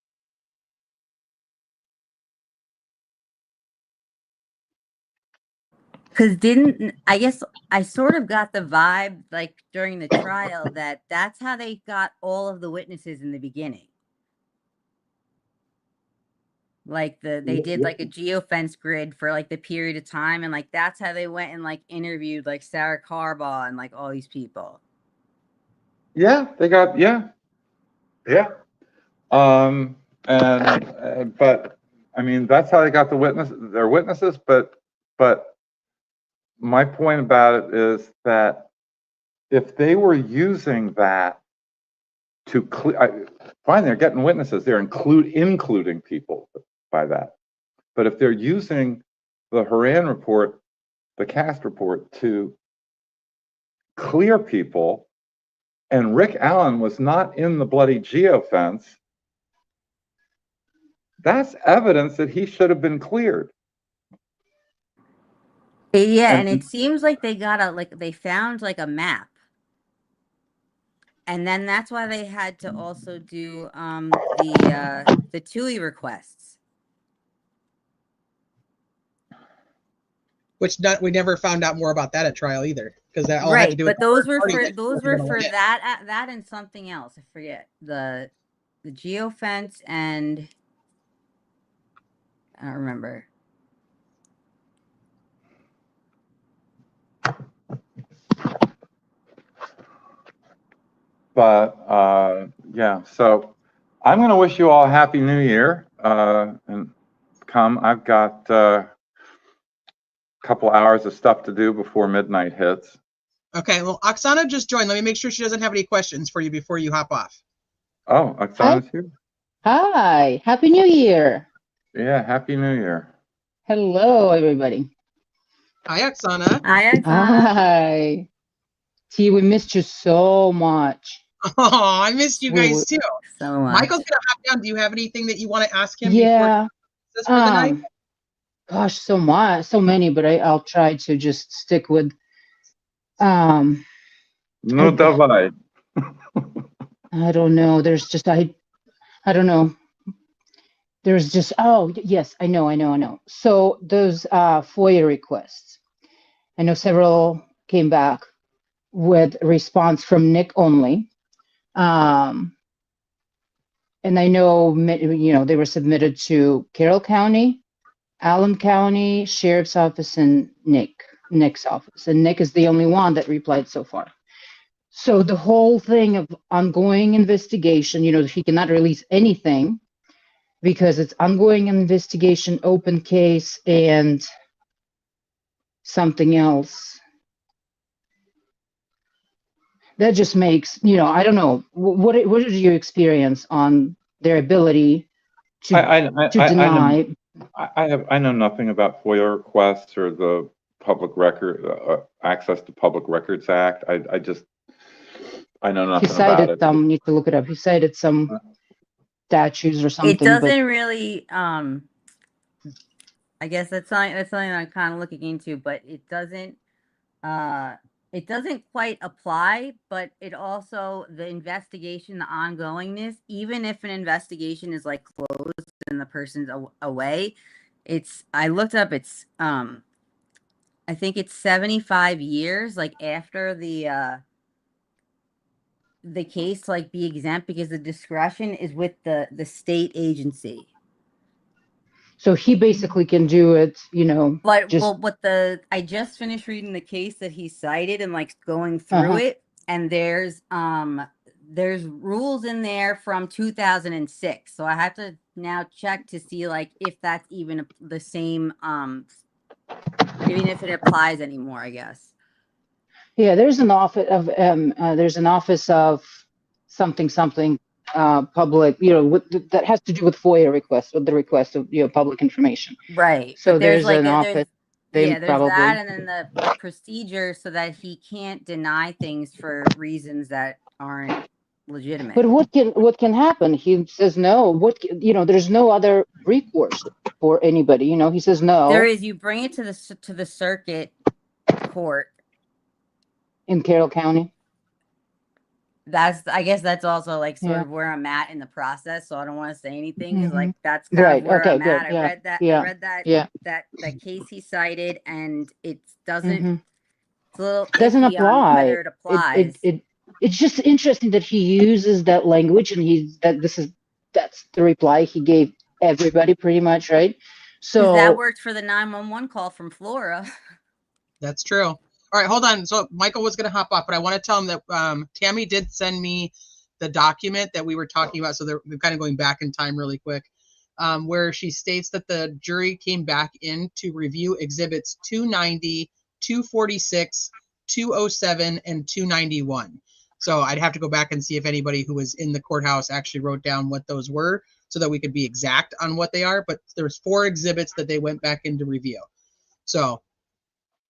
because I guess I sort of got the vibe, like during the trial, that that's how they got all of the witnesses in the beginning. Like they did like a geofence grid for like the period of time, and like that's how they went and like interviewed like Sarah Carbaugh and like all these people. Yeah, they got, yeah. And but I mean, that's how they got their witnesses. But my point about it is that if they were using that to fine, they're getting witnesses. They're including people by that. But if they're using the Haran report, the cast report, to clear people, and Rick Allen was not in the bloody geofence, that's evidence that he should have been cleared. Yeah, and it seems like they found like a map. And then that's why they had to also do the TUI requests. Which we never found out more about that at trial either, because that all had to Right, do but with those were gonna for win. that and something else. I forget the geofence, and I don't remember. But yeah, so I'm going to wish you all a happy new year. And I've got a couple hours of stuff to do before midnight hits. Okay, well, Oksana just joined. Let me make sure she doesn't have any questions for you before you hop off. Oh, Oksana's here. Hi, Happy New Year. Yeah, Happy New Year. Hello, everybody. Hi, Oksana. Hi, Oksana. Hi. T, we missed you so much. Oh, I missed you guys too. So much. Michael's gonna hop down. Do you have anything that you want to ask him Yeah. before for the night? Gosh, so much, so many, but I'll try to just stick with. No, давай. I don't know. There's just I don't know. There's just yes, I know. So those FOIA requests, I know several came back with a response from Nick only. And I know, you know, they were submitted to Carroll County, Allen County, Sheriff's Office, and Nick's office. And Nick is the only one that replied so far. So the whole thing of ongoing investigation, you know, he cannot release anything because it's ongoing investigation, open case, and something else. That just makes, you know, I don't know, what is your experience on their ability to deny? I know nothing about FOIA requests or the public record access to Public Records Act. I know nothing about it. You need to look it up. He cited some statutes or something. It doesn't really. I guess that's something I'm kind of looking into, but it doesn't. It doesn't quite apply, but it also, the investigation, the ongoingness, even if an investigation is like closed and the person's away, I looked up, it's, I think it's 75 years, like after the case, like be exempt, because the discretion is with the state agency. So he basically can do it, But just I just finished reading the case that he cited and like going through it, and there's rules in there from 2006. So I have to now check to see like if that's even the same, even if it applies anymore, I guess. Yeah, there's an office of something public, that has to do with FOIA requests, with the request of public information. Right. So But there's there's like an office. there's Probably. that, and then the procedure so that he can't deny things for reasons that aren't legitimate. But what can happen? He says no. There's no other recourse for anybody. He says no. There is. You bring it to the circuit court in Carroll County. I guess that's also like sort Yeah. of where I'm at in the process. So I don't want to say anything because like Mhm. that's kind Right. of where Okay, I'm good. at. Yeah. I read that. Yeah. I read that. Yeah. That case he cited, and it doesn't. Mhm. It's a little Doesn't iffy on apply. whether it applies. It's just interesting that he uses that language, and that's the reply he gave everybody pretty much, right? Because that So worked for the 911 call from Flora. That's true. All right, hold on. So Michael was going to hop off, but I want to tell him that Tammy did send me the document that we were talking about. So we're kind of going back in time really quick, where she states that the jury came back in to review exhibits 290, 246, 207, and 291. So I'd have to go back and see if anybody who was in the courthouse actually wrote down what those were so that we could be exact on what they are. But there's 4 exhibits that they went back in to review. So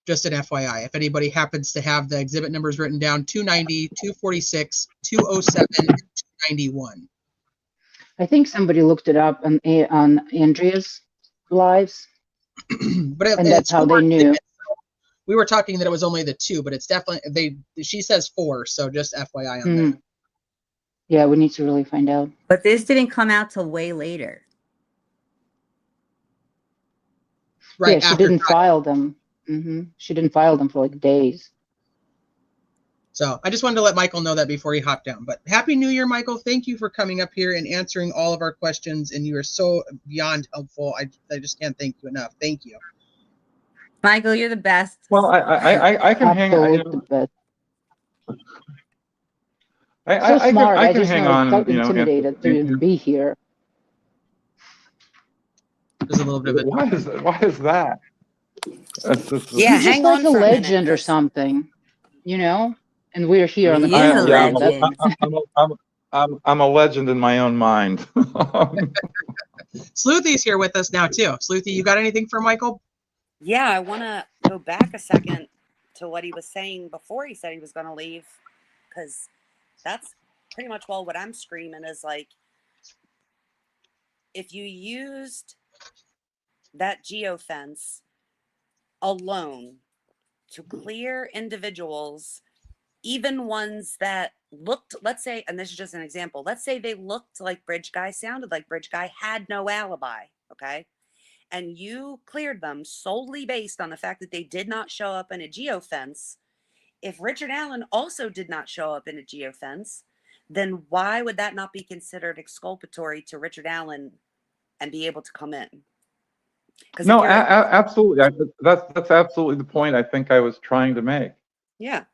just an FYI, if anybody happens to have the exhibit numbers written down, 290, 246, 207, and 291. I think somebody looked it up on Andrea's lives, But and that's how they knew. We were talking that it was only the 2, but it's definitely she says 4, so just FYI on that. Yeah, we need to really find out. But this didn't come out till way later. Right. Yeah, she didn't file them. She didn't file them for like days. So I just wanted to let Michael know that before he hopped down. But Happy New Year, Michael. Thank you for coming up here and answering all of our questions. And you are so beyond helpful. I just can't thank you enough. Thank you. Michael, you're the best. Well, I can hang. The best. So I smart. can I just hang know on. felt intimidated to be here. There's a little bit of Why is that? Yeah, he's just like a legend or something, And we're here on the legend. I'm a legend in my own mind. Sleuthy's here with us now too. Sleuthy, you got anything for Michael? Yeah, I want to go back a second to what he was saying before he said he was going to leave, because that's pretty much what I'm screaming is like, if you used that geofence alone to clear individuals, even ones that looked, let's say, and this is just an example, let's say they looked like Bridge Guy, sounded like Bridge Guy, had no alibi, okay? And you cleared them solely based on the fact that they did not show up in a geofence. If Richard Allen also did not show up in a geofence, then why would that not be considered exculpatory to Richard Allen and be able to come in? No, absolutely. That's absolutely the point I think I was trying to make. Yeah.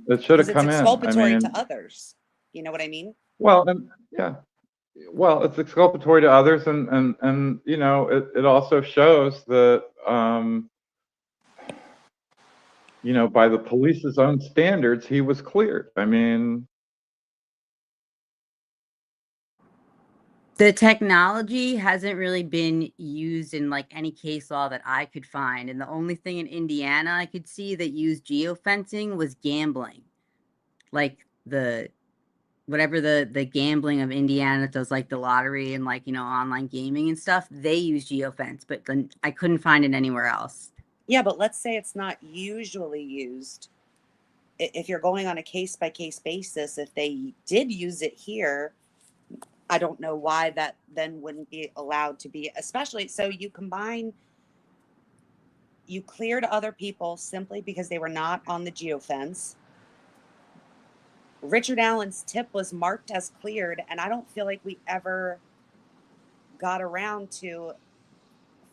It should have come in. It's exculpatory to others. You know what I mean? Well, yeah. Well, it's exculpatory to others, and it also shows that by the police's own standards, he was cleared. I mean, The technology hasn't really been used in like any case law that I could find. And the only thing in Indiana I could see that used geofencing was gambling. Like whatever the gambling of Indiana that does like the lottery and like, online gaming and stuff, they use geofence, but then I couldn't find it anywhere else. Yeah, but let's say it's not usually used. If you're going on a case-by-case basis, if they did use it here, I don't know why that then wouldn't be allowed to be, especially so you cleared other people simply because they were not on the geofence. Richard Allen's tip was marked as cleared, and I don't feel like we ever got around to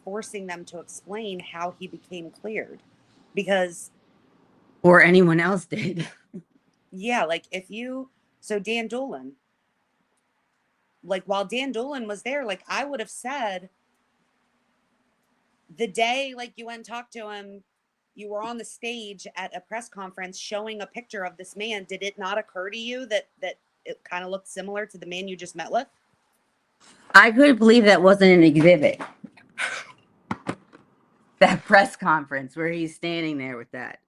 forcing them to explain how he became cleared. Because, or anyone else did. yeah, like so Dan Dolan, like while Dan Dolan was there, like I would have said the day, like you went and talked to him, you were on the stage at a press conference showing a picture of this man. Did it not occur to you that it kind of looked similar to the man you just met with? I couldn't believe that wasn't an exhibit. That press conference where he's standing there with that.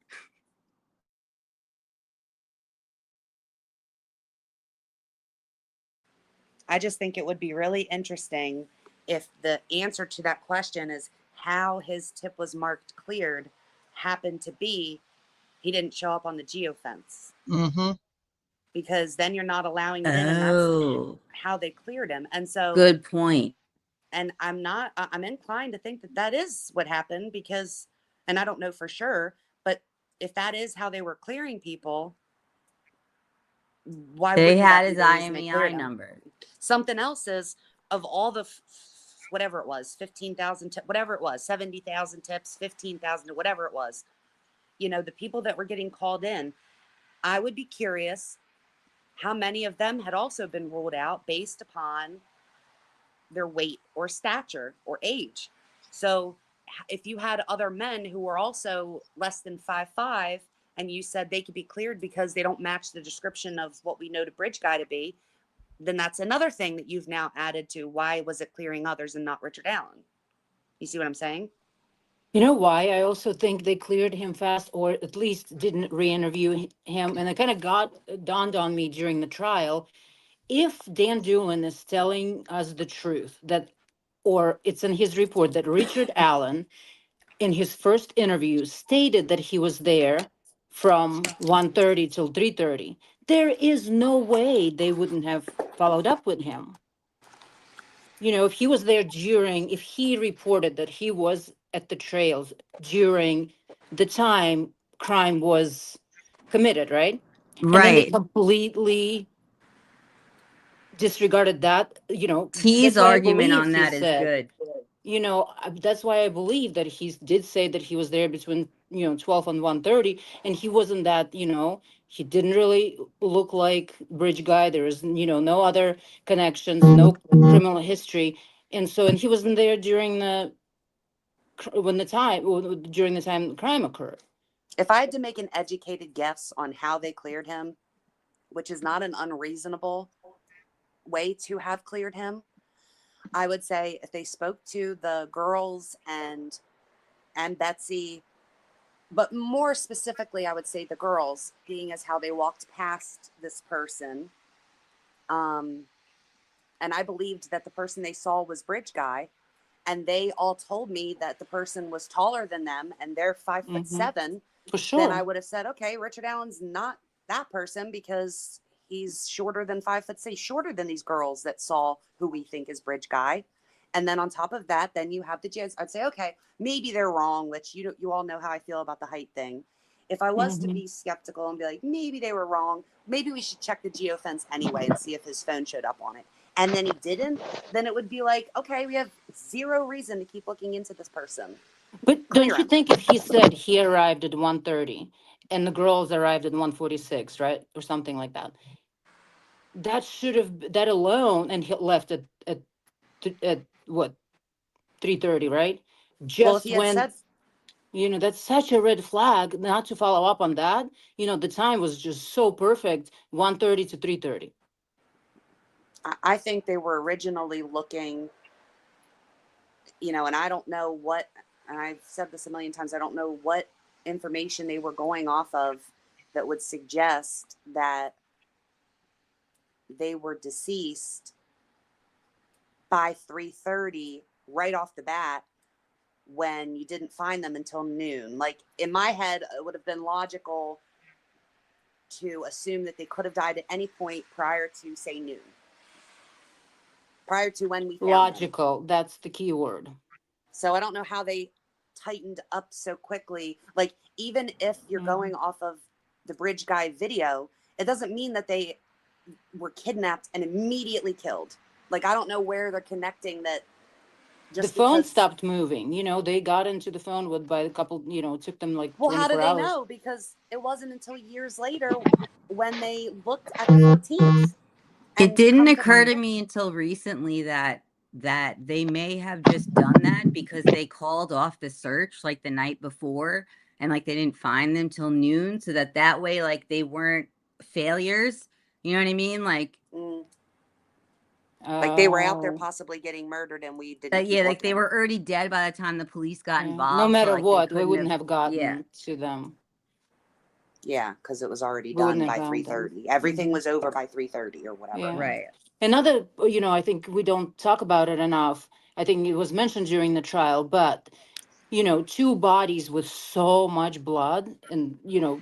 I just think it would be really interesting if the answer to that question is how his tip was marked cleared happened to be he didn't show up on the geofence. Mm-hmm. Because then you're not allowing it in, and that's how they cleared him. And so, good point. And I'm inclined to think that is what happened because, and I don't know for sure, but if that is how they were clearing people, why They wouldn't had that be his the reason they cleared IMEI him? number. Something else is, of all the whatever it was, 15,000 whatever it was, 70,000 tips, 15,000, whatever it was, the people that were getting called in, I would be curious how many of them had also been ruled out based upon their weight or stature or age. So if you had other men who were also less than 5'5", and you said they could be cleared because they don't match the description of what we know the bridge guy to be, then that's another thing that you've now added to why was it clearing others and not Richard Allen. You see what I'm saying? You know why? I also think they cleared him fast, or at least didn't re-interview him. And it kind of dawned on me during the trial. If Dan Doolin is telling us the truth, or it's in his report that Richard Allen, in his first interview, stated that he was there from 1:30 till 3:30, there is no way they wouldn't have followed up with him. If he was there if he reported that he was at the trails during the time crime was committed, right? And then they Right. completely disregarded that, T's that's why I argument believe on he that is said, good. that's why I believe that he did say that he was there between, 12 and 1:30, and he wasn't that, he didn't really look like bridge guy. There is, no other connections, no criminal history. And he wasn't there during the time the crime occurred. If I had to make an educated guess on how they cleared him, which is not an unreasonable way to have cleared him, I would say if they spoke to the girls and Betsy, but more specifically, I would say the girls, being as how they walked past this person. And I believed that the person they saw was Bridge Guy. And they all told me that the person was taller than them and they're 5'7". For sure. Then I would have said, okay, Richard Allen's not that person because he's shorter than 5'6", shorter than these girls that saw who we think is Bridge Guy. And then on top of that, then you have the judge. I'd say, okay, maybe they're wrong, which you all know how I feel about the height thing. If I was to be skeptical and be like, maybe they were wrong, maybe we should check the geofence anyway and see if his phone showed up on it. And then he didn't, then it would be like, okay, we have zero reason to keep looking into this person. But don't you think if he said he arrived at 1:30 and the girls arrived at 1:46, right? Or something like that. That alone, and he left at what, 3:30, right? Well, if Just he had when, said, that's such a red flag not to follow up on that. The time was just so perfect, 1:30 to 3:30. I think they were originally looking, and I don't know what, and I've said this a million times, I don't know what information they were going off of that would suggest that they were deceased by 3:30 right off the bat when you didn't find them until noon. Like in my head, it would have been logical to assume that they could have died at any point prior to, say, noon. Prior to when we found Logical, them. That's the key word. So I don't know how they tightened up so quickly. Like, even if you're going off of the Bridge Guy video, it doesn't mean that they were kidnapped and immediately killed. Like, I don't know where they're connecting that Just the phone because, stopped moving. You know, they got into the phone with by a couple. You know, it took them like well, how 24 did they hours. know? Because it wasn't until years later when they looked at the 14th. It didn't come occur to find me until recently that they may have just done that because they called off the search like the night before and like they didn't find them till noon, so that way like they weren't failures. You know what I mean? Like Like they were out there Oh, possibly getting murdered and we didn't that, keep yeah, like they looking. were already dead by the time the police got yeah. involved. No so, matter like, they what, we couldn't wouldn't have gotten yeah. to them. Yeah, because it was already We wouldn't done have by found them. 3:30. Everything was over by 3:30 or whatever. Yeah. Right. Another, you know, I think we don't talk about it enough. I think it was mentioned during the trial, but you know, two bodies with so much blood, and you know,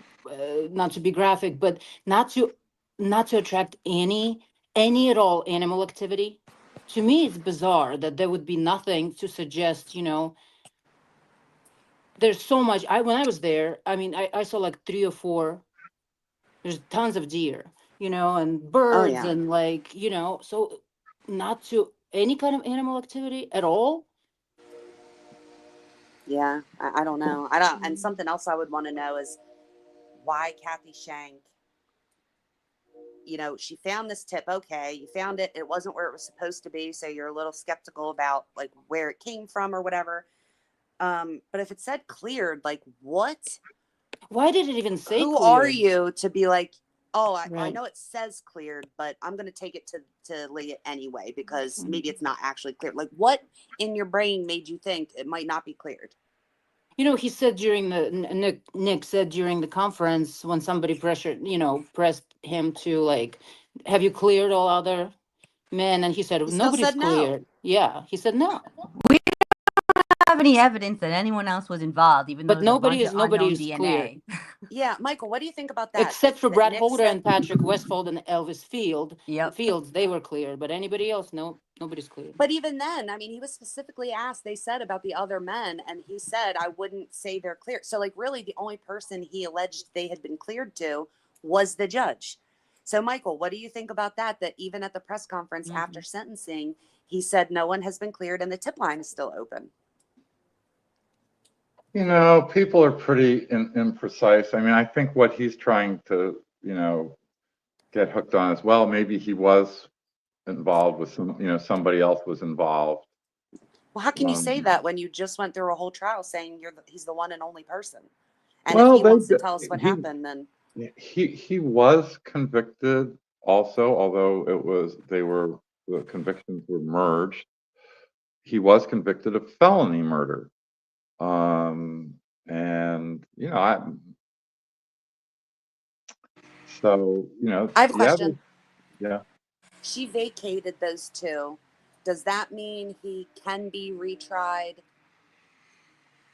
not to be graphic, but not to attract any at all animal activity. To me, it's bizarre that there would be nothing to suggest, you know, there's so much. When I was there, I mean, I saw like 3 or 4. There's tons of deer, you know, and birds, yeah. and like, you know, so not to any kind of animal activity at all. Yeah, I don't know. I don't. And something else I would want to know is why Kathy Shank, you know, she found this tip. Okay, you found it. It wasn't where it was supposed to be. So you're a little skeptical about like where it came from or whatever. But if it said cleared, like what? Why did it even say Who cleared? are you to be like, oh, I Right. know it says cleared, but I'm going to take it to Leah anyway, because maybe it's not actually cleared. Like what in your brain made you think it might not be cleared? You know, he said during the Nick said during the conference when somebody pressed him to like, have you cleared all other men? And he said, He still nobody's said no. cleared. Yeah, he said no. We don't have any evidence that anyone else was involved, even though But there's a bunch of nobody unknown is DNA. cleared. Yeah, Michael, what do you think about that? Except for That Brad Nick Holder said- and Patrick Westfold and Elvis Yep. Fields, they were cleared. But anybody else, no, nobody's cleared. But even then, I mean, he was specifically asked, they said about the other men, and he said, I wouldn't say they're cleared. So, like, really, the only person he alleged they had been cleared to was the judge. So, Michael, what do you think about that? That even at the press conference after sentencing, he said no one has been cleared and the tip line is still open. You know, people are pretty imprecise. I mean, I think what he's trying to, you know, get hooked on as well, maybe he was involved with some, you know, somebody else was involved. Well, how can you say that when you just went through a whole trial saying he's the one and only person? And well, if he wants to tell us what happened, then he was convicted also, although the convictions were merged. He was convicted of felony murder. And you know, so you know, I have a question. Yeah. She vacated those 2. Does that mean he can be retried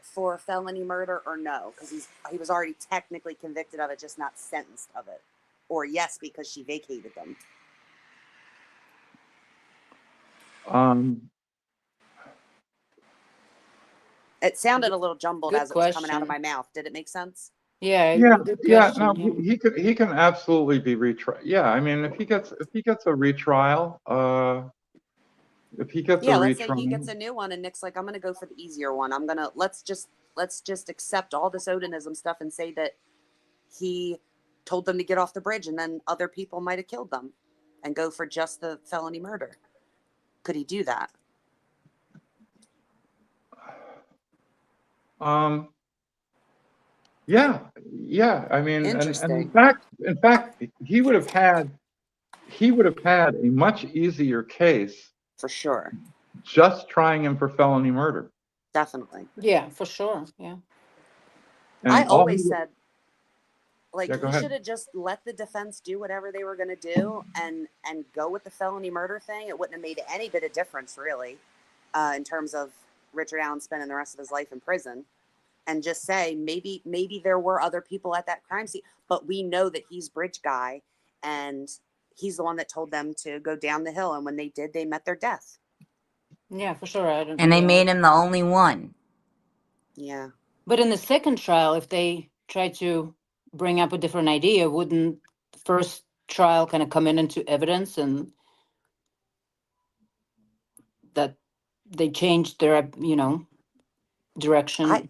for felony murder or no? Because he was already technically convicted of it, just not sentenced of it. Or yes, because she vacated them. It sounded a little jumbled Good as it was coming out of question. my mouth. Did it make sense? Yeah, good Yeah. question. No, he can absolutely be retried. Yeah, I mean, if he gets a retrial, if he gets Yeah, a let's say he retrial, gets a new one and Nick's like, I'm gonna go for the easier one. Let's just accept all this Odinism stuff and say that he told them to get off the bridge and then other people might have killed them and go for just the felony murder. Could he do that? yeah. I mean, and Interesting. in fact, he would have had a much easier case For sure. just trying him for felony murder. Definitely. Yeah, for sure. Yeah. And I all always he- said, like, Yeah, go he ahead. should have just let the defense do whatever they were going to do and go with the felony murder thing. It wouldn't have made any bit of difference, really, in terms of Richard Allen spending the rest of his life in prison. And just say, maybe there were other people at that crime scene, but we know that he's bridge guy and he's the one that told them to go down the hill. And when they did, they met their death. Yeah, for sure. And they made him the only one. Yeah. But in the second trial, if they tried to bring up a different idea, wouldn't the first trial kind of come into evidence and that they changed their, direction.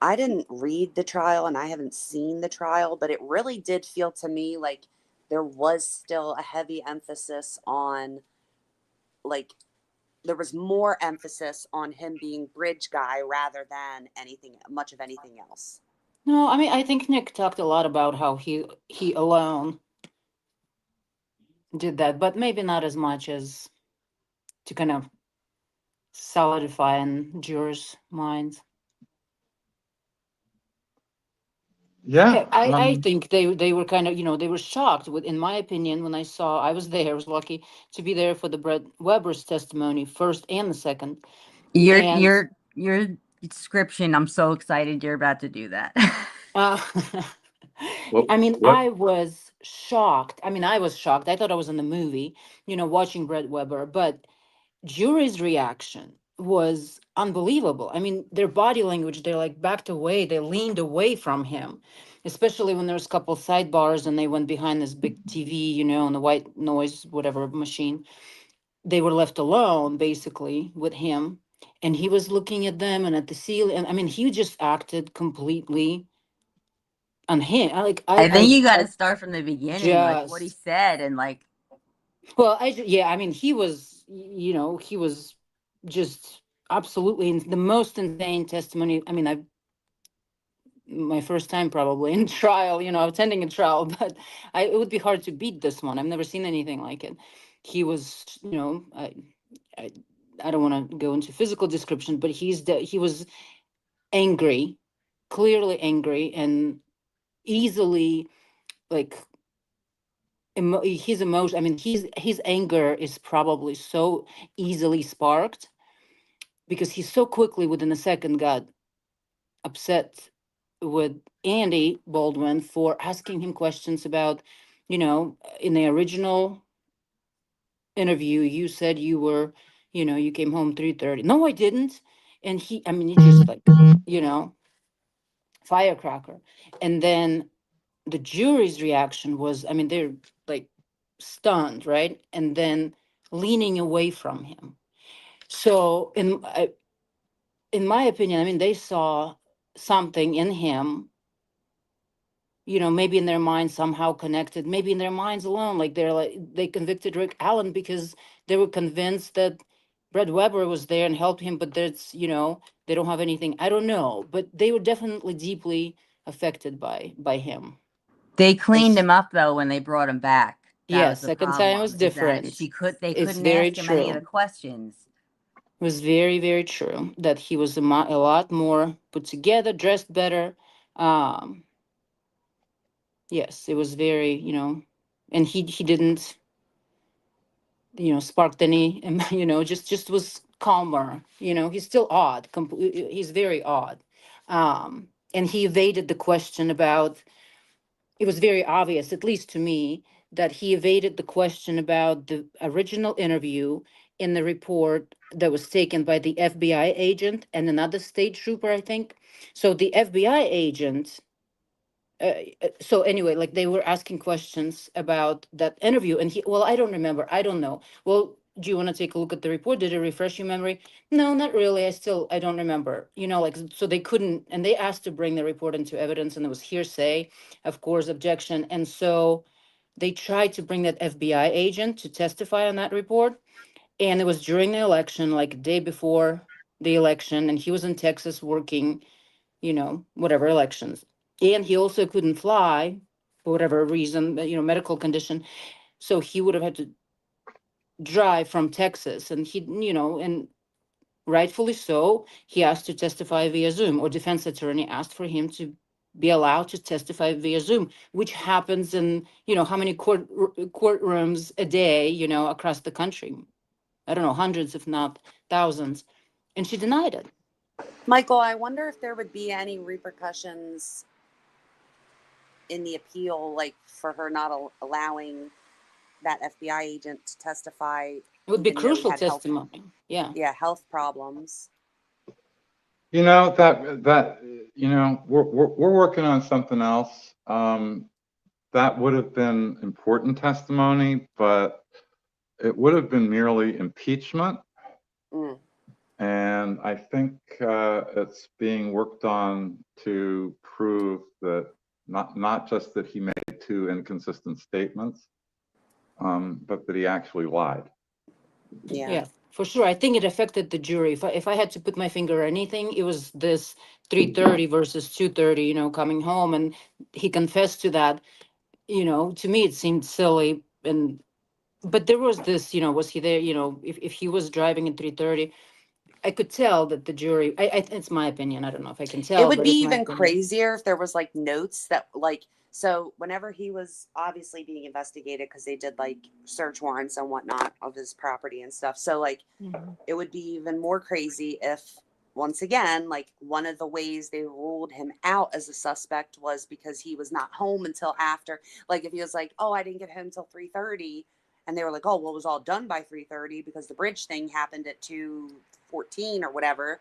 I didn't read the trial and I haven't seen the trial, but it really did feel to me like there was still a heavy emphasis on, like, there was more emphasis on him being bridge guy rather than much of anything else. No, I mean, I think Nick talked a lot about how he alone did that, but maybe not as much as to kind of solidify in jurors' minds. Yeah. I think they were kind of, they were shocked with, in my opinion, when I was there, I was lucky to be there for the Brett Weber's testimony, first and the second. And Your description, I'm so excited you're about to do that. I mean, I was shocked. I was shocked. I thought I was in the movie, watching Brett Weber, but jury's reaction was unbelievable. I mean, their body language, they're like backed away, they leaned away from him, especially when there's a couple sidebars and they went behind this big TV, on the white noise, whatever machine. They were left alone basically with him. And he was looking at them and at the ceiling. And I mean, he just acted completely on him. I think you got to start from the beginning, like what he just said, and like. Well, I mean, he was, he was just absolutely the most insane testimony. I mean, my first time probably in trial, attending a trial, but it would be hard to beat this one. I've never seen anything like it. He was, I don't want to go into physical description, but he was angry, clearly angry, and easily like his emotion. I mean, his anger is probably so easily sparked because he so quickly within a second got upset with Andy Baldwin for asking him questions about, in the original interview, you said you were, you came home 3:30. No, I didn't. And he just like, firecracker. And then the jury's reaction was, they're like stunned, right? And then leaning away from him. So in my opinion, they saw something in him, maybe in their minds somehow connected, maybe in their minds alone, like they convicted Rick Allen because they were convinced that Brett Weber was there and helped him, but that's, they don't have anything. I don't know, but they were definitely deeply affected by him. They cleaned him up though when they brought him back. That was the Second problem. time was different. They It's couldn't very ask him any of true. the questions. It was very, very true that he was a lot more put together, dressed better. Yes, it was very, and he didn't, sparked any, just was calmer. He's still odd. He's very odd. And he evaded the question about, it was very obvious, at least to me, that he evaded the question about the original interview in the report that was taken by the FBI agent and another state trooper, I think. So the FBI agent, so anyway, like they were asking questions about that interview and I don't remember. I don't know. Well, do you want to take a look at the report? Did it refresh your memory? No, not really. I don't remember, so they couldn't, and they asked to bring the report into evidence and it was hearsay, of course, objection. And so they tried to bring that FBI agent to testify on that report. And it was during the election, like a day before the election. And he was in Texas working, whatever elections. And he also couldn't fly for whatever reason, medical condition. So he would have had to drive from Texas. And and rightfully so, he asked to testify via Zoom, or defense attorney asked for him to be allowed to testify via Zoom, which happens in, how many courtrooms a day, across the country. I don't know, hundreds, if not thousands. And she denied it. Michael, I wonder if there would be any repercussions in the appeal, like for her not allowing that FBI agent to testify. It would be even though he crucial had testimony. health problems. That we're working on something else. That would have been important testimony, but it would have been merely impeachment. And I think it's being worked on to prove that not just that he made two inconsistent statements, but that he actually lied. Yeah, for sure. I think it affected the jury. If I had to put my finger on anything, it was this 3:30 versus 2:30, you know, coming home, and he confessed to that. You know, to me it seemed silly, and but there was this, you know, was he there, you know, if he was driving at 3:30, I could tell that the jury, it's my opinion, I don't know if I can It tell, would but be it's my even opinion. crazier if there was like notes that like, so whenever he was obviously being investigated because they did like search warrants and whatnot of his property and stuff. So like it would be even more crazy if once again, like one of the ways they ruled him out as a suspect was because he was not home until after, like if he was like, oh, I didn't get home till 3:30. And they were like, oh, well, it was all done by 3:30 because the bridge thing happened at 2:14 or whatever.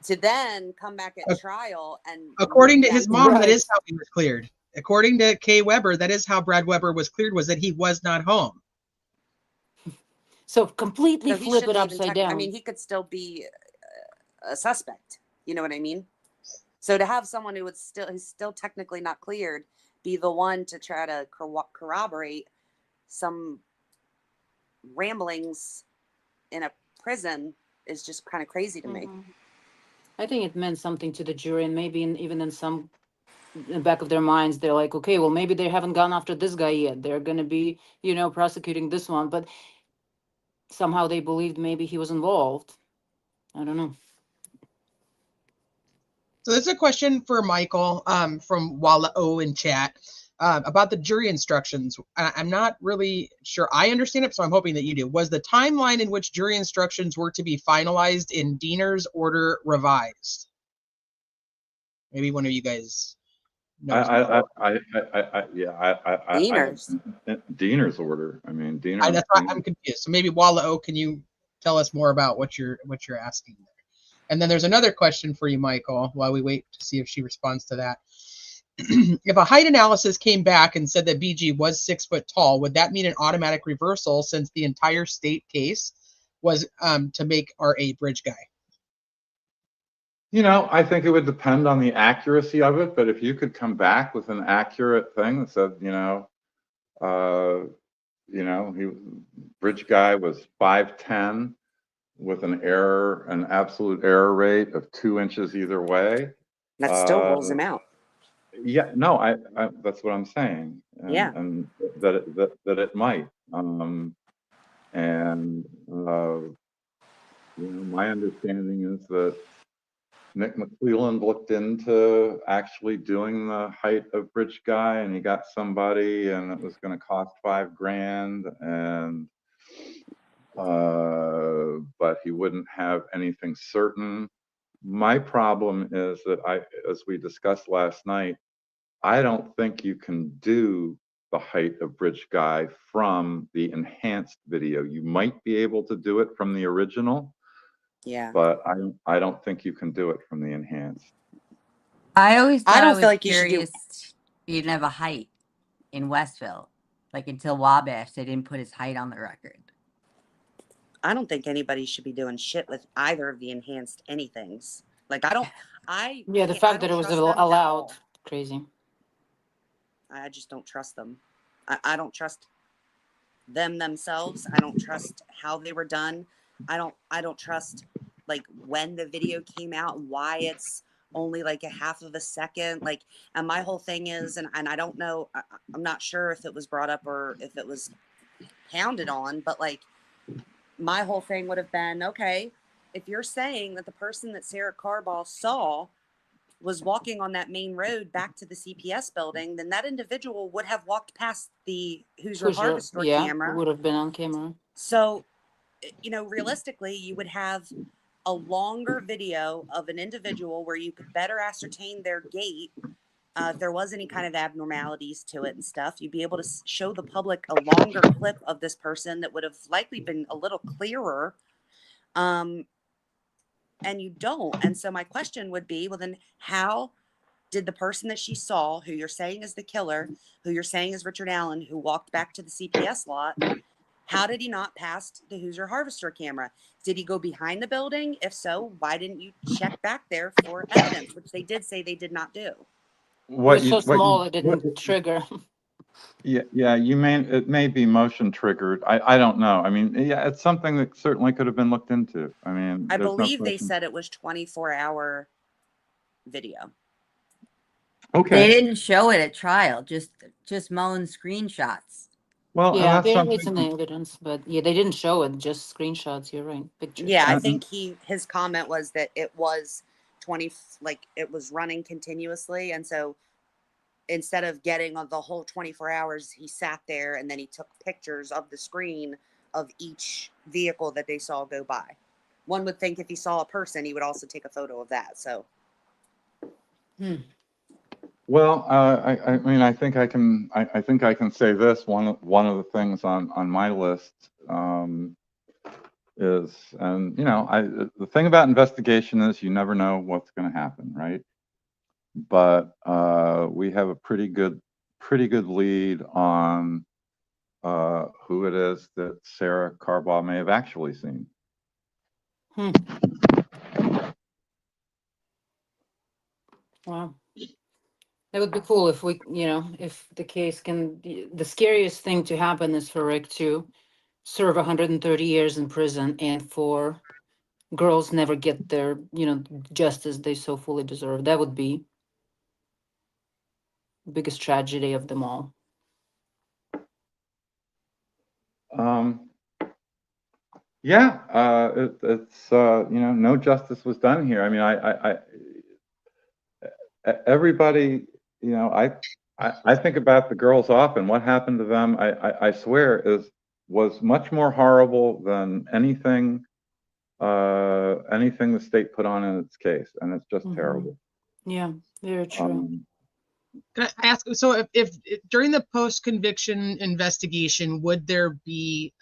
To then come back at trial and According move to them his mom, that Right. is how he was cleared. According to Kay Weber, that is how Brad Weber was cleared, was that he was not home. So completely So he flip it shouldn't even upside I down. mean, he could still be a suspect. You know what I mean? So to have someone who is still technically not cleared be the one to try to corroborate some ramblings in a prison is just kind of crazy to me. I think it meant something to the jury, and maybe even in some in the back of their minds, they're like, okay, well, maybe they haven't gone after this guy yet. They're going to be, you know, prosecuting this one. But somehow they believed maybe he was involved. I don't know. So this is a question for Michael from Walla O in chat about the jury instructions. I'm not really sure I understand it, so I'm hoping that you do. Was the timeline in which jury instructions were to be finalized in Diener's order revised? Maybe one of you guys knows. Diener's. Diener's order. I mean, That's why I'm confused. So maybe Walla O, can you tell us more about what you're asking there? And then there's another question for you, Michael, while we wait to see if she responds to that. If a height analysis came back and said that BG was 6 foot tall, would that mean an automatic reversal since the entire state case was to make RA bridge guy? You know, I think it would depend on the accuracy of it, but if you could come back with an accurate thing that said, bridge guy was 5'10" with an absolute error rate of 2 inches either way. That still rules him out. Yeah, no, I that's what I'm saying. Yeah. And that it might. My understanding is that Nick McClelland looked into actually doing the height of bridge guy, and he got somebody, and it was going to cost $5,000, and but he wouldn't have anything certain. My problem is that as we discussed last night, I don't think you can do the height of bridge guy from the enhanced video. You might be able to do it from the original. Yeah. But I don't think you can do it from the enhanced. I always thought I don't it feel was like you should do. curious he didn't have a height in Westville. Like until Wabash, they didn't put his height on the record. I don't think anybody should be doing shit with either of the enhanced anythings. Like Yeah, the fact that it was allowed, crazy. I just don't trust them. I don't trust them themselves. I don't trust how they were done. I don't trust like when the video came out and why it's only like a half of a second. Like, and my whole thing is, and I don't know, I'm not sure if it was brought up or if it was pounded on, but like my whole thing would have been, okay, if you're saying that the person that Sarah Carball saw was walking on that main road back to the CPS building, then that individual would have walked past the Hoosier Harvest Store camera. Would have been on camera. So, realistically, you would have a longer video of an individual where you could better ascertain their gait. If there was any kind of abnormalities to it and stuff, you'd be able to show the public a longer clip of this person that would have likely been a little clearer. And you don't. And so my question would be, well, then how did the person that she saw, who you're saying is the killer, who you're saying is Richard Allen, who walked back to the CPS lot, How did he not pass the Hoosier Harvester camera? Did he go behind the building? If so, why didn't you check back there for evidence, which they did say they did not do? It was so small it didn't trigger. Yeah, it may be motion triggered. I don't know. I mean, yeah, it's something that certainly could have been looked into. I mean, I there's no believe they question. said it was 24-hour video. They Okay. didn't show it at trial, just Moan's screenshots. Well, and Yeah, that's apparently it's something. in the evidence, but yeah, they didn't show it, just screenshots. You're right, pictures. Yeah, I think his comment was that it was 20, like it was running continuously, and so instead of getting the whole 24 hours, he sat there and then he took pictures of the screen of each vehicle that they saw go by. One would think if he saw a person, he would also take a photo of that. So, Well, I mean, I think I can say this. One of the things on my list is, and you know, the thing about investigation is you never know what's going to happen, right? But we have a pretty good lead on who it is that Sarah Carbaugh may have actually seen. Wow. That would be cool if we, if the case can, the scariest thing to happen is for Rick to serve 130 years in prison and for girls never get their, justice they so fully deserve. That would be the biggest tragedy of them all. Yeah, it's no justice was done here. I mean, everybody, I think about the girls often. What happened to them, I swear, was much more horrible than anything the state put on in its case, and it's just terrible. Yeah, very true. Can I ask, so if during the post-conviction investigation, would there be,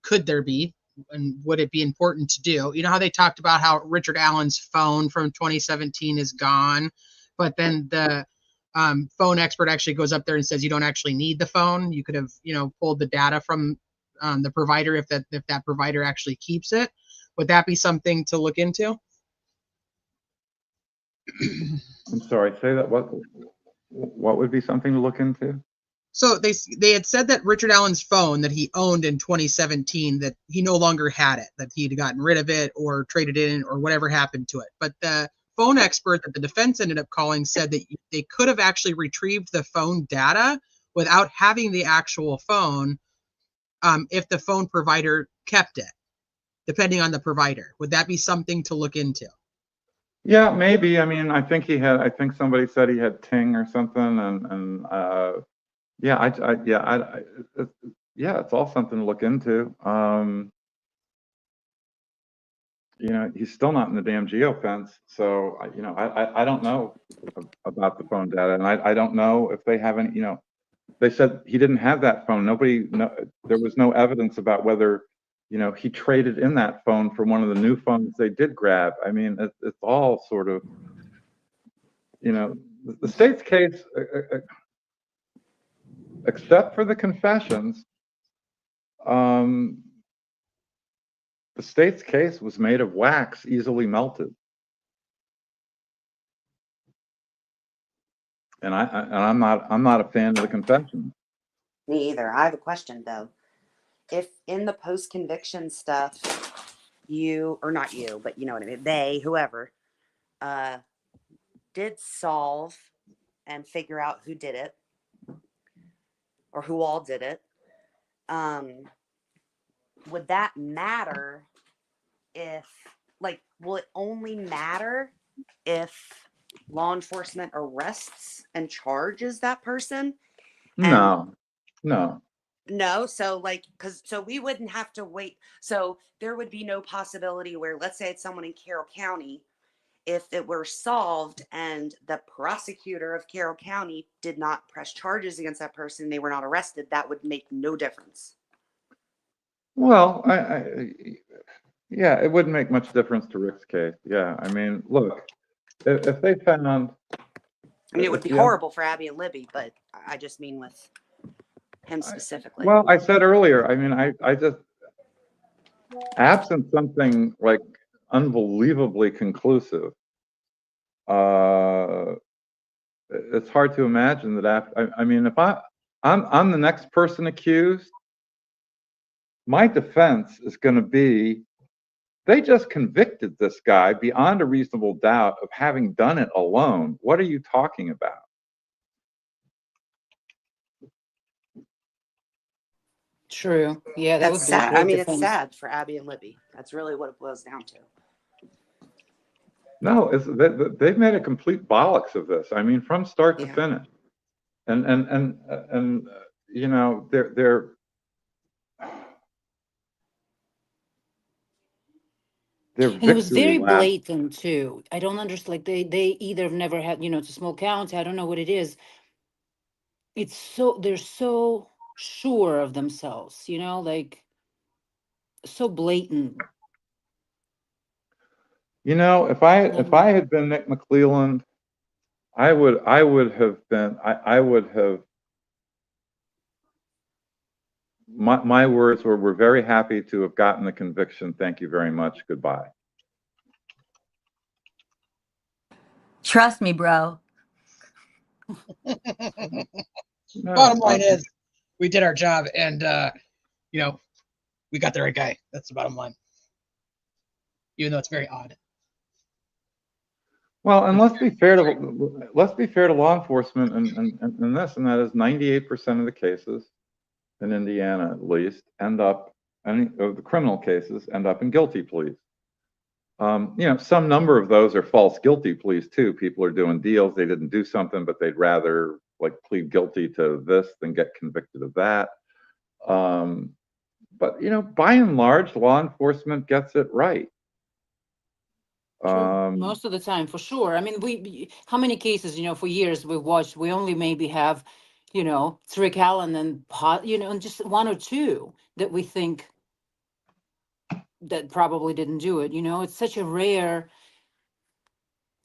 could there be, and would it be important to do? You know how they talked about how Richard Allen's phone from 2017 is gone, but then the phone expert actually goes up there and says you don't actually need the phone. You could have, pulled the data from the provider if that provider actually keeps it. Would that be something to look into? I'm sorry, say that. What would be something to look into? So they had said that Richard Allen's phone that he owned in 2017, that he no longer had it, that he'd gotten rid of it or traded it in or whatever happened to it. But the phone expert that the defense ended up calling said that they could have actually retrieved the phone data without having the actual phone if the phone provider kept it, depending on the provider. Would that be something to look into? Yeah, maybe. I mean, I think somebody said he had Ting or something, and yeah, it's all something to look into. He's still not in the damn geofence, so I don't know about the phone data, and I don't know if they have any. They said he didn't have that phone. There was no evidence about whether he traded in that phone for one of the new phones they did grab. I mean, it's all sort of, the state's case, except for the confessions, the state's case was made of wax easily melted. And I'm not a fan of the confessions. me either. I have a question though. If in the post-conviction stuff, you, or not you, but you know what I mean, they, whoever, did solve and figure out who did it, or who all did it, would that matter if, will it only matter if law enforcement arrests and charges that person? No. No, so so we wouldn't have to wait. So there would be no possibility where, let's say it's someone in Carroll County, if it were solved and the prosecutor of Carroll County did not press charges against that person, they were not arrested, that would make no difference. Well, yeah, it wouldn't make much difference to Rick's case. Yeah, I mean, look, if they found, I mean, it would be horrible for Abby and Libby, but I just mean with him specifically. Well, I said earlier, I mean, I just, absent something like unbelievably conclusive, it's hard to imagine that after, I mean, if I'm the next person accused, my defense is going to be, they just convicted this guy beyond a reasonable doubt of having done it alone. What are you talking about? True. Yeah, that That's would be a sad. I great mean, it's defense. sad for Abby and Libby. That's really what it boils down to. No, they've made a complete bollocks of this. I mean, from start to finish, and you know, they're And it was victory very lap. blatant too. I don't understand. Like they either have never had, you know, it's a small county. I don't know what it is. It's so they're so sure of themselves, you know, like so blatant. You know, if I had been Nick McClelland, I would have been, I would have, my words were, we're very happy to have gotten the conviction. Thank you very much. Goodbye. Trust me, bro. Bottom line is, we did our job, and you know, we got the right guy. That's the bottom line. Even though it's very odd. Well, and let's be fair to law enforcement and this, and that is 98% of the cases in Indiana, at least, end up, any of the criminal cases end up in guilty pleas. You know, some number of those are false guilty pleas too. People are doing deals. They didn't do something, but they'd rather like plead guilty to this than get convicted of that. But you know, by and large, law enforcement gets it right. Most of the time, for sure. I mean, how many cases, you know, for years we've watched, we only maybe have, you know, it's Rick Allen and, you know, and just one or two that we think that probably didn't do it. You know, it's such a rare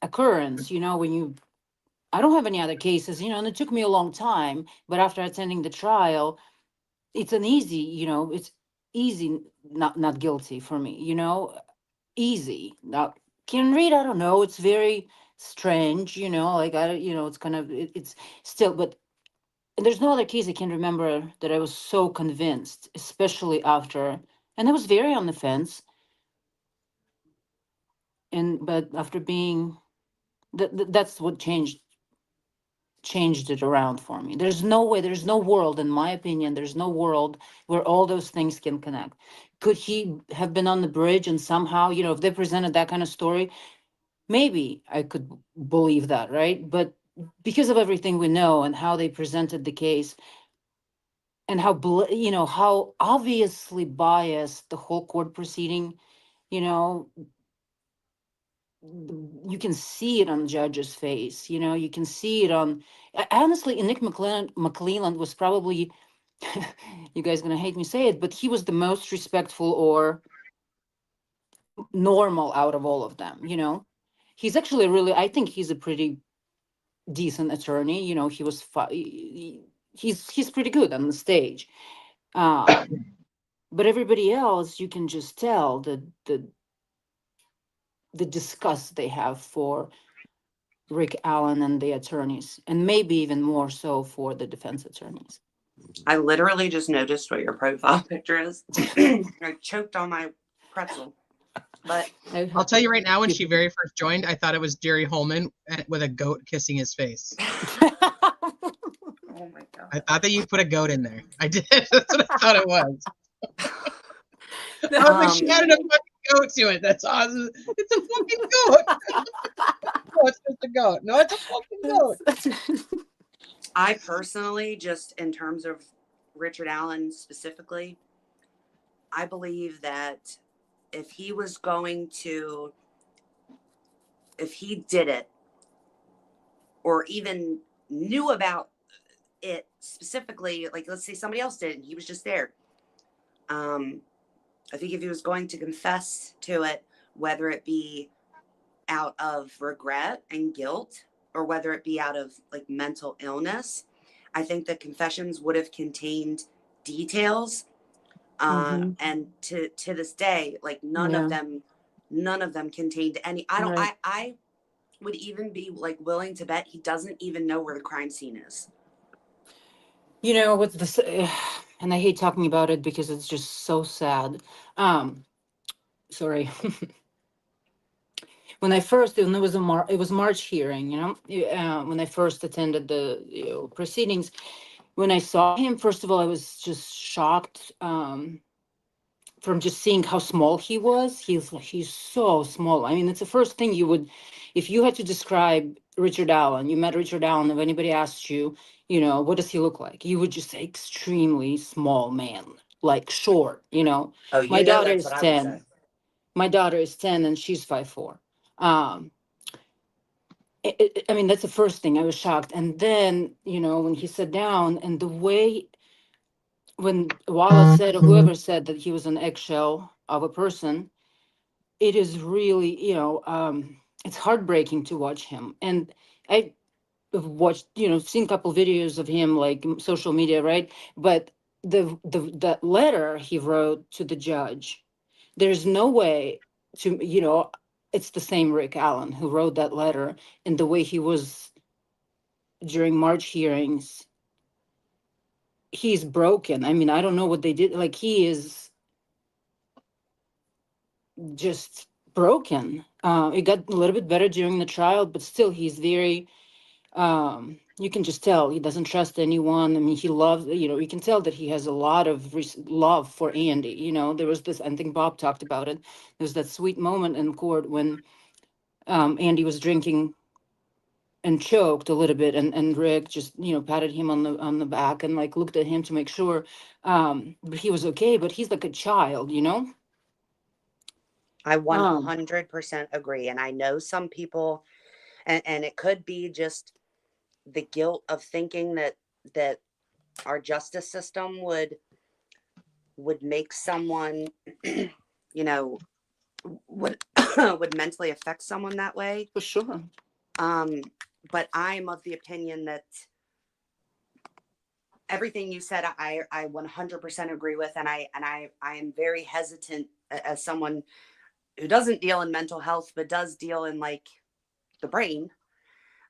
occurrence, you know, I don't have any other cases, you know, and it took me a long time, but after attending the trial, it's an easy, you know, it's easy, not guilty for me, you know, easy. Not can read, I don't know, it's very strange, you know, like you know, it's kind of it's still, but there's no other case I can remember that I was so convinced, especially after, and I was very on the fence, but after being that's what changed it around for me. There's no way, there's no world, in my opinion, there's no world where all those things can connect. Could he have been on the bridge and somehow, you know, if they presented that kind of story, maybe I could believe that, right? But because of everything we know and how they presented the case and how, you know, how obviously biased the whole court proceeding, you know, you can see it on the judge's face, you know, you can see it on, honestly, Nick McClelland was probably, you guys gonna hate me say it, but he was the most respectful or normal out of all of them, you know. He's actually really, I think he's a pretty decent attorney, you know, he was, he's pretty good on the stage. But everybody else, you can just tell the disgust they have for Rick Allen and the attorneys, and maybe even more so for the defense attorneys. I literally just noticed what your profile picture is. I choked on my pretzel. But I'll tell you right now, when she very first joined, I thought it was Jerry Holman with a goat kissing his face. Oh my God. I thought that you put a goat in there. I did. That's what I thought it was. I was like, she added a fucking goat to it. That's awesome. It's a fucking goat. No, it's just a goat. No, it's a fucking goat. I personally, just in terms of Richard Allen specifically, I believe that if he did it, or even knew about it specifically, like let's say somebody else did, he was just there. I think if he was going to confess to it, whether it be out of regret and guilt, or whether it be out of like mental illness, I think the confessions would have contained details. And to this day, like none of them contained any. I would even be like willing to bet he doesn't even know where the crime scene is. You know, with this, and I hate talking about it because it's just so sad. Sorry. When there was it was March hearing, you know, when I first attended the proceedings, when I saw him, first of all, I was just shocked from just seeing how small he was. He's so small. I mean, it's the first thing you would, if you had to describe Richard Allen, you met Richard Allen, if anybody asked you, you know, what does he look like? You would just say extremely small man, like short, you know. Oh, you My know daughter that's is what I would 10. say. My daughter is 10 and she's 5'4". I mean, that's the first thing. I was shocked. And then, you know, when he sat down and the way, when Wallace said, or whoever said that he was an eggshell of a person, it is really, you know, it's heartbreaking to watch him. And I have watched, you know, seen a couple videos of him, like social media, right? But that letter he wrote to the judge, there's no way to, you know, it's the same Rick Allen who wrote that letter, and the way he was during March hearings, he's broken. I mean, I don't know what they did. Like, he is just broken. It got a little bit better during the trial, but still he's very, you can just tell he doesn't trust anyone. I mean, he loves, you know, you can tell that he has a lot of love for Andy. You know, there was this, I think Bob talked about it. There was that sweet moment in court when Andy was drinking and choked a little bit, and Rick just, you know, patted him on the back and like looked at him to make sure he was okay, but he's like a child, you know. I 100% agree. And I know some people, and it could be just the guilt of thinking that our justice system would make someone, you know, would would mentally affect someone that way. For sure. But I'm of the opinion that everything you said, I 100% agree with, and I am very hesitant as someone who doesn't deal in mental health but does deal in like the brain.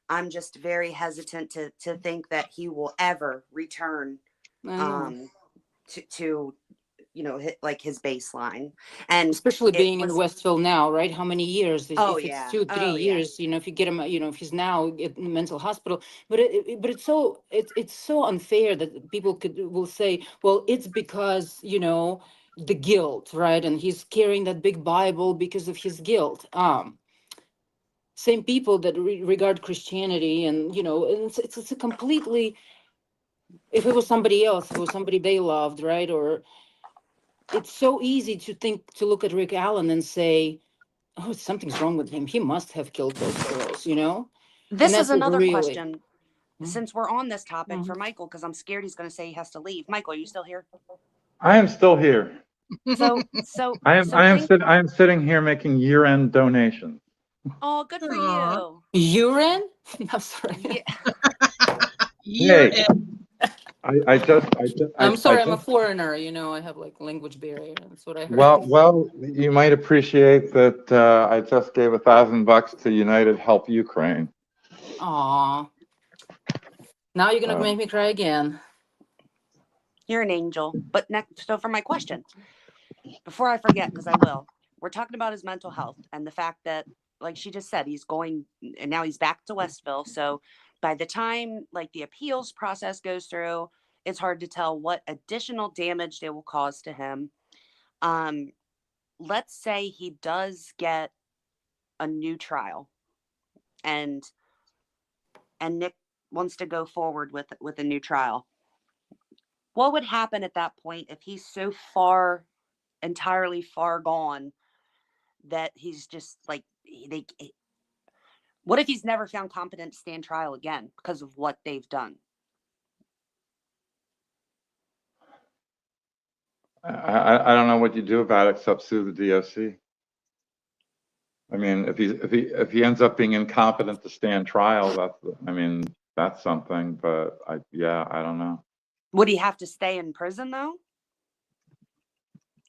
I'm just very hesitant to think that he will ever return to you know, like his baseline, and especially being in Westville now, right? How many years? If it's 2-3 years, you know, if you get him, you know, if he's now in the mental hospital, but it's so unfair that people will say, well, it's because, you know, the guilt, right? And he's carrying that big Bible because of his guilt. Same people that regard Christianity, and you know, and it's a completely. If it was somebody else, if it was somebody they loved, right, or. It's so easy to look at Rick Allen and say, oh, something's wrong with him. He must have killed those girls, you know? This is another question, since we're on this topic, for Michael, because I'm scared he's going to say he has to leave. Michael, are you still here? I am still here. So I am sitting here making year-end donations. Oh, good for you. Urine? I'm sorry. Yeah. Hey, I'm sorry, I'm a foreigner, you know, I have like language barrier. That's what I heard. Well, you might appreciate that I just gave $1,000 to United Help Ukraine. Aw. Now you're gonna make me cry again. You're an angel. But next, so for my question, before I forget, because I will, we're talking about his mental health and the fact that, like she just said, he's going, and now he's back to Westville. So by the time like the appeals process goes through, it's hard to tell what additional damage they will cause to him. Let's say he does get a new trial, and Nick wants to go forward with a new trial. What would happen at that point if he's so far, entirely far gone that he's just like, what if he's never found competent to stand trial again because of what they've done? I don't know what you do about it except sue the DOC. I mean, if he ends up being incompetent to stand trial, I mean, that's something, but I don't know. Would he have to stay in prison though?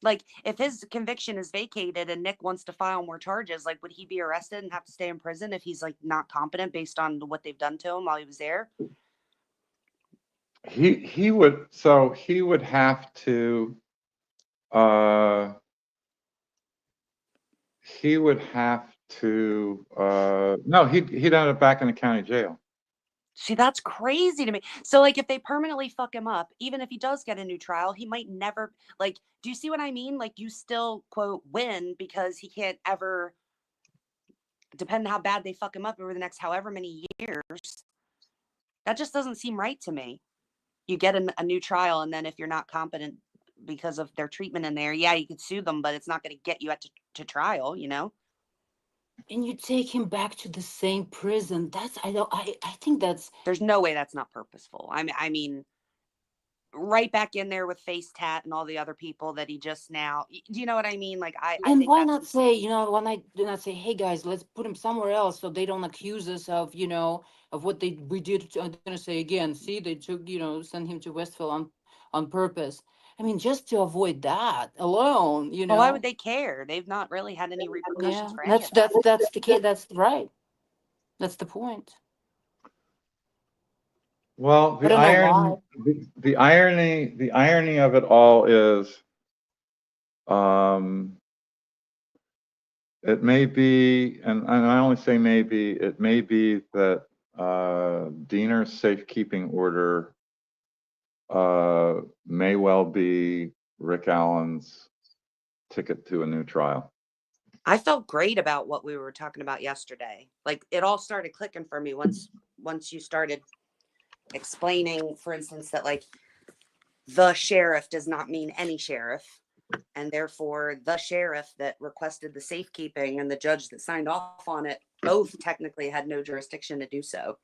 Like, if his conviction is vacated and Nick wants to file more charges, like, would he be arrested and have to stay in prison if he's like not competent based on what they've done to him while he was there? He would, so he would have to, no, he'd end up back in the county jail. See, that's crazy to me. So, like, if they permanently fuck him up, even if he does get a new trial, he might never, like, do you see what I mean? Like, you still, quote, win because he can't ever, depending on how bad they fuck him up over the next however many years. That just doesn't seem right to me. You get a new trial, and then if you're not competent because of their treatment in there, yeah, you could sue them, but it's not going to get you to trial, you know? And you take him back to the same prison. That's I think that's There's no way that's not purposeful. I mean, right back in there with face tat and all the other people that he just now. Do you know what I mean? Like I and think why that's not say, why not do not say, hey guys, let's put him somewhere else so they don't accuse us of, of what we did. I'm gonna say again, see, they took, send him to Westville on purpose. I mean, just to avoid that alone, Well, why would they care? They've not really had any repercussions Yeah, for any that's of that. that's the case. That's right. That's the point. Well, I don't know why. the irony of it all is, it may be, and I only say maybe, it may be that Diener's safekeeping order may well be Rick Allen's ticket to a new trial. I felt great about what we were talking about yesterday. Like it all started clicking for me once you started explaining, for instance, that like the sheriff does not mean any sheriff, and therefore the sheriff that requested the safekeeping and the judge that signed off on it both technically had no jurisdiction to do so.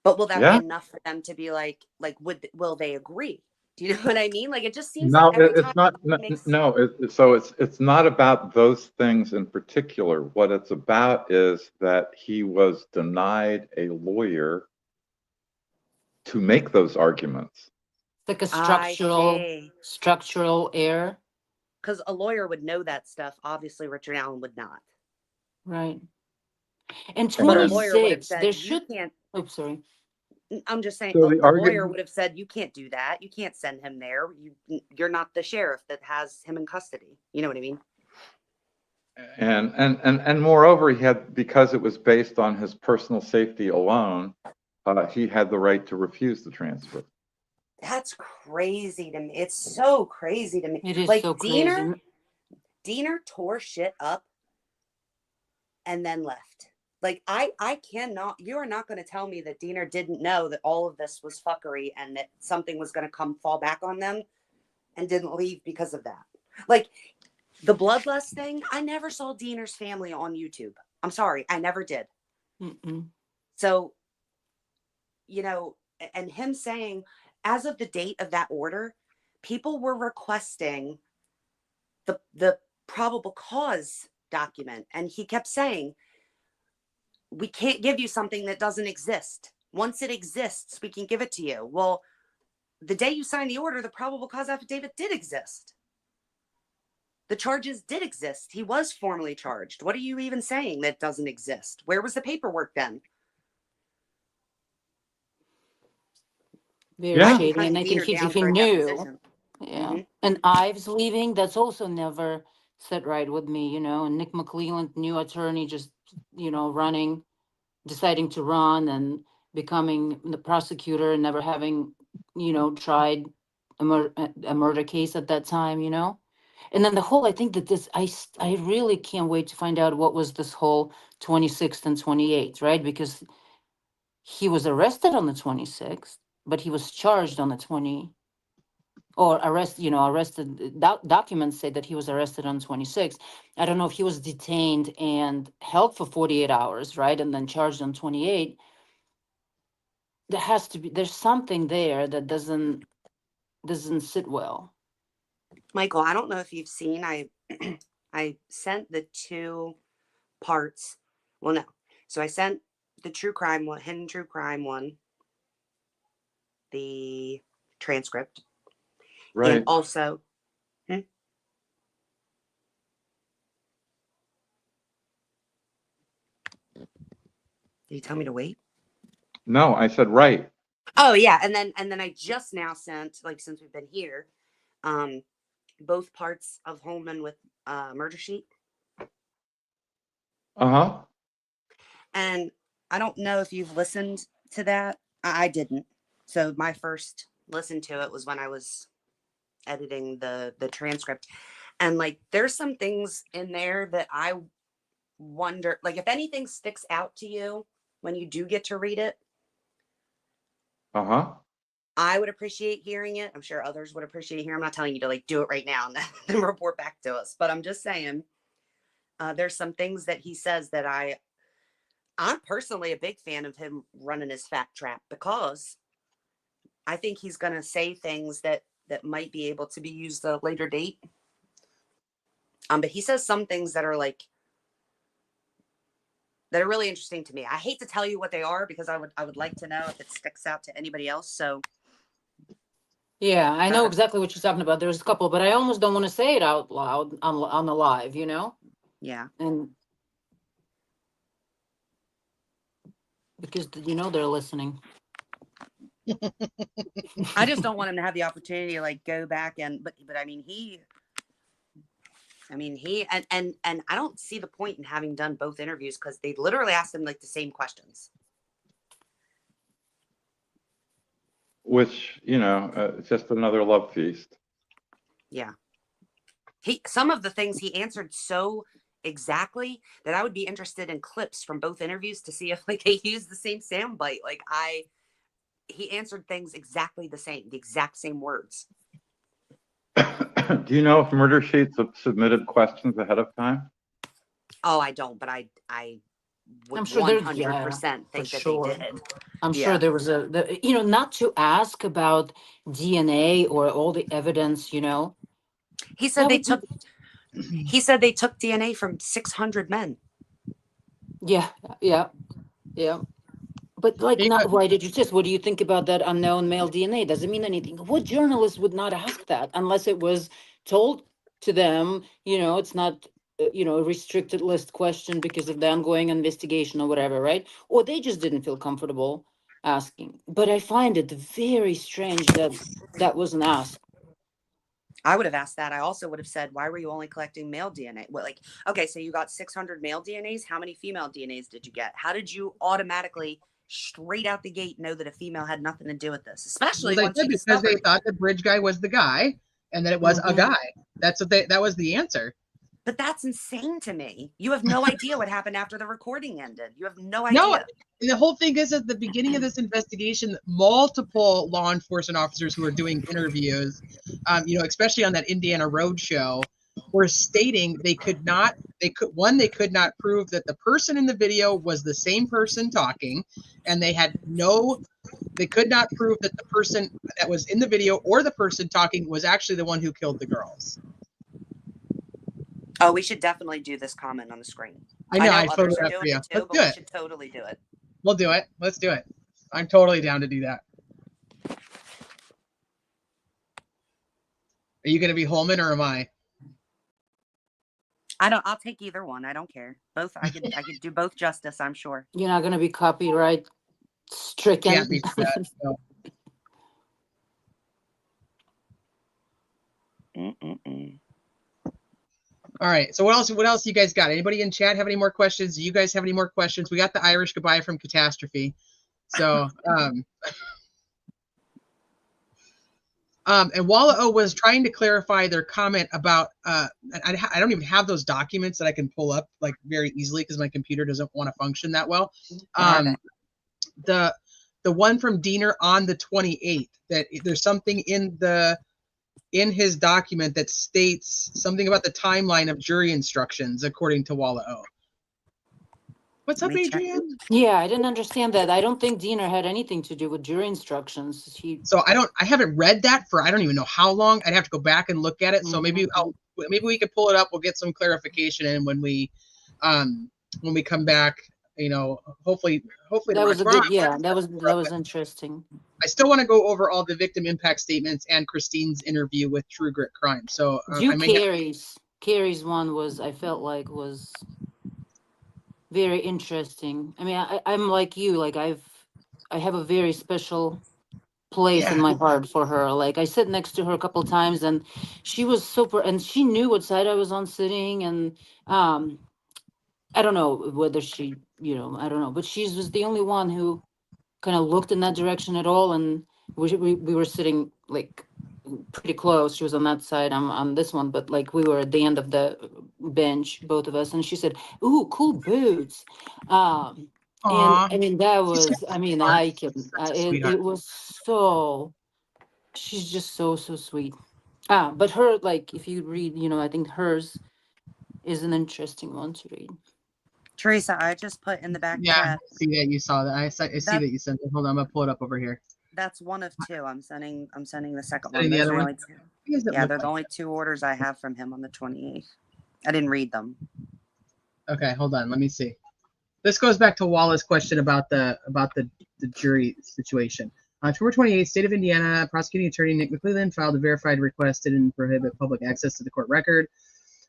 But will that Yeah. be enough for them to be like will they agree? Do you know what I mean? Like it just seems No, like every it's time not. it makes... No, so it's not about those things in particular. What it's about is that he was denied a lawyer to make those arguments. Like a I see. structural error. Because a lawyer would know that stuff. Obviously, Richard Allen would not. Right. And But a lawyer would have 26, said, there you should, can't. oops, sorry. I'm just saying, So the a lawyer argument, would have said, you can't do that. You can't send him there. You're not the sheriff that has him in custody. You know what I mean? and moreover, he had, because it was based on his personal safety alone, he had the right to refuse the transfer. That's crazy to me. It's so crazy to me. It is like so crazy. Diener tore shit up and then left. Like I cannot, you are not going to tell me that Diener didn't know that all of this was fuckery and that something was going to come fall back on them and didn't leave because of that. Like the bloodlust thing, I never saw Diener's family on YouTube. I'm sorry, I never did. Mm-mm. So, and him saying, as of the date of that order, people were requesting the probable cause document. And he kept saying, we can't give you something that doesn't exist. Once it exists, we can give it to you. Well, the day you signed the order, the probable cause affidavit did exist. The charges did exist. He was formally charged. What are you even saying that doesn't exist? Where was the paperwork then? Very shady. And I think if he knew. Yeah. Mm-hmm. And Ives leaving, that's also never set right with me, And Nick McClelland, new attorney, just, running, deciding to run and becoming the prosecutor and never having, tried a murder case at that time, And then the whole, I think that I really can't wait to find out what was this whole 26th and 28th, right? Because he was arrested on the 26th, but he was charged on the 20th. Or arrested. Documents say that he was arrested on 26. I don't know if he was detained and held for 48 hours, right? And then charged on 28. There's something there that doesn't sit well. Michael, I don't know if you've seen, I sent the 2 parts. Well, no, So I sent the true crime one, hidden true crime one, the transcript, Right. and also. Did you tell me to wait? No, I said right. Oh yeah, and then I just now sent, like, since we've been here, both parts of Holman with murder sheet. Uh-huh. And I don't know if you've listened to that. I didn't. So my first listen to it was when I was editing the transcript. And like there's some things in there that I wonder, like if anything sticks out to you when you do get to read it, Uh-huh. I would appreciate hearing it. I'm sure others would appreciate hearing. I'm not telling you to like do it right now and then report back to us, but I'm just saying there's some things that he says that I'm personally a big fan of him running his fact trap, because I think he's going to say things that might be able to be used at a later date. But he says some things that are really interesting to me. I hate to tell you what they are because I would like to know if it sticks out to anybody else. So Yeah, I know exactly what you're talking about. There's a couple, but I almost don't want to say it out loud on the live, you know? yeah. And because you know they're listening. I just don't want him to have the opportunity to like go back but I mean he and I don't see the point in having done both interviews because they literally asked him like the same questions. Which, you know, it's just another love feast. Yeah. Some of the things he answered so exactly that I would be interested in clips from both interviews to see if like they used the same soundbite. Like he answered things exactly the same, the exact same words. Do you know if murder sheets have submitted questions ahead of time? Oh, I don't, but I would I'm sure 100% think that sure. they did. I'm sure there was not to ask about DNA or all the evidence, you know. He said they took DNA from 600 men. Yeah. But like, why did you just? What do you think about that unknown male DNA? Does it mean anything? What journalist would not ask that unless it was told to them? You know, it's not a restricted list question because of the ongoing investigation or whatever, right? Or they just didn't feel comfortable asking. But I find it very strange that that wasn't asked. I would have asked that. I also would have said, why were you only collecting male DNA? Well, like, okay, so you got 600 male DNAs. How many female DNAs did you get? How did you automatically straight out the gate know that a female had nothing to do with this? Especially once you because they thought the bridge guy was the guy and that it was a guy. That was the answer. But that's insane to me. You have no idea what happened after the recording ended. You have no idea. No, and the whole thing is at the beginning of this investigation, multiple law enforcement officers who were doing interviews, especially on that Indiana Road show, were stating they could not prove that the person in the video was the same person talking, and they could not prove that the person that was in the video or the person talking was actually the one who killed the girls. Oh, we should definitely do this comment on the screen. I know others are doing it too, but we should totally do it. We'll do it. Let's do it. I'm totally down to do that. Are you going to be Holman or am I? I'll take either one. I don't care. Both. I could do both justice, I'm sure. You're not going to be copyright stricken. Can't be that, no. All right. So what else you guys got? Anybody in chat have any more questions? Do you guys have any more questions? We got the Irish goodbye from Catastrophe. So, and Walla was trying to clarify their comment about, I don't even have those documents that I can pull up like very easily because my computer doesn't want to function that well. The one from Diener on the 28th, that there's something in his document that states something about the timeline of jury instructions, according to Walla O. What's up, Adrian? Yeah, I didn't understand that. I don't think Diener had anything to do with jury instructions. I haven't read that for I don't even know how long. I'd have to go back and look at it. So maybe we could pull it up. We'll get some clarification in when we come back you know, hopefully That was March a good, yeah, that was interesting. I still want to go over all the victim impact statements and Christine's interview with True Grit Crime. So I may have, Carrie's one was, I felt like was very interesting. I mean, I'm like you, like I have a very special place in yeah. my heart for her. Like I sit next to her a couple times and she was super, and she knew what side I was on sitting. And I don't know whether she, I don't know, but she was the only one who kind of looked in that direction at all. And we were sitting like pretty close. She was on that side, I'm on this one, but like we were at the end of the bench, both of us. And she said, "Ooh, cool boots." And Aw, I mean, that she's was, such a I mean, sweetheart. I can, Such a sweetheart. it was so, she's just so sweet. But her, like, if you read, I think hers is an interesting one to read. Teresa, I just put in the back Yeah, chat. I see that you saw that. I see that you sent it. Hold on, I'm gonna pull it up over here. That's one of two. I'm sending the second Sending one. the Those other are the one. only two. What does it Yeah, look they're the like? only two orders I have from him on the 28th. I didn't read them. Okay, hold on. Let me see. This goes back to Wallace's question about the jury situation. On October 28th, State of Indiana prosecuting attorney Nick McClellan filed a verified request and prohibit public access to the court record.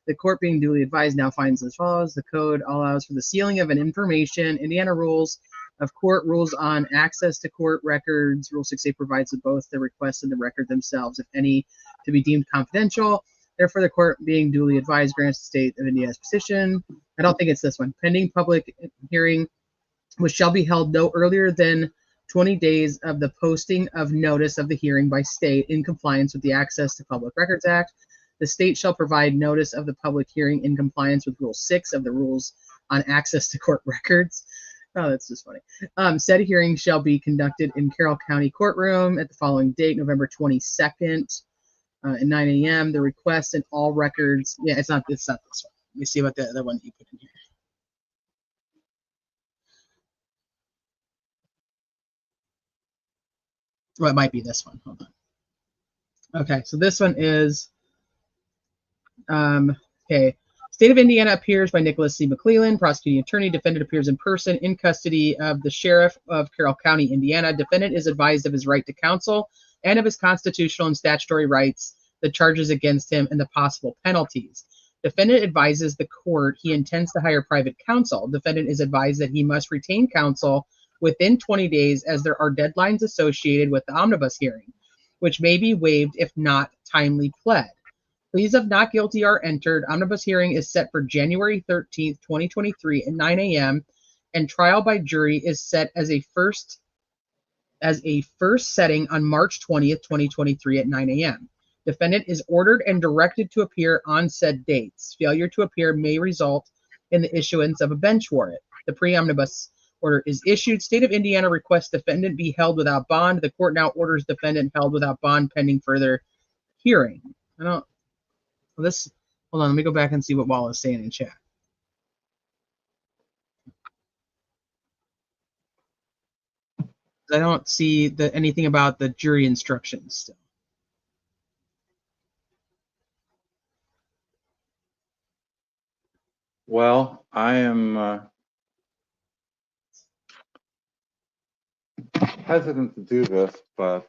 The court, being duly advised, now finds as follows: the code allows for the sealing of an information. Indiana rules of court rules on access to court records. Rule 6A provides that both the request and the record themselves, if any, to be deemed confidential. Therefore, the court, being duly advised, grants the State of Indiana's petition. I don't think it's this one. Pending public hearing, which shall be held no earlier than 20 days of the posting of notice of the hearing by state in compliance with the Access to Public Records Act. The state shall provide notice of the public hearing in compliance with Rule 6 of the Rules on Access to Court Records. Oh, that's just funny. Said hearing shall be conducted in Carroll County Courtroom at the following date, November 22nd, at 9 a.m. The request and all records. Yeah, it's not this one. Let me see what the other one that you put in here. Well, it might be this one. Hold on. Okay, so this one is okay. State of Indiana appears by Nicholas C. McClellan, prosecuting attorney. Defendant appears in person in custody of the sheriff of Carroll County, Indiana. Defendant is advised of his right to counsel and of his constitutional and statutory rights, the charges against him, and the possible penalties. Defendant advises the court he intends to hire private counsel. Defendant is advised that he must retain counsel within 20 days, as there are deadlines associated with the omnibus hearing, which may be waived if not timely pled. Pleas of not guilty are entered. Omnibus hearing is set for January 13th, 2023 at 9 a.m. and trial by jury is set as a first setting on March 20th, 2023 at 9 a.m. Defendant is ordered and directed to appear on said dates. Failure to appear may result in the issuance of a bench warrant. The pre-omnibus order is issued. State of Indiana requests defendant be held without bond. The court now orders defendant held without bond pending further hearing. Hold on, let me go back and see what Wallace is saying in chat. I don't see anything about the jury instructions still. Well, I am hesitant to do this, but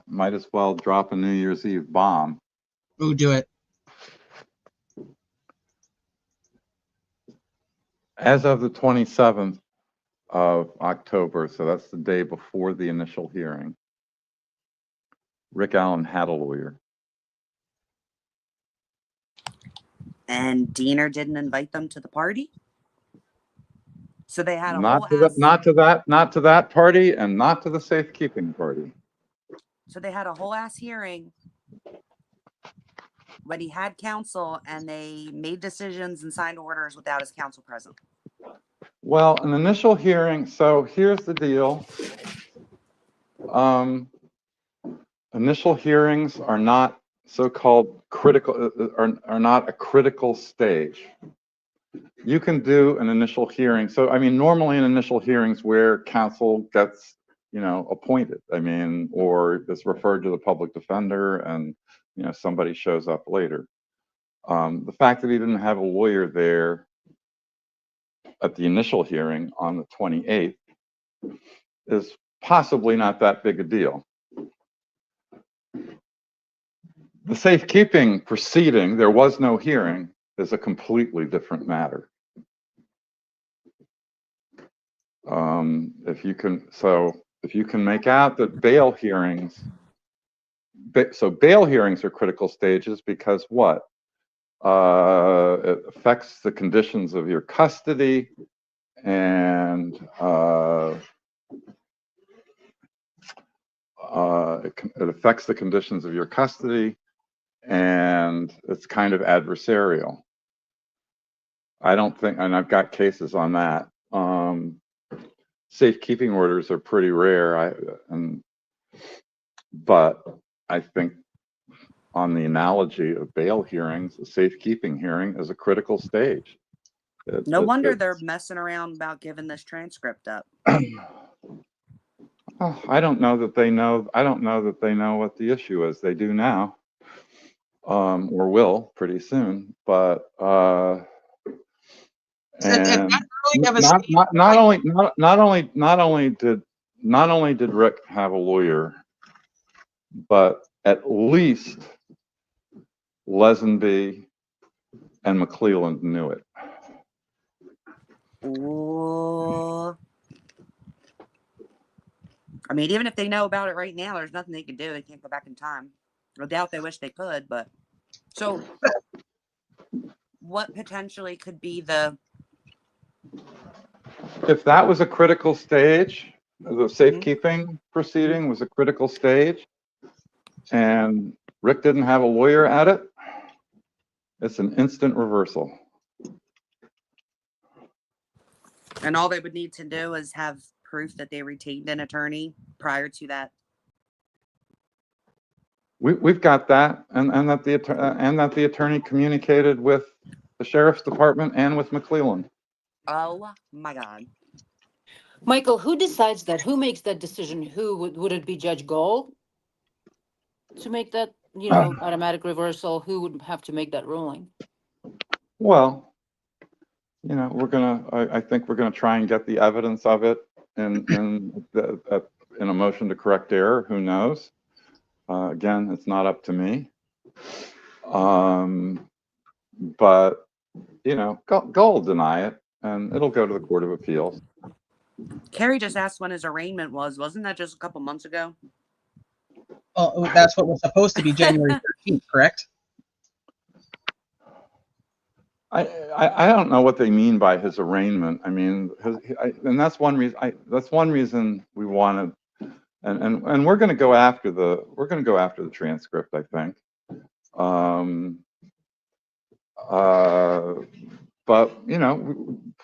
might as well drop a New Year's Eve bomb. Ooh, do it. As of the 27th of October, so that's the day before the initial hearing, Rick Allen had a lawyer. And Diener didn't invite them to the party? So they had a Not whole to ass, not to that party, and not to the safekeeping party. so they had a whole ass hearing when he had counsel, and they made decisions and signed orders without his counsel present. Well, an initial hearing, so here's the deal. Initial hearings are not so-called critical, are not a critical stage. You can do an initial hearing. So, I mean, normally in initial hearings where counsel gets, appointed, or is referred to the public defender and, somebody shows up later. The fact that he didn't have a lawyer there at the initial hearing on the 28th is possibly not that big a deal. The safekeeping proceeding, there was no hearing, is a completely different matter. If you can make out that bail hearings, so bail hearings are critical stages because what? It affects the conditions of your custody, and it affects the conditions of your custody, and it's kind of adversarial. I don't think, and I've got cases on that. Safekeeping orders are pretty rare, but I think on the analogy of bail hearings, a safekeeping hearing is a critical stage. No wonder they're messing around about giving this transcript up. Oh, I don't know that they know. I don't know that they know what the issue is. They do now, or will pretty soon. But and not only did Rick have a lawyer, but at least Lesenby and McClelland knew it. Ooh. I mean, even if they know about it right now, there's nothing they can do. They can't go back in time. I doubt they wish they could, but so what potentially could be the... If that was a critical stage, the safekeeping proceeding was a critical stage, and Rick didn't have a lawyer at it, it's an instant reversal. And all they would need to do is have proof that they retained an attorney prior to that. We've got that, and that the attorney communicated with the sheriff's department and with McClelland. Oh my God. Michael, who decides that? Who makes that decision? Who would it be? Judge Gold to make that, automatic reversal? Who would have to make that ruling? Well, I think we're gonna try and get the evidence of it in a motion to correct error. Who knows? Again, it's not up to me. But Gold will deny it, and it'll go to the Court of Appeals. Carrie just asked when his arraignment was. Wasn't that just a couple months ago? Oh, that's what was supposed to be January 13th, correct? I don't know what they mean by his arraignment. I mean, and that's one reason. That's one reason we wanted, and we're going to go after the transcript, I think. But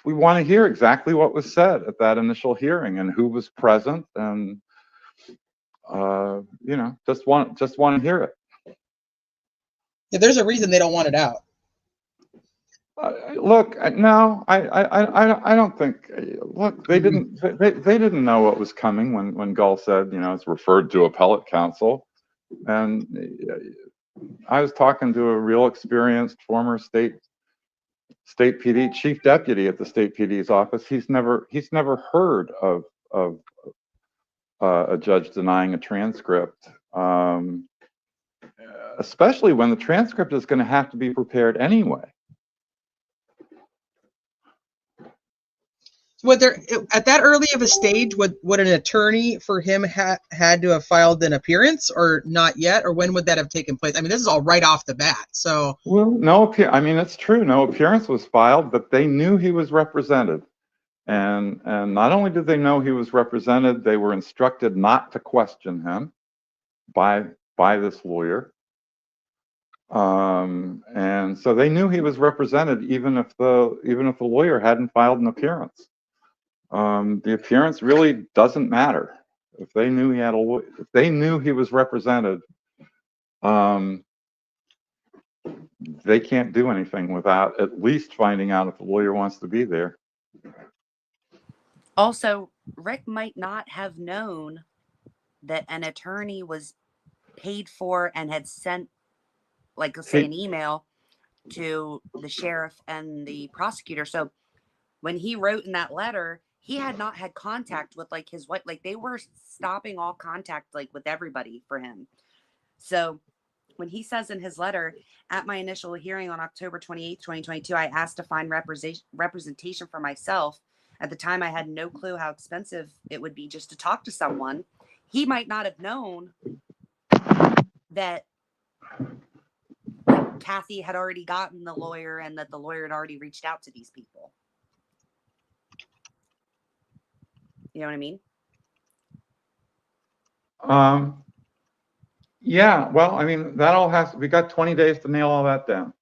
we want to hear exactly what was said at that initial hearing and who was present, and just want to hear it. Yeah, there's a reason they don't want it out. Look, no, I don't think. Look, they didn't know what was coming when Gull said, it's referred to appellate counsel, and I was talking to a real experienced former state PD chief deputy at the state PD's office. He's never heard of a judge denying a transcript, especially when the transcript is going to have to be prepared anyway. Would there, at that early of a stage, would an attorney for him had to have filed an appearance, or not yet, or when would that have taken place? I mean, this is all right off the bat. So, well, no, I mean, it's true. No appearance was filed, but they knew he was represented, and not only did they know he was represented, they were instructed not to question him by this lawyer, and so they knew he was represented, even if the lawyer hadn't filed an appearance. The appearance really doesn't matter. If they knew he was represented, they can't do anything without at least finding out if the lawyer wants to be there. Also, Rick might not have known that an attorney was paid for and had sent, like, let's say, an email to the sheriff and the prosecutor. So when he wrote in that letter, he had not had contact with like his wife. Like they were stopping all contact like with everybody for him. So when he says in his letter, at my initial hearing on October 28th, 2022, I asked to find representation for myself. At the time, I had no clue how expensive it would be just to talk to someone. He might not have known that like Kathy had already gotten the lawyer and that the lawyer had already reached out to these people. You know what I mean? Yeah, well, I mean, that all we got 20 days to nail all that down.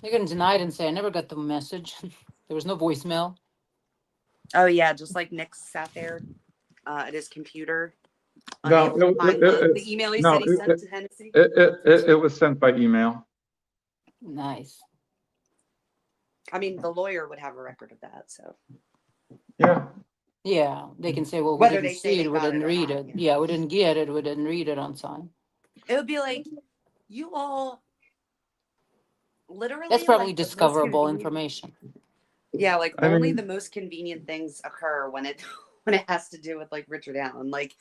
They're going to deny it and say, I never got the message. There was no voicemail. Oh, yeah. Just like Nick sat there at his computer. No, The email he said he sent to Hennessy. It was sent by email. Nice. I mean, the lawyer would have a record of that, so. Yeah. Yeah, they can say, well, we Whether didn't they say see they it, we got it didn't or read not, it. Yeah, we didn't get it, we didn't read it on time. It would be like, you all literally. That's probably like, the most discoverable convenient- information. Yeah, like I only mean- the most convenient things occur when it when it has to do with like Richard Allen. Like,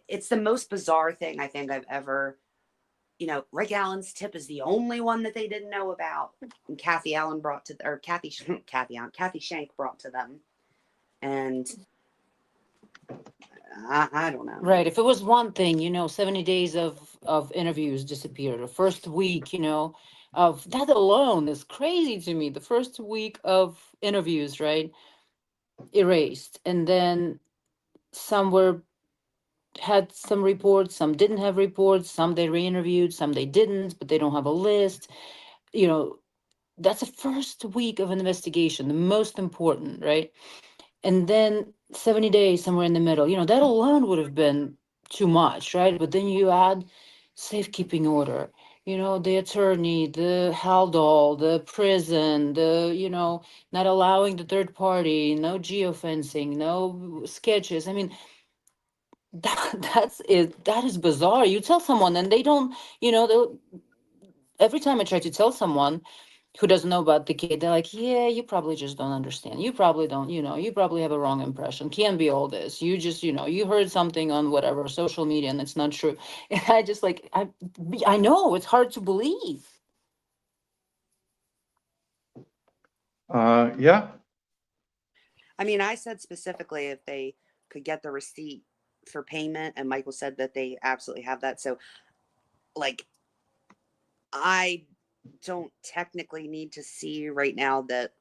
it's the most bizarre thing I think I've ever. You know, Rick Allen's tip is the only one that they didn't know about, and Kathy Allen brought to, or Kathy Shank brought to them, and I don't know. Right. If it was one thing, 70 days of interviews disappeared. The first week, of that alone is crazy to me. The first week of interviews, right? Erased. And then some had some reports, some didn't have reports, some they re-interviewed, some they didn't, but they don't have a list. That's the first week of an investigation, the most important, right? And then 70 days somewhere in the middle, that alone would have been too much, right? But then you add safekeeping order, the attorney, the haldol, the prison, not allowing the third party, no geofencing, no sketches. I mean, that's it. That is bizarre. You tell someone and they don't, every time I try to tell someone who doesn't know about the kid, they're like, yeah, you probably just don't understand. You probably don't, you probably have a wrong impression. Can't be all this. You just, you heard something on whatever social media and it's not true. And I just like, I know it's hard to believe. Yeah. I mean, I said specifically if they could get the receipt for payment, and Michael said that they absolutely have that. So, like, I don't technically need to see right now that,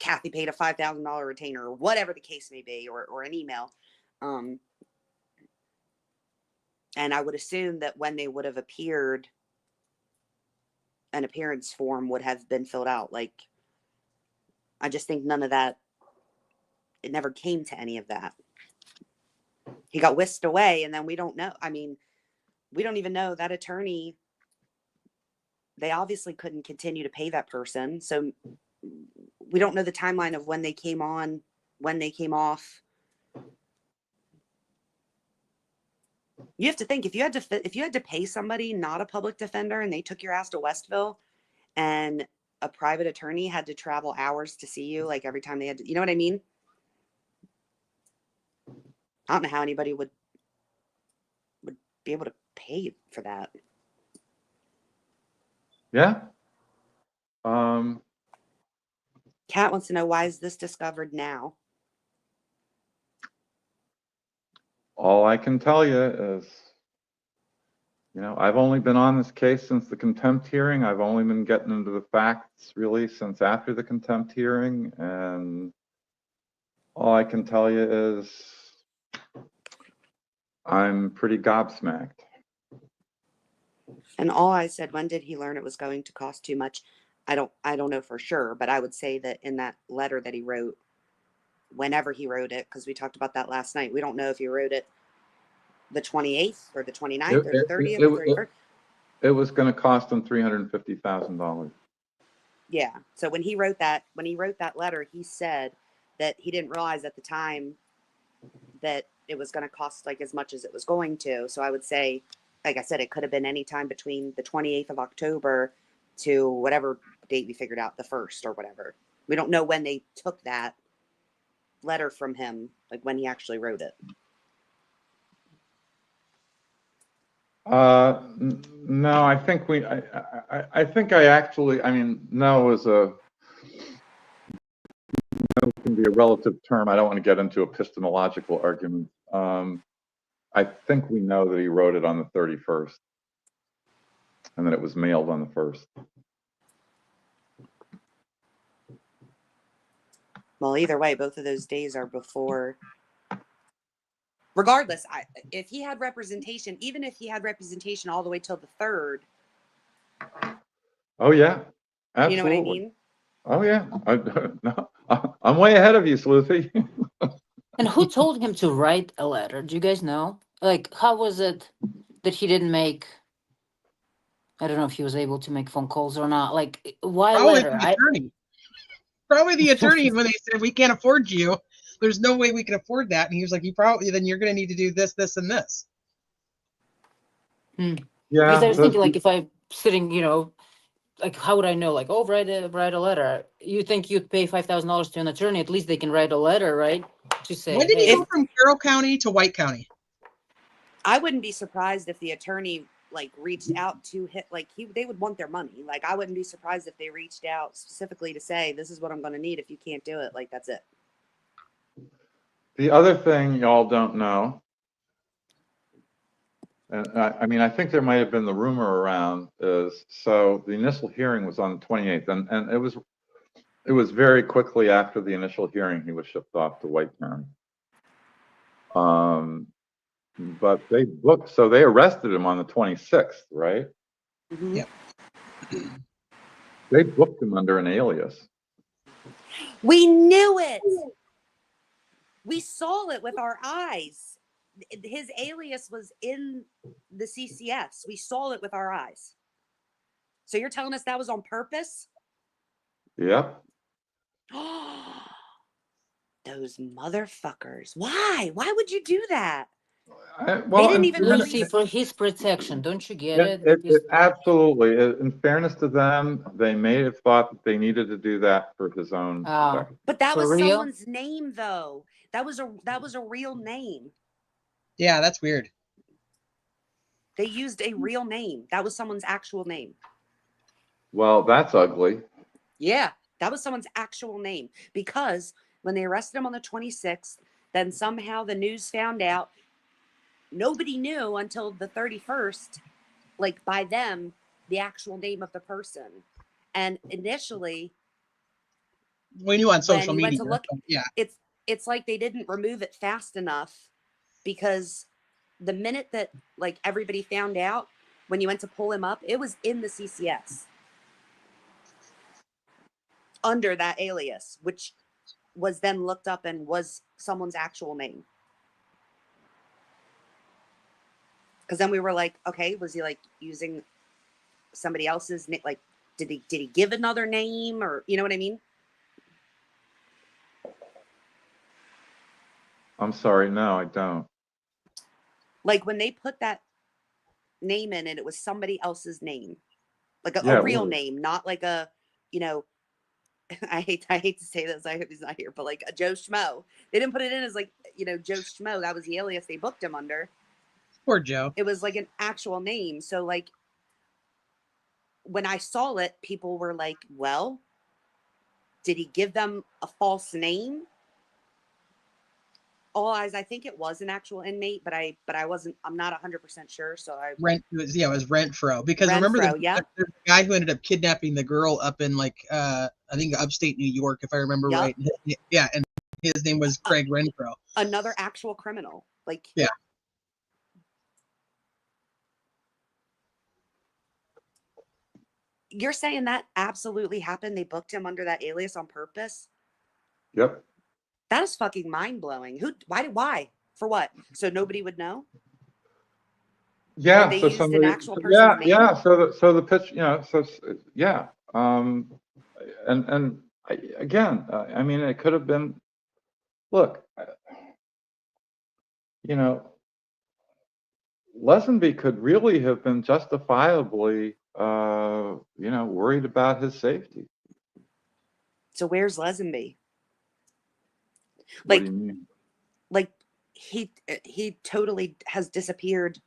Kathy paid a $5,000 retainer or whatever the case may be, or an email. And I would assume that when they would have appeared, an appearance form would have been filled out. Like, I just think none of that, it never came to any of that. He got whisked away, and then we don't know. I mean, we don't even know that attorney. They obviously couldn't continue to pay that person. So we don't know the timeline of when they came on, when they came off. You have to think, if you had to pay somebody, not a public defender, and they took your ass to Westville, and a private attorney had to travel hours to see you, like every time they had to, you know what I mean? I don't know how anybody would be able to pay for that. Yeah. Kat wants to know, why is this discovered now? All I can tell you is, I've only been on this case since the contempt hearing. I've only been getting into the facts really since after the contempt hearing. And all I can tell you is I'm pretty gobsmacked. And all I said, when did he learn it was going to cost too much? I don't know for sure, but I would say that in that letter that he wrote, whenever he wrote it, because we talked about that last night, we don't know if he wrote it the 28th or the 29th or the 30th or 31st. It was going to cost him $350,000. Yeah. So when he wrote that letter, he said that he didn't realize at the time that it was going to cost like as much as it was going to. So I would say like I said, it could have been any time between the 28th of October to whatever date we figured out, the 1st or whatever. We don't know when they took that letter from him, like when he actually wrote it. No, I think I think I actually, I mean, no is no can be a relative term. I don't want to get into epistemological argument. I think we know that he wrote it on the 31st and that it was mailed on the 1st. Well, either way, both of those days are before. Regardless, if he had representation, even if he had representation all the way till the 3rd. Oh yeah, absolutely. You know what I mean? Oh yeah, no, I'm way ahead of you, Sleuthy. And who told him to write a letter? Do you guys know? Like, how was it that he didn't make? I don't know if he was able to make phone calls or not. Like, why Probably letter? the attorney. Probably the attorney when they said we can't afford you. There's no way we can afford that, and he was like, then you're going to need to do this, this, and this. Yeah. Yeah. Because I was thinking, like, if I'm sitting, you know, like, how would I know? Like, oh, write a letter. You think you'd pay $5,000 to an attorney? At least they can write a letter, right? To say, When did he hey, go from Carroll County to White County? I wouldn't be surprised if the attorney like reached out to hit like they would want their money. Like I wouldn't be surprised if they reached out specifically to say, this is what I'm going to need. If you can't do it, like that's it. The other thing y'all don't know, and I mean, I think there might have been the rumor around is, so the initial hearing was on the 28th, and it was very quickly after the initial hearing he was shipped off to White County. But they booked, so they arrested him on the 26th, right? Mm-hmm. Yep. They booked him under an alias. We knew it. We saw it with our eyes. His alias was in the CCS. We saw it with our eyes. So you're telling us that was on purpose? Yep. Those motherfuckers. Why? Why would you do that? Well, they didn't even Lucy, release. for his protection, don't you get Yeah, it? it absolutely. In fairness to them, they may have thought that they needed to do that for his own protection. But that For was real? someone's name, though. That was a real name. Yeah, that's weird. They used a real name. That was someone's actual name. Well, that's ugly. Yeah, that was someone's actual name. Because when they arrested him on the 26th, then somehow the news found out. Nobody knew until the 31st, like by them, the actual name of the person. And initially, We knew on when social you went media. to look, Yeah. it's like they didn't remove it fast enough, because the minute that like everybody found out, when you went to pull him up, it was in the CCS under that alias, which was then looked up and was someone's actual name. Because then we were like, okay, was he like using somebody else's name? Like, did he give another name, or you know what I mean? I'm sorry, no, I don't. Like when they put that name in and it was somebody else's name, like Yeah, a real name, not like a, you know, I hate to say this, I hope he's not here, but like a Joe Schmo. They didn't put it in as like, you know, Joe Schmo. That was the alias they booked him under. Poor Joe. It was like an actual name. So like when I saw it, people were like, well, did he give them a false name? All eyes, I think it was an actual inmate, but I'm not 100% sure. So I it was Renfro, because remember Renfro, yep. the guy who ended up kidnapping the girl up in like I think upstate New York, if I remember Yep. right. Yeah, and his name was Craig Renfro. Another actual criminal. Like, yeah. You're saying that absolutely happened? They booked him under that alias on purpose? Yep. That is fucking mind blowing. Why? For what? So nobody would know? Yeah. They So used somebody. an actual person's name? Yeah. So the pitch, you know. So yeah. And again, I mean, it could have been. Look, you know, Lesenby could really have been justifiably, worried about his safety. So where's Lesenby? What do you mean? Like he totally has disappeared,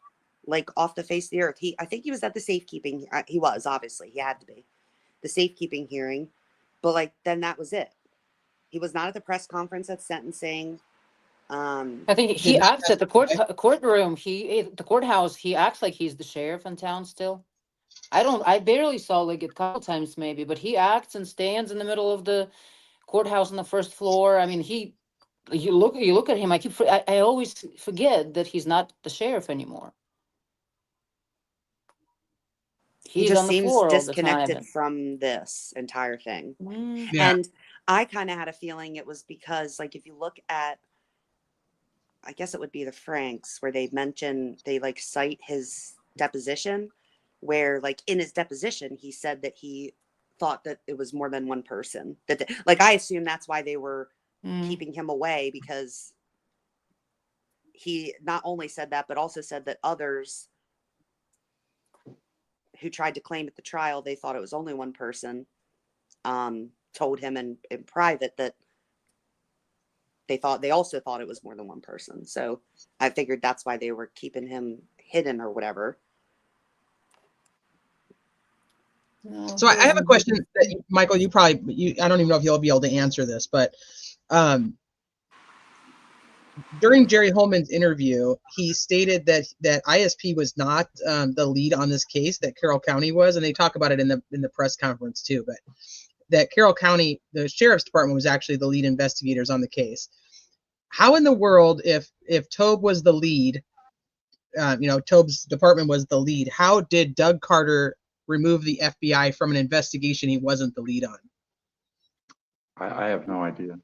like off the face of the earth. I think he was at the safekeeping. He was, obviously he had to be the safekeeping hearing, but like then that was it. He was not at the press conference at sentencing. I think Did he not acts at the testify. courtroom. The courthouse. He acts like he's the sheriff in town still. I barely saw like a couple times maybe, but he acts and stands in the middle of the courthouse on the first floor. I mean, you look at him. I always forget that he's not the sheriff anymore. He He's just on the seems floor all the disconnected time. from this entire thing. Yeah. And I kind of had a feeling it was because, like, if you look at, I guess it would be the Franks, where they like cite his deposition, where like in his deposition, he said that he thought that it was more than one person. Like, I assume that's why they were keeping him away, because he not only said that, but also said that others who tried to claim at the trial, they thought it was only one person, told him in private that they also thought it was more than one person. So I figured that's why they were keeping him hidden or whatever. So I have a question that Michael, I don't even know if you'll be able to answer this, but during Jerry Holman's interview, he stated that ISP was not the lead on this case, that Carroll County was, and they talk about it in the press conference too. But that Carroll County, the sheriff's department, was actually the lead investigators on the case. How in the world, if Tobe was the lead, Tobe's department was the lead, how did Doug Carter remove the FBI from an investigation he wasn't the lead on? I have no idea.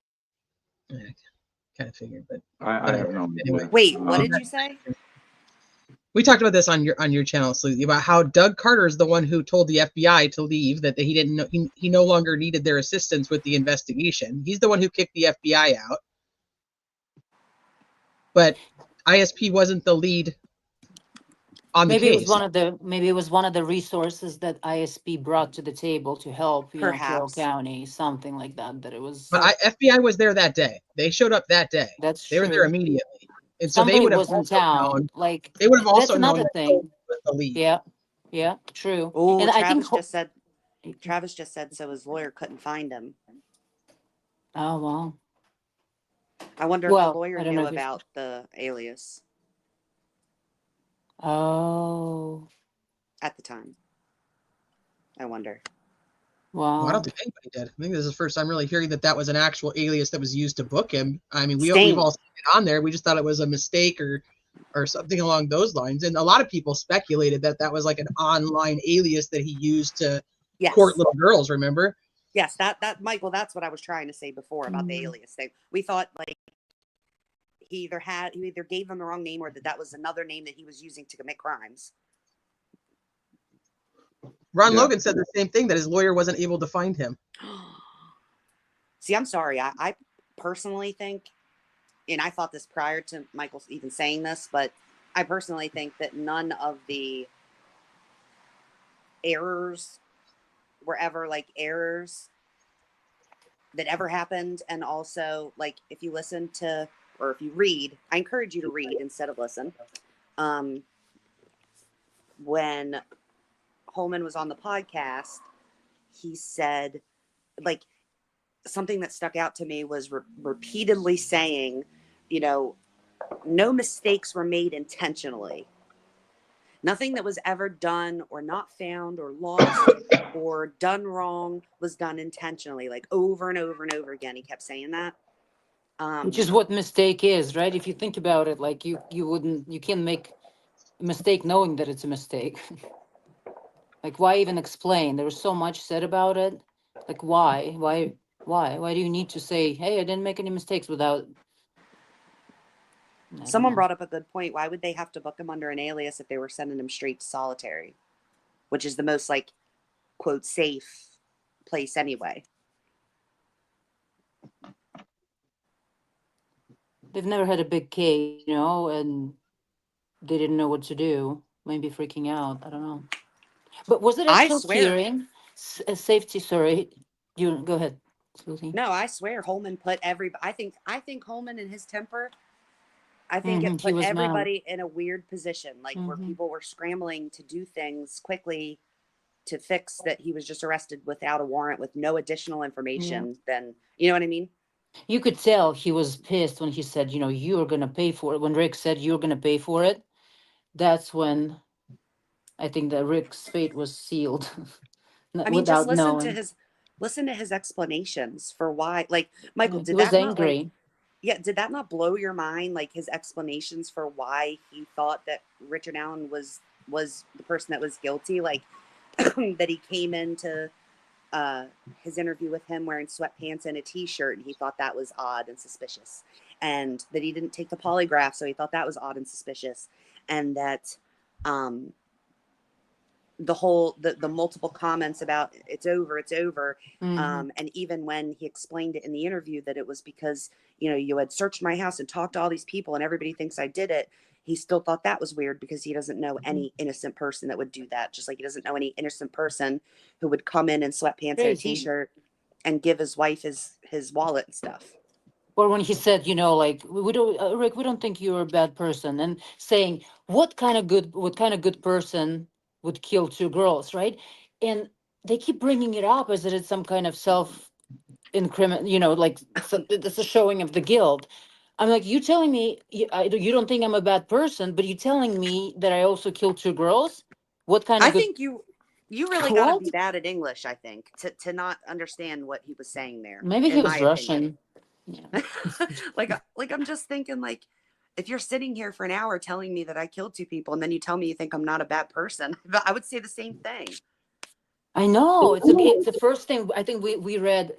Kind of figured, but I have no idea. Wait, what did you say? We talked about this on your channel, Sleazy, about how Doug Carter is the one who told the FBI to leave, that he didn't know, he no longer needed their assistance with the investigation. He's the one who kicked the FBI out. But ISP wasn't the lead on the Maybe it was case. one of the resources that ISP brought to the table to help, Carroll Perhaps. County, something like that. That it was. But FBI was there that day. They showed up that day. That's They were there true. immediately, and so Somebody they would have was in also town. known. Like They would have that's also known another that thing. Tobe was the lead. Yeah, true. Oh, And I think Travis just said so his lawyer couldn't find him. Oh wow. I wonder if the lawyer I don't know knew if he's- about the alias Oh at the time. I wonder. wow. Well, I don't think anybody did. I think this is the first time really hearing that was an actual alias that was used to book him. I mean, we've all seen it on there. We just thought it was a mistake or something along those lines. And a lot of people speculated that was like an online alias that he used to court little girls. Remember? Yes, that Michael. That's what I was trying to say before about the alias thing. We thought like he either gave them the wrong name or that was another name that he was using to commit crimes. Ron Logan said the same thing, that his lawyer wasn't able to find him. See, I'm sorry. I personally think, and I thought this prior to Michael even saying this, but I personally think that none of the errors were ever like errors that ever happened. And also, like, if you listen to, or if you read, I encourage you to read instead of listen. When Holman was on the podcast, he said, like, something that stuck out to me was repeatedly saying, no mistakes were made intentionally. Nothing that was ever done or not found or lost or done wrong was done intentionally, like over and over and over again. He kept saying that. Which is what mistake is, right? If you think about it, like you can't make a mistake knowing that it's a mistake. Like, why even explain? There was so much said about it. Like, why do you need to say, hey, I didn't make any mistakes without? Someone brought up a good point. Why would they have to book him under an alias if they were sending him straight to solitary, which is the most, like, quote, safe place anyway? They've never had a big case, and they didn't know what to do, maybe freaking out. I don't know. But was it I actual swear. hearing? Safety, sorry. You go ahead, Susie. No, I swear Holman put I think Holman and his temper, I think it He put was mad. everybody in a weird position, like where people were scrambling to do things quickly to fix that he was just arrested without a warrant with no additional information. Then, you know what I mean? You could tell he was pissed when he said, you know, you're going to pay for it. When Rick said you're going to pay for it, that's when I think that Rick's fate was sealed. I mean, just without knowing. listen to his explanations for why. Like, Michael, He did was that not angry. did that not blow your mind? Like his explanations for why he thought that Richard Allen was the person that was guilty, like that he came into his interview with him wearing sweatpants and a t-shirt, and he thought that was odd and suspicious, and that he didn't take the polygraph, so he thought that was odd and suspicious, and that the multiple comments about it's over, and even when he explained it in the interview that it was because, you know, you had searched my house and talked to all these people and everybody thinks I did it, he still thought that was weird because he doesn't know any innocent person that would do that, just like he doesn't know any innocent person who would come in sweatpants and a t-shirt and give his wife his wallet and stuff. Or when he said, you know, like, Rick, we don't think you're a bad person, and saying what kind of good person would kill two girls, right? And they keep bringing it up as if it's some kind of self-incriminate, you know, like it's a showing of the guilt. I'm like, you telling me you don't think I'm a bad person, but you telling me that I also killed two girls? What kind of I think you really got to be bad at English, I think, to not understand what he was saying there. Maybe he was Russian. Yeah. like I'm just thinking, like, if you're sitting here for an hour telling me that I killed two people and then you tell me you think I'm not a bad person, I would say the same thing. I know it's the first thing I think we read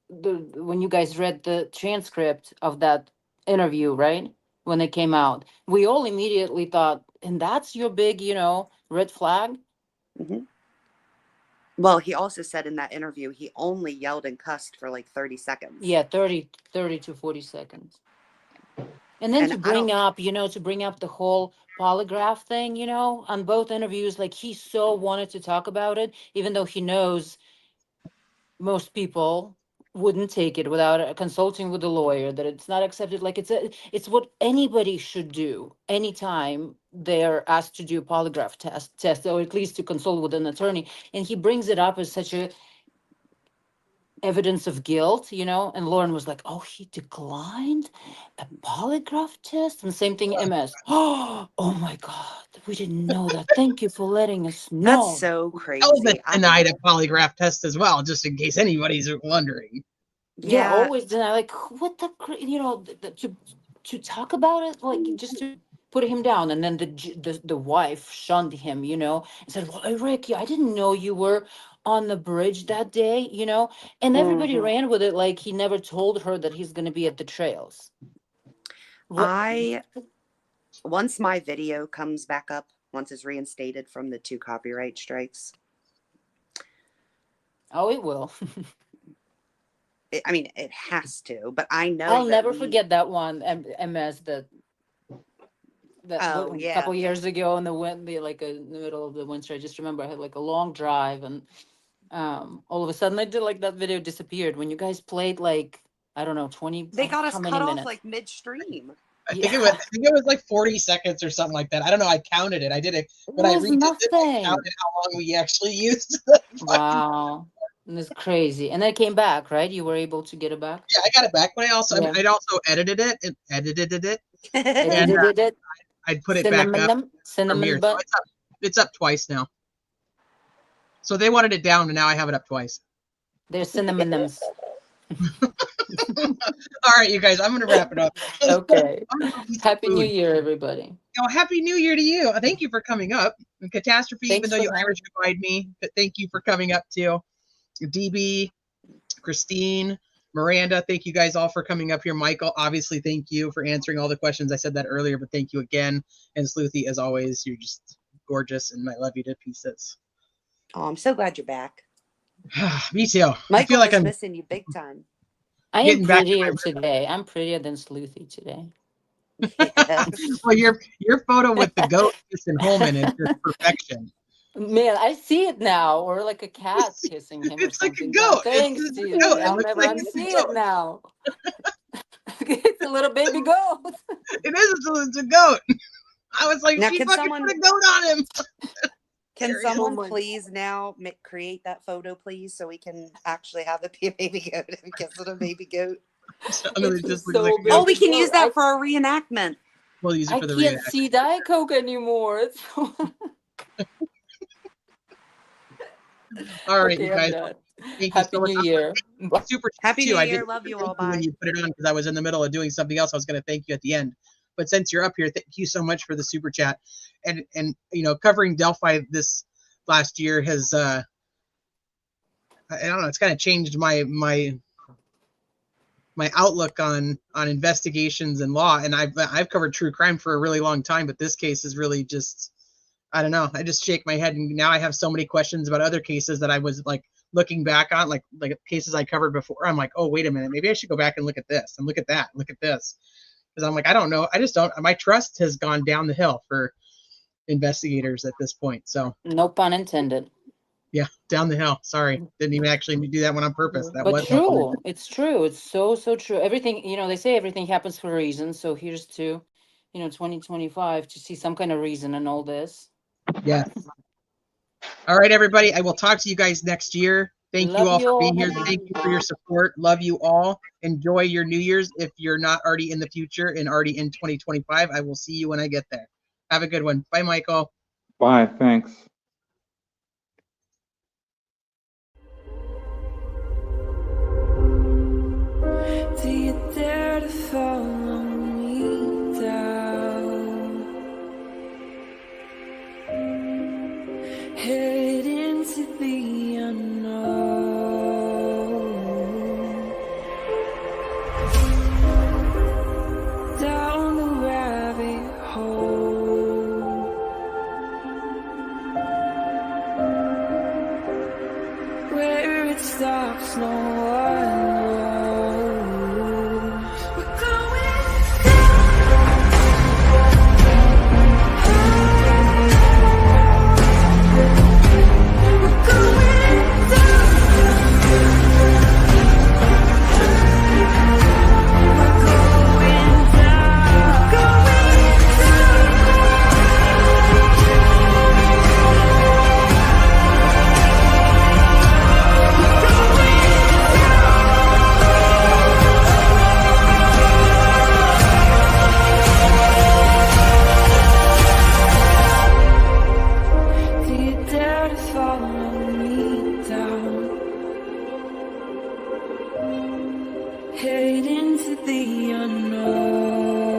when you guys read the transcript of that interview, right? When it came out, we all immediately thought, and that's your big, you know, red flag. Well, he also said in that interview he only yelled and cussed for like 30 seconds. Yeah, 30 to 40 seconds. And then to bring up the whole polygraph thing, you know, on both interviews, like he so wanted to talk about it, even though he knows most people wouldn't take it without consulting with a lawyer, that it's not accepted. Like it's what anybody should do anytime they're asked to do a polygraph test, or at least to consult with an attorney. And he brings it up as such a evidence of guilt, you know, and Lauren was like, oh, he declined a polygraph test. And same thing, MS. Oh my God, we didn't know that. Thank you for letting us know. That's so crazy. Elvis denied a polygraph test as well, just in case anybody's wondering. Yeah, always deny. Like, what you know, to talk about it, like just to put him down. And then the wife shunned him, you know, and said, well, Rick, I didn't know you were on the bridge that day, you know, and everybody ran with it like he never told her that he's going to be at the trails. Once my video comes back up, once it's reinstated from the 2 copyright strikes. Oh, it will. I mean, it has to, but I know I'll never forget that one MS that Oh, a yeah. couple years ago in the middle of the winter. I just remember I had like a long drive, and all of a sudden that video disappeared when you guys played like, I don't know, 20. They got us how many cut minutes? off like midstream. I think it was like 40 seconds or something like that. I don't know. I counted it. I did it, but I redid it. I counted how long we actually used. Wow, that's crazy. And then it came back, right? You were able to get it back. Yeah, I got it back, but I also edited it and edited it. And I'd put it back up from here. So it's up twice now. So they wanted it down, and now I have it up twice. There's cinnamons. All right, you guys, I'm going to wrap it up. Okay. Happy New Year, everybody. Oh, Happy New Year to you. Thank you for coming up. And Catastrophe, even though you Irish-fied me, but thank you for coming up too. DB, Christine, Miranda, thank you guys all for coming up here. Michael, obviously, thank you for answering all the questions. I said that earlier, but thank you again. And Sleuthy, as always, you're just gorgeous, and I love you to pieces. Oh, I'm so glad you're back. Me too. Michael I feel like I'm missing you big time. I am prettier today. I'm prettier than Sleuthy today. Yes. Well, your photo with the goat kissing Holman is just perfection. Man, I see it now, or like a cat kissing him or It's like a something. goat. Thanks, It's a dear. goat. It I'll looks never like it's a unsee goat. it now. It's a little baby goat. It is. It's a goat. I was like, Now, she can fucking someone- put a goat on him. Can There he is. someone Oh my- please now create that photo, please, so we can actually have it be a baby goat and kissing a baby goat? I mean, It's it just so looks like a big. Oh, goat. we can No, use that for a reenactment. We'll use it I for the can't reenactment. see Diet Coke anymore. It's so... All right, Okay, you I'm guys. done. Thank you Happy so much. New Year. Super Happy too. New I Year. didn't Love you thank all. when Bye. you put it on because I was in the middle of doing something else. I was going to thank you at the end, but since you're up here, thank you so much for the super chat, and you know, covering Delphi this last year has I don't know, it's kind of changed my outlook on investigations and law. And I've covered true crime for a really long time, but this case is really just, I don't know. I just shake my head, and now I have so many questions about other cases that I was like looking back on, like cases I covered before. I'm like, oh, wait a minute, maybe I should go back and look at this and look at that, and look at this, because I'm like, I don't know. I just don't. My trust has gone down the hill for investigators at this point. So No pun intended. yeah, down the hill. Sorry, didn't even actually do that one on purpose. That But was true. It's true. It's so true. Everything, they say everything happens for a reason. So here's to, 2025 to see some kind of reason in all this. Yeah. All right, everybody. I will talk to you guys next year. Thank you all for being here. Happy Thank you for your support. Love you all. Enjoy your New Year's. If you're not already in the future and already in 2025, I will see you when I get there. Have a good one. Bye, Michael. Bye, thanks. Do you dare to follow me down? Head into the unknown. Down the rabbit hole. Where it stops, no one knows. We're going Do you dare to follow me down? Head into the unknown.